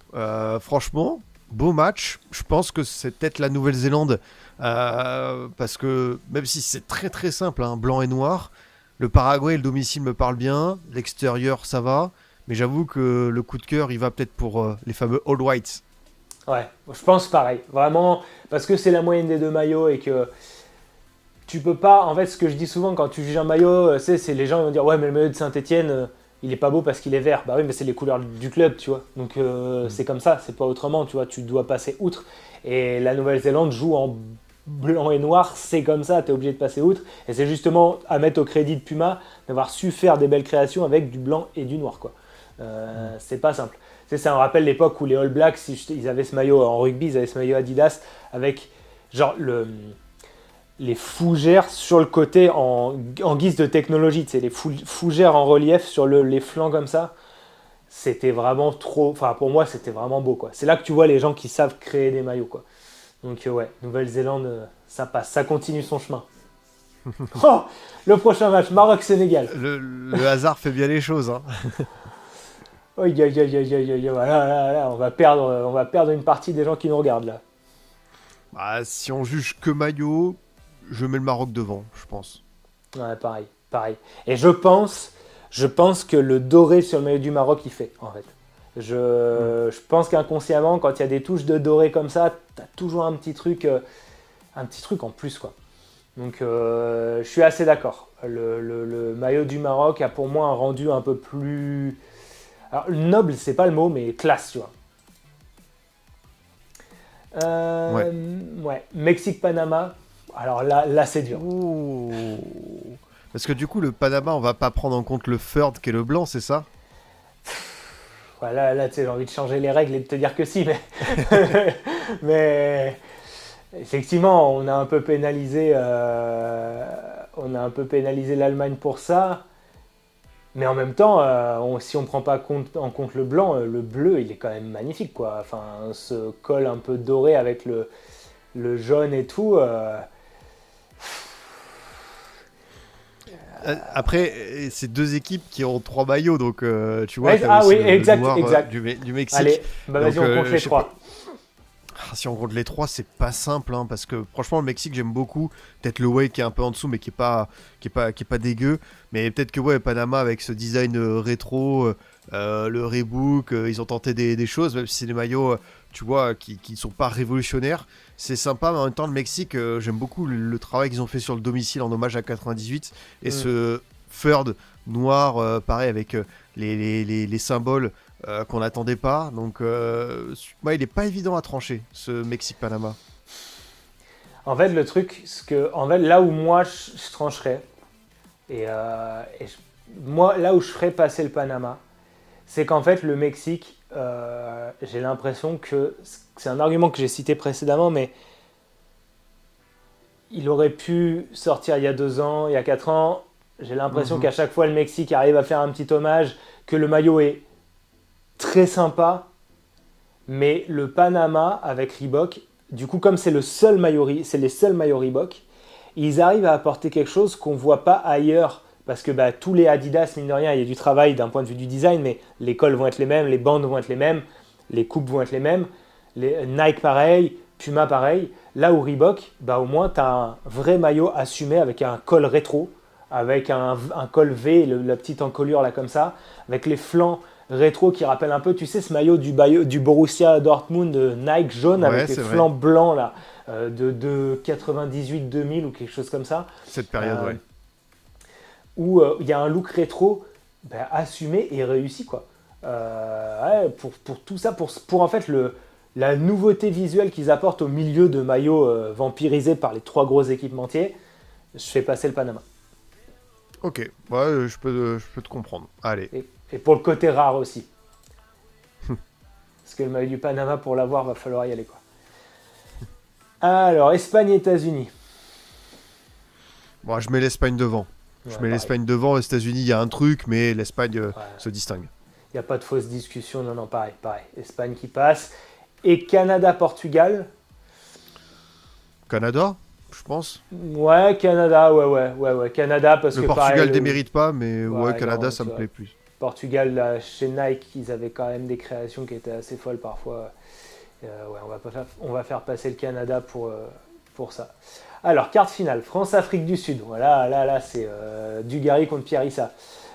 franchement, beau match. Je pense que c'est peut-être la Nouvelle-Zélande parce que même si c'est très très simple, hein, blanc et noir, le Paraguay, le domicile me parle bien, l'extérieur ça va, mais j'avoue que le coup de cœur il va peut-être pour les fameux All Whites. Ouais, je pense pareil. Vraiment, parce que c'est la moyenne des deux maillots et que tu peux pas. En fait, ce que je dis souvent quand tu juges un maillot, c'est les gens vont dire ouais, mais le maillot de Saint-Etienne, il est pas beau parce qu'il est vert. Bah oui, mais c'est les couleurs du club, tu vois. Donc c'est comme ça, c'est pas autrement, tu vois. Tu dois passer outre. Et la Nouvelle-Zélande joue en blanc et noir, c'est comme ça, tu es obligé de passer outre. Et c'est justement à mettre au crédit de Puma d'avoir su faire des belles créations avec du blanc et du noir, quoi. C'est pas simple. Tu sais, ça me rappelle l'époque où les All Blacks, ils avaient ce maillot en rugby, ils avaient ce maillot Adidas avec genre les fougères sur le côté en guise de technologie, tu sais, les fougères en relief sur les flancs comme ça. C'était vraiment trop. Enfin, pour moi, c'était vraiment beau, quoi. C'est là que tu vois les gens qui savent créer des maillots, quoi. Donc, ouais, Nouvelle-Zélande, ça passe, ça continue son chemin. Oh, le prochain match, Maroc-Sénégal. Le hasard fait bien les choses, hein. Oh, voilà, on va perdre une partie des gens qui nous regardent là. Bah, si on juge que maillot, je mets le Maroc devant, je pense. Ouais, pareil. Et je pense que le doré sur le maillot du Maroc, il fait, en fait. Je pense qu'inconsciemment, quand il y a des touches de doré comme ça, t'as toujours un petit truc en plus, quoi. Donc, je suis assez d'accord. Le maillot du Maroc a pour moi un rendu un peu plus... Alors, noble, c'est pas le mot, mais classe, tu vois. Ouais. Mexique-Panama, alors là c'est dur. Oh. Parce que du coup, le Panama, on va pas prendre en compte le third qui est le blanc, c'est ça? Voilà, là, tu sais, j'ai envie de changer les règles et de te dire que si, mais... mais effectivement, on a un peu pénalisé l'Allemagne pour ça. Mais en même temps, si on ne prend pas en compte le blanc, le bleu, il est quand même magnifique, quoi. Enfin, ce col un peu doré avec le jaune et tout. Après, c'est deux équipes qui ont 3 maillots, donc tu vois, Ouais, t'as aussi oui, le exact, noir exact. du Mexique. Allez, bah vas-y, Donc, on compte les je sais pas. 3. Si on compte les 3, c'est pas simple, hein, parce que franchement, le Mexique, j'aime beaucoup. Peut-être le Way qui est un peu en dessous, mais qui est pas dégueu. Mais peut-être que ouais, Panama avec ce design rétro, le Reebok, ils ont tenté des choses, même si c'est des maillots, tu vois, qui ne sont pas révolutionnaires. C'est sympa, mais en même temps, le Mexique, j'aime beaucoup le travail qu'ils ont fait sur le domicile en hommage à 98. Et ce third noir, pareil, avec les symboles qu'on n'attendait pas. Donc, il n'est pas évident à trancher, ce Mexique-Panama. En fait, le truc, en fait, là où moi je trancherais, moi, là où je ferais passer le Panama, c'est qu'en fait, le Mexique, j'ai l'impression que c'est un argument que j'ai cité précédemment, mais il aurait pu sortir il y a 2 ans, il y a 4 ans. J'ai l'impression qu'à chaque fois, le Mexique arrive à faire un petit hommage, que le maillot est très sympa, mais le Panama avec Reebok, du coup, comme c'est les seuls maillots Reebok, ils arrivent à apporter quelque chose qu'on ne voit pas ailleurs. Parce que tous les Adidas, mine de rien, il y a du travail d'un point de vue du design, mais les cols vont être les mêmes, les bandes vont être les mêmes, les coupes vont être les mêmes, les Nike pareil, Puma pareil. Là où Reebok, au moins tu as un vrai maillot assumé avec un col rétro, avec un col V, la petite encolure là comme ça, avec les flancs rétro qui rappellent un peu, tu sais, ce maillot du Borussia Dortmund de Nike jaune Ouais, avec les c'est vrai. flancs blancs là, de 98-2000 ou quelque chose comme ça. Cette période, ouais. Où il y a un look rétro assumé et réussi, quoi. Pour tout ça, pour en fait la nouveauté visuelle qu'ils apportent au milieu de maillots vampirisés par les 3 gros équipementiers, je fais passer le Panama. Ok, ouais, je peux te comprendre. Allez. Et pour le côté rare aussi. Parce que le maillot du Panama, pour l'avoir, va falloir y aller, quoi. Alors, Espagne-États-Unis. Bon, je mets l'Espagne devant. Je mets l'Espagne devant. Aux États-Unis, il y a un truc, mais l'Espagne se distingue. Il n'y a pas de fausse discussion. Non, pareil. Espagne qui passe. Et Canada-Portugal. Canada, je pense. Ouais, Canada, ouais. Canada, parce Le que Portugal pareil, démérite pas, mais ouais, Canada, non, ça me plaît plus. Portugal, là, chez Nike, ils avaient quand même des créations qui étaient assez folles parfois. On va faire passer le Canada pour ça. Alors, carte finale, France-Afrique du Sud. Voilà, là, c'est Dugarry contre Pierre Issa.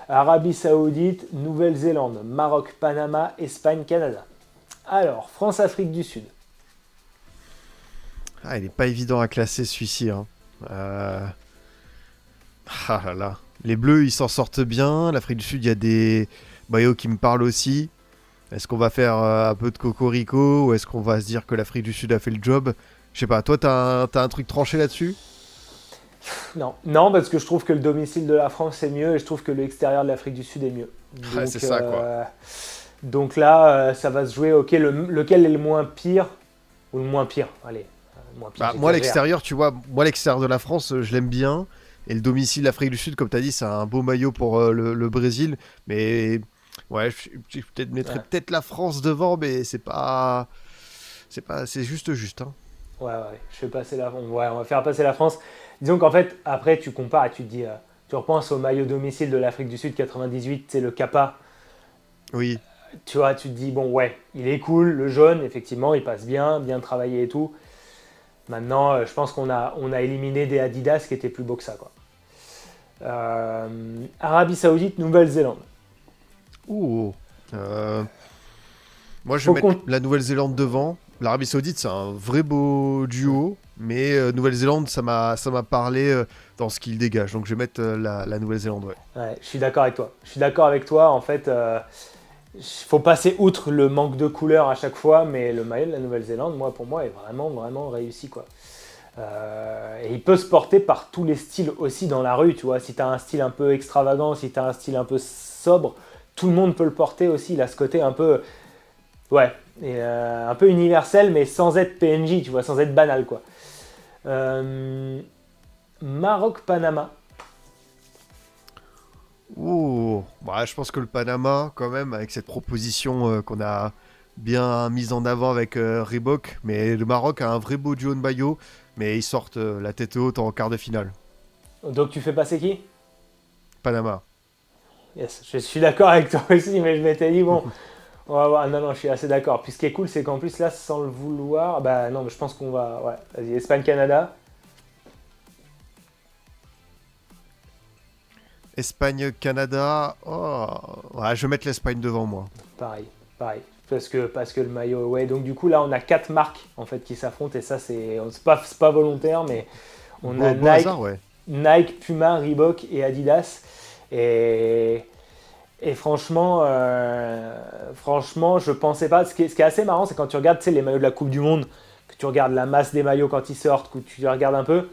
Arabie Saoudite, Nouvelle-Zélande, Maroc, Panama, Espagne, Canada. Alors, France-Afrique du Sud. Ah, il est pas évident à classer celui-ci. Hein. Ah là là. Les Bleus, ils s'en sortent bien. L'Afrique du Sud, il y a des maillots qui me parlent aussi. Est-ce qu'on va faire un peu de cocorico ou est-ce qu'on va se dire que l'Afrique du Sud a fait le job? Je sais pas, toi, t'as un truc tranché là-dessus? Non, parce que je trouve que le domicile de la France est mieux et je trouve que l'extérieur de l'Afrique du Sud est mieux. Donc, c'est ça, quoi. Donc là, ça va se jouer, ok, lequel est le moins pire ou le moins pire? Allez, le moins pire. Moi, l'extérieur, tu vois, l'extérieur de la France, je l'aime bien. Et le domicile de l'Afrique du Sud, comme tu as dit, c'est un beau maillot pour le Brésil. Mais ouais, je mettrais peut-être la France devant, mais c'est juste. Hein. Ouais, je fais passer on va faire passer la France. Disons qu'en fait, après, tu compares et tu te dis, tu repenses au maillot domicile de l'Afrique du Sud 98, c'est le Kappa. Oui. Tu vois, tu te dis, bon, ouais, il est cool, le jaune, effectivement, il passe bien travaillé et tout. Maintenant, je pense qu'on a éliminé des Adidas qui étaient plus beaux que ça, quoi. Arabie Saoudite, Nouvelle-Zélande. Moi, je vais mettre la Nouvelle-Zélande devant. L'Arabie Saoudite, c'est un vrai beau duo, mais Nouvelle-Zélande, ça m'a parlé dans ce qu'il dégage. Donc, je vais mettre la Nouvelle-Zélande, ouais. Je suis d'accord avec toi. En fait, il faut passer outre le manque de couleurs à chaque fois, mais le maillot de la Nouvelle-Zélande, pour moi, est vraiment, vraiment réussi, quoi. Et il peut se porter par tous les styles aussi dans la rue, tu vois. Si tu as un style un peu extravagant, si tu as un style un peu sobre, tout le monde peut le porter aussi. Il a ce côté un peu, un peu universel, mais sans être PNJ, tu vois, sans être banal, quoi. Maroc-Panama. Oh, bah, je pense que le Panama, quand même, avec cette proposition qu'on a bien mise en avant avec Reebok, mais le Maroc a un vrai beau duo de maillots, mais ils sortent la tête haute en quart de finale. Donc tu fais passer qui? Panama. Yes, je suis d'accord avec toi aussi, mais je m'étais dit, bon, on va voir. Non, non, je suis assez d'accord. Puis ce qui est cool, c'est qu'en plus, là, sans le vouloir, bah non, mais je pense qu'on va. Ouais, vas-y, Espagne-Canada. Espagne, Canada. Oh, ouais, je vais mettre l'Espagne devant moi. Pareil, pareil. Parce que le maillot, ouais. Donc du coup, là, on a quatre marques en fait qui s'affrontent et ça, c'est pas volontaire, mais on a Beau hasard, ouais. Nike, Puma, Reebok et Adidas. Et, et franchement, je pensais pas. Ce qui est assez marrant, c'est quand tu regardes, tu sais, les maillots de la Coupe du Monde, que tu regardes la masse des maillots quand ils sortent, que tu les regardes un peu.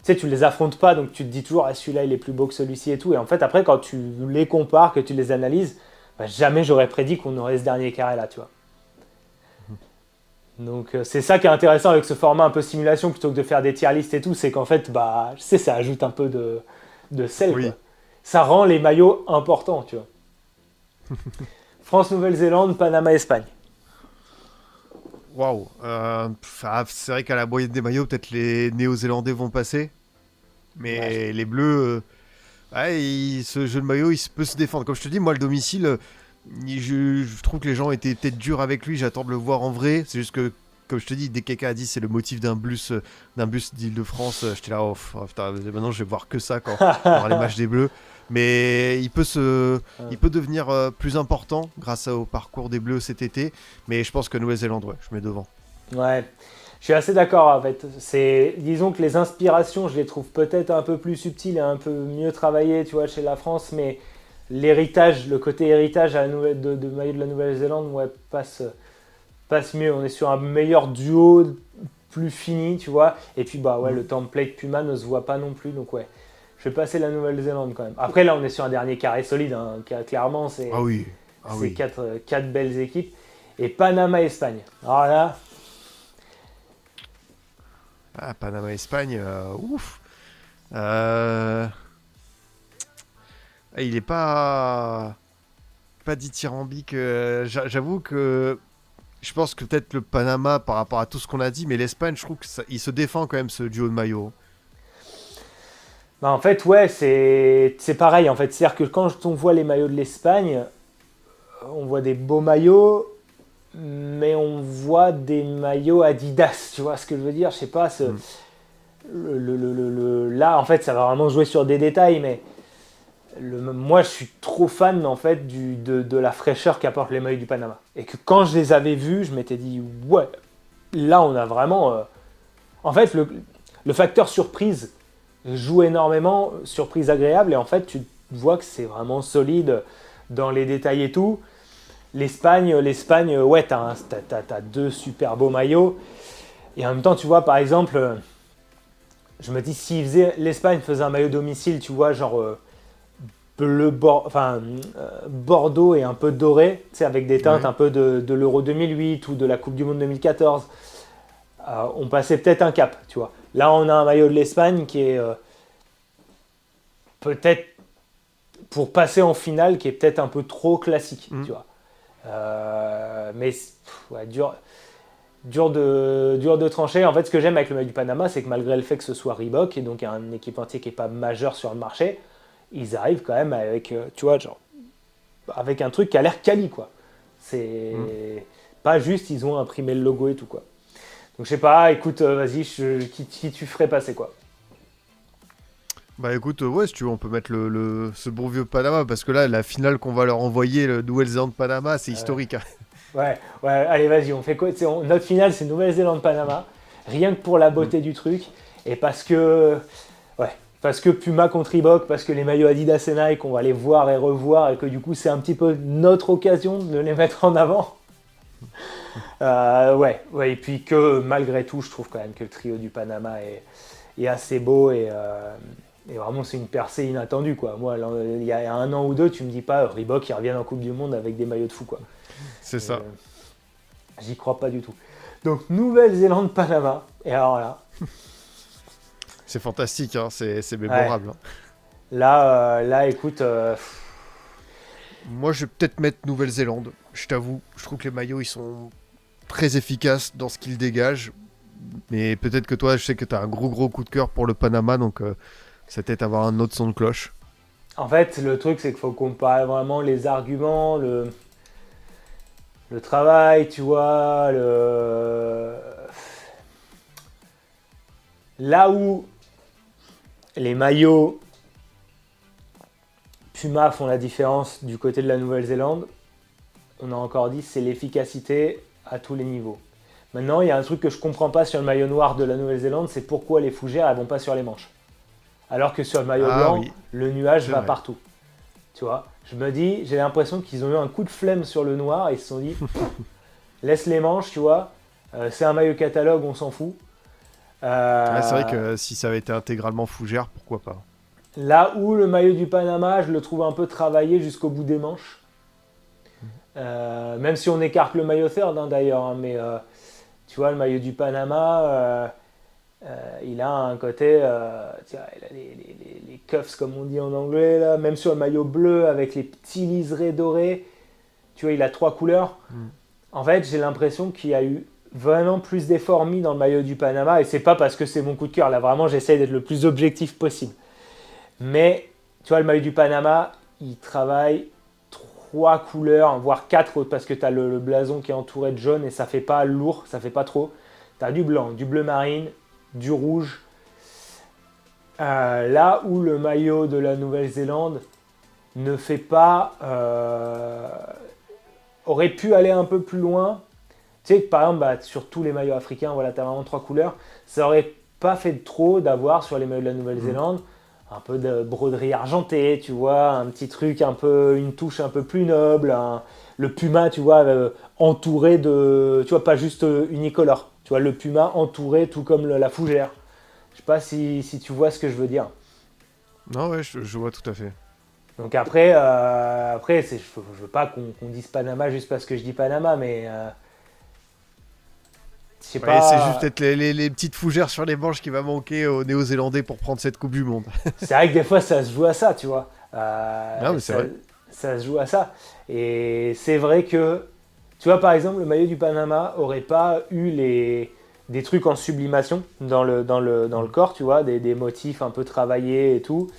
Tu sais, tu les affrontes pas, donc tu te dis toujours, ah, celui-là, il est plus beau que celui-ci et tout. Et en fait, après, quand tu les compares, que tu les analyses, bah, jamais j'aurais prédit qu'on aurait ce dernier carré là, tu vois. Donc c'est ça qui est intéressant avec ce format un peu simulation plutôt que de faire des tier lists et tout, c'est qu'en fait, bah, je sais, ça ajoute un peu de sel, quoi. Oui. Ça rend les maillots importants, tu vois. France, Nouvelle-Zélande, Panama, Espagne. Waouh. C'est vrai qu'à la moyenne des maillots, peut-être les Néo-Zélandais vont passer. Ouais. Mais les Bleus, ouais, ce jeu de maillot, peut se défendre. Comme je te dis, moi, le domicile, je trouve que les gens étaient peut-être durs avec lui. J'attends de le voir en vrai. C'est juste que, comme je te dis, dès que quelqu'un a dit c'est le motif d'un bus d'Île-de-France, j'étais là, putain, maintenant je vais voir que ça quand il y aura les matchs des Bleus. Mais il peut devenir plus important grâce au parcours des Bleus cet été. Mais je pense que Nouvelle-Zélande, ouais, je mets devant. Ouais, je suis assez d'accord en fait. Disons que les inspirations, je les trouve peut-être un peu plus subtiles et un peu mieux travaillées, tu vois, chez la France, mais l'héritage, le côté héritage de maillot de la Nouvelle-Zélande, ouais, passe mieux. On est sur un meilleur duo, plus fini, tu vois. Et puis bah ouais, Mm. le template Puma ne se voit pas non plus, donc ouais. Je vais passer la Nouvelle-Zélande quand même. Après là, on est sur un dernier carré solide, hein. Clairement, Ah oui, ah c'est oui. quatre belles équipes. Et Panama-Espagne. Alors là, Ah, Panama-Espagne, ouf. Euh, il est pas dithyrambique. J'avoue que je pense que peut-être le Panama par rapport à tout ce qu'on a dit, mais l'Espagne, je trouve que il se défend quand même ce duo de maillot. bah en fait, ouais, c'est pareil. En fait, c'est-à-dire que quand on voit les maillots de l'Espagne, on voit des beaux maillots, mais on voit des maillots Adidas. Tu vois ce que je veux dire? Je sais pas. Mm. Là, en fait, ça va vraiment jouer sur des détails, mais moi, je suis trop fan en fait de la fraîcheur qu'apportent les maillots du Panama. Et que quand je les avais vus, je m'étais dit, ouais, là, on a vraiment. En fait, le facteur surprise joue énormément, surprise agréable, et en fait, tu vois que c'est vraiment solide dans les détails et tout. L'Espagne, ouais, t'as deux super beaux maillots. Et en même temps, tu vois, par exemple, je me dis, si l'Espagne faisait un maillot domicile, tu vois, genre Bordeaux et un peu doré, tu sais, avec des teintes Ouais. un peu de l'Euro 2008 ou de la Coupe du Monde 2014, on passait peut-être un cap, tu vois. Là, on a un maillot de l'Espagne qui est peut-être, pour passer en finale, qui est peut-être un peu trop classique, Mm. tu vois. Mais ouais, dur de trancher. En fait, ce que j'aime avec le maillot du Panama, c'est que malgré le fait que ce soit Reebok, et donc un équipementier qui n'est pas majeur sur le marché, ils arrivent quand même avec, tu vois, genre, avec un truc qui a l'air quali, quoi. Mm. C'est pas juste, ils ont imprimé le logo et tout, quoi. Donc je sais pas, écoute, vas-y, qui tu ferais passer, quoi. Bah écoute, ouais, si tu veux, on peut mettre ce bon vieux Panama, parce que là, la finale qu'on va leur envoyer, le Nouvelle-Zélande-Panama, c'est Euh, historique, hein. ouais, allez, vas-y, on fait quoi? Notre finale, c'est Nouvelle-Zélande-Panama, rien que pour la Mm. beauté du truc, et parce que Puma contre Reebok, parce que les maillots Adidas et Nike, on va les voir et revoir, et que du coup, c'est un petit peu notre occasion de les mettre en avant. Ouais, et puis que malgré tout, je trouve quand même que le trio du Panama est assez beau et vraiment c'est une percée inattendue, quoi. Moi, il y a un an ou deux, tu me dis pas Reebok, ils reviennent en Coupe du Monde avec des maillots de fou, quoi. C'est Et, ça. j'y crois pas du tout. Donc Nouvelle-Zélande, Panama, et alors là, C'est fantastique, hein. C'est ouais, mémorable, hein. Là, écoute, Moi, je vais peut-être mettre Nouvelle-Zélande. Je t'avoue, je trouve que les maillots, ils sont très efficaces dans ce qu'ils dégagent. Mais peut-être que toi, je sais que tu as un gros coup de cœur pour le Panama, donc ça peut-être avoir un autre son de cloche. en fait, le truc, c'est qu'il faut comparer vraiment les arguments, le travail, tu vois, là où les maillots Puma font la différence du côté de la Nouvelle-Zélande, on a encore dit, c'est l'efficacité à tous les niveaux. Maintenant, il y a un truc que je comprends pas sur le maillot noir de la Nouvelle-Zélande, c'est pourquoi les fougères, elles vont pas sur les manches. Alors que sur le maillot Ah blanc, oui, le nuage c'est va vrai. partout. Tu vois, je me dis, j'ai l'impression qu'ils ont eu un coup de flemme sur le noir et ils se sont dit, laisse les manches, tu vois, c'est un maillot catalogue, on s'en fout. Ouais, c'est vrai Euh, que si ça avait été intégralement fougère, pourquoi pas. Là où le maillot du Panama, je le trouve un peu travaillé jusqu'au bout des manches. Même si on écarte le maillot third hein, d'ailleurs, hein, mais tu vois, le maillot du Panama, il a un côté, tiens, il a les cuffs comme on dit en anglais, là. Même sur le maillot bleu avec les petits liserés dorés, tu vois, il a 3 couleurs. Mm. En fait, j'ai l'impression qu'il y a eu vraiment plus d'efforts mis dans le maillot du Panama, et c'est pas parce que c'est mon coup de cœur, là vraiment j'essaie d'être le plus objectif possible. Mais tu vois, le maillot du Panama, il travaille 3 couleurs, voire 4, parce que tu as le blason qui est entouré de jaune et ça fait pas lourd, ça fait pas trop. Tu as du blanc, du bleu marine, du rouge. Là où le maillot de la Nouvelle-Zélande ne fait pas. Aurait pu aller un peu plus loin. Tu sais que par exemple, bah, sur tous les maillots africains, voilà, tu as vraiment 3 couleurs. Ça aurait pas fait de trop d'avoir sur les maillots de la Mm. Nouvelle-Zélande un peu de broderie argentée, tu vois, un petit truc un peu, une touche un peu plus noble, le puma, tu vois, entouré de, tu vois, pas juste unicolore, tu vois, le puma entouré tout comme la fougère. Je sais pas si tu vois ce que je veux dire. Non, ouais, je vois tout à fait. Donc après, je veux pas qu'on dise Panama juste parce que je dis Panama, mais je sais Ouais, c'est juste pas. peut-être les petites fougères sur les manches qui va manquer aux Néo-Zélandais pour prendre cette Coupe du Monde. C'est vrai que des fois ça se joue à ça, tu vois. Non, mais c'est vrai. Ça se joue à ça. Et c'est vrai que, tu vois, par exemple, le maillot du Panama aurait pas eu des trucs en sublimation dans le Mm. corps, tu vois, des motifs un peu travaillés et tout.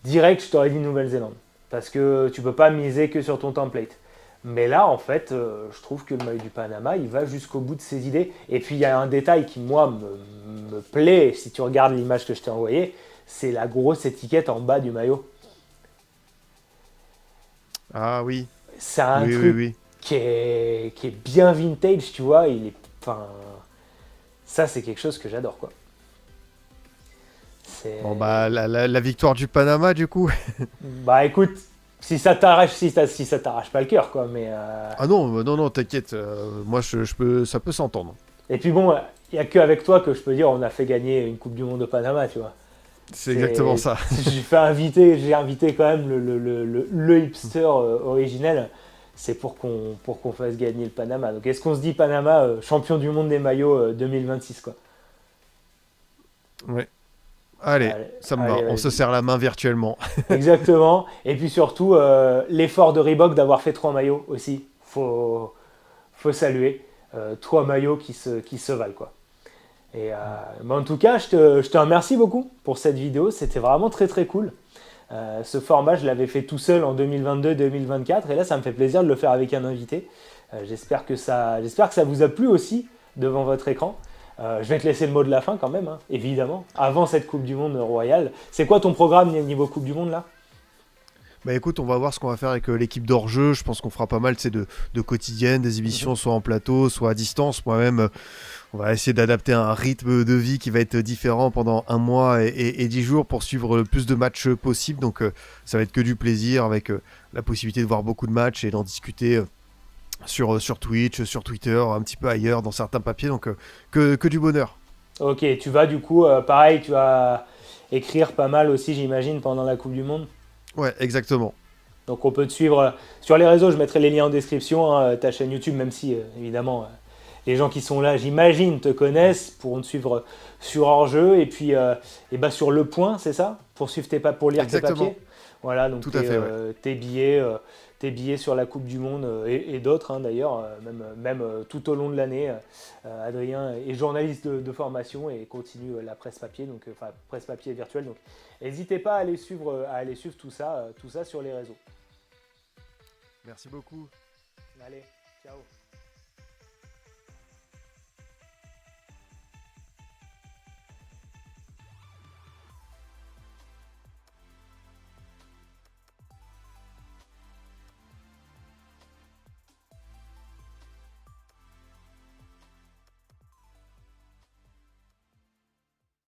Direct, je t'aurais dit Nouvelle-Zélande. Parce que tu peux pas miser que sur ton template. Mais là, en fait, je trouve que le maillot du Panama, il va jusqu'au bout de ses idées. Et puis, il y a un détail qui, moi, me plaît, si tu regardes l'image que je t'ai envoyée, c'est la grosse étiquette en bas du maillot. Ah oui, C'est un oui, oui, truc oui. qui est bien vintage, tu vois. Enfin, ça, c'est quelque chose que j'adore, quoi. Bon, C'est, bah, la victoire du Panama, du coup. bah, écoute, si ça t'arrache, si ça t'arrache pas le cœur, quoi. Mais Ah non, non, t'inquiète. Moi, je peux, ça peut s'entendre. et puis bon, il y a qu'avec toi que je peux dire, on a fait gagner une Coupe du Monde au Panama, tu vois. C'est exactement ça. J'ai invité quand même le hipster originel. C'est pour qu'on fasse gagner le Panama. Donc est-ce qu'on se dit Panama champion du monde des maillots 2026 quoi. Ouais. Allez, Allez, ça me va. allez, On se vas-y. serre la main virtuellement. Exactement. Et puis surtout l'effort de Reebok d'avoir fait 3 maillots aussi. Faut saluer 3 maillots qui se valent quoi. Et mais en tout cas, je te remercie beaucoup pour cette vidéo. C'était vraiment très très cool. Ce format, je l'avais fait tout seul en 2022-2024 et là, ça me fait plaisir de le faire avec un invité. J'espère que ça vous a plu aussi devant votre écran. Je vais te laisser le mot de la fin quand même, hein, évidemment, avant cette Coupe du Monde royale. C'est quoi ton programme niveau Coupe du Monde là? Bah écoute, on va voir ce qu'on va faire avec l'équipe d'hors-jeu. Je pense qu'on fera pas mal de quotidiennes, des Mhm. émissions soit en plateau, soit à distance. Moi-même, on va essayer d'adapter un rythme de vie qui va être différent pendant un mois et 10 jours pour suivre le plus de matchs possible. Donc ça va être que du plaisir avec la possibilité de voir beaucoup de matchs et d'en discuter sur Twitch, sur Twitter, un petit peu ailleurs, dans certains papiers. Donc que du bonheur. Ok, tu vas du coup, pareil, tu vas écrire pas mal aussi, j'imagine, pendant la Coupe du Monde. Ouais, exactement. Donc on peut te suivre sur les réseaux, je mettrai les liens en description, hein, ta chaîne YouTube, même si évidemment les gens qui sont là, j'imagine, te connaissent, pourront te suivre sur hors-jeu et puis et bah, sur Le Point, c'est ça? pour suivre pour lire Exactement. tes papiers. Voilà, donc Tout à fait, ouais. tes billets sur la Coupe du Monde et d'autres d'ailleurs, même tout au long de l'année. Adrien est journaliste de formation et continue la presse papier, donc enfin presse papier virtuelle. Donc n'hésitez pas à aller suivre tout ça sur les réseaux. Merci beaucoup. Allez, ciao.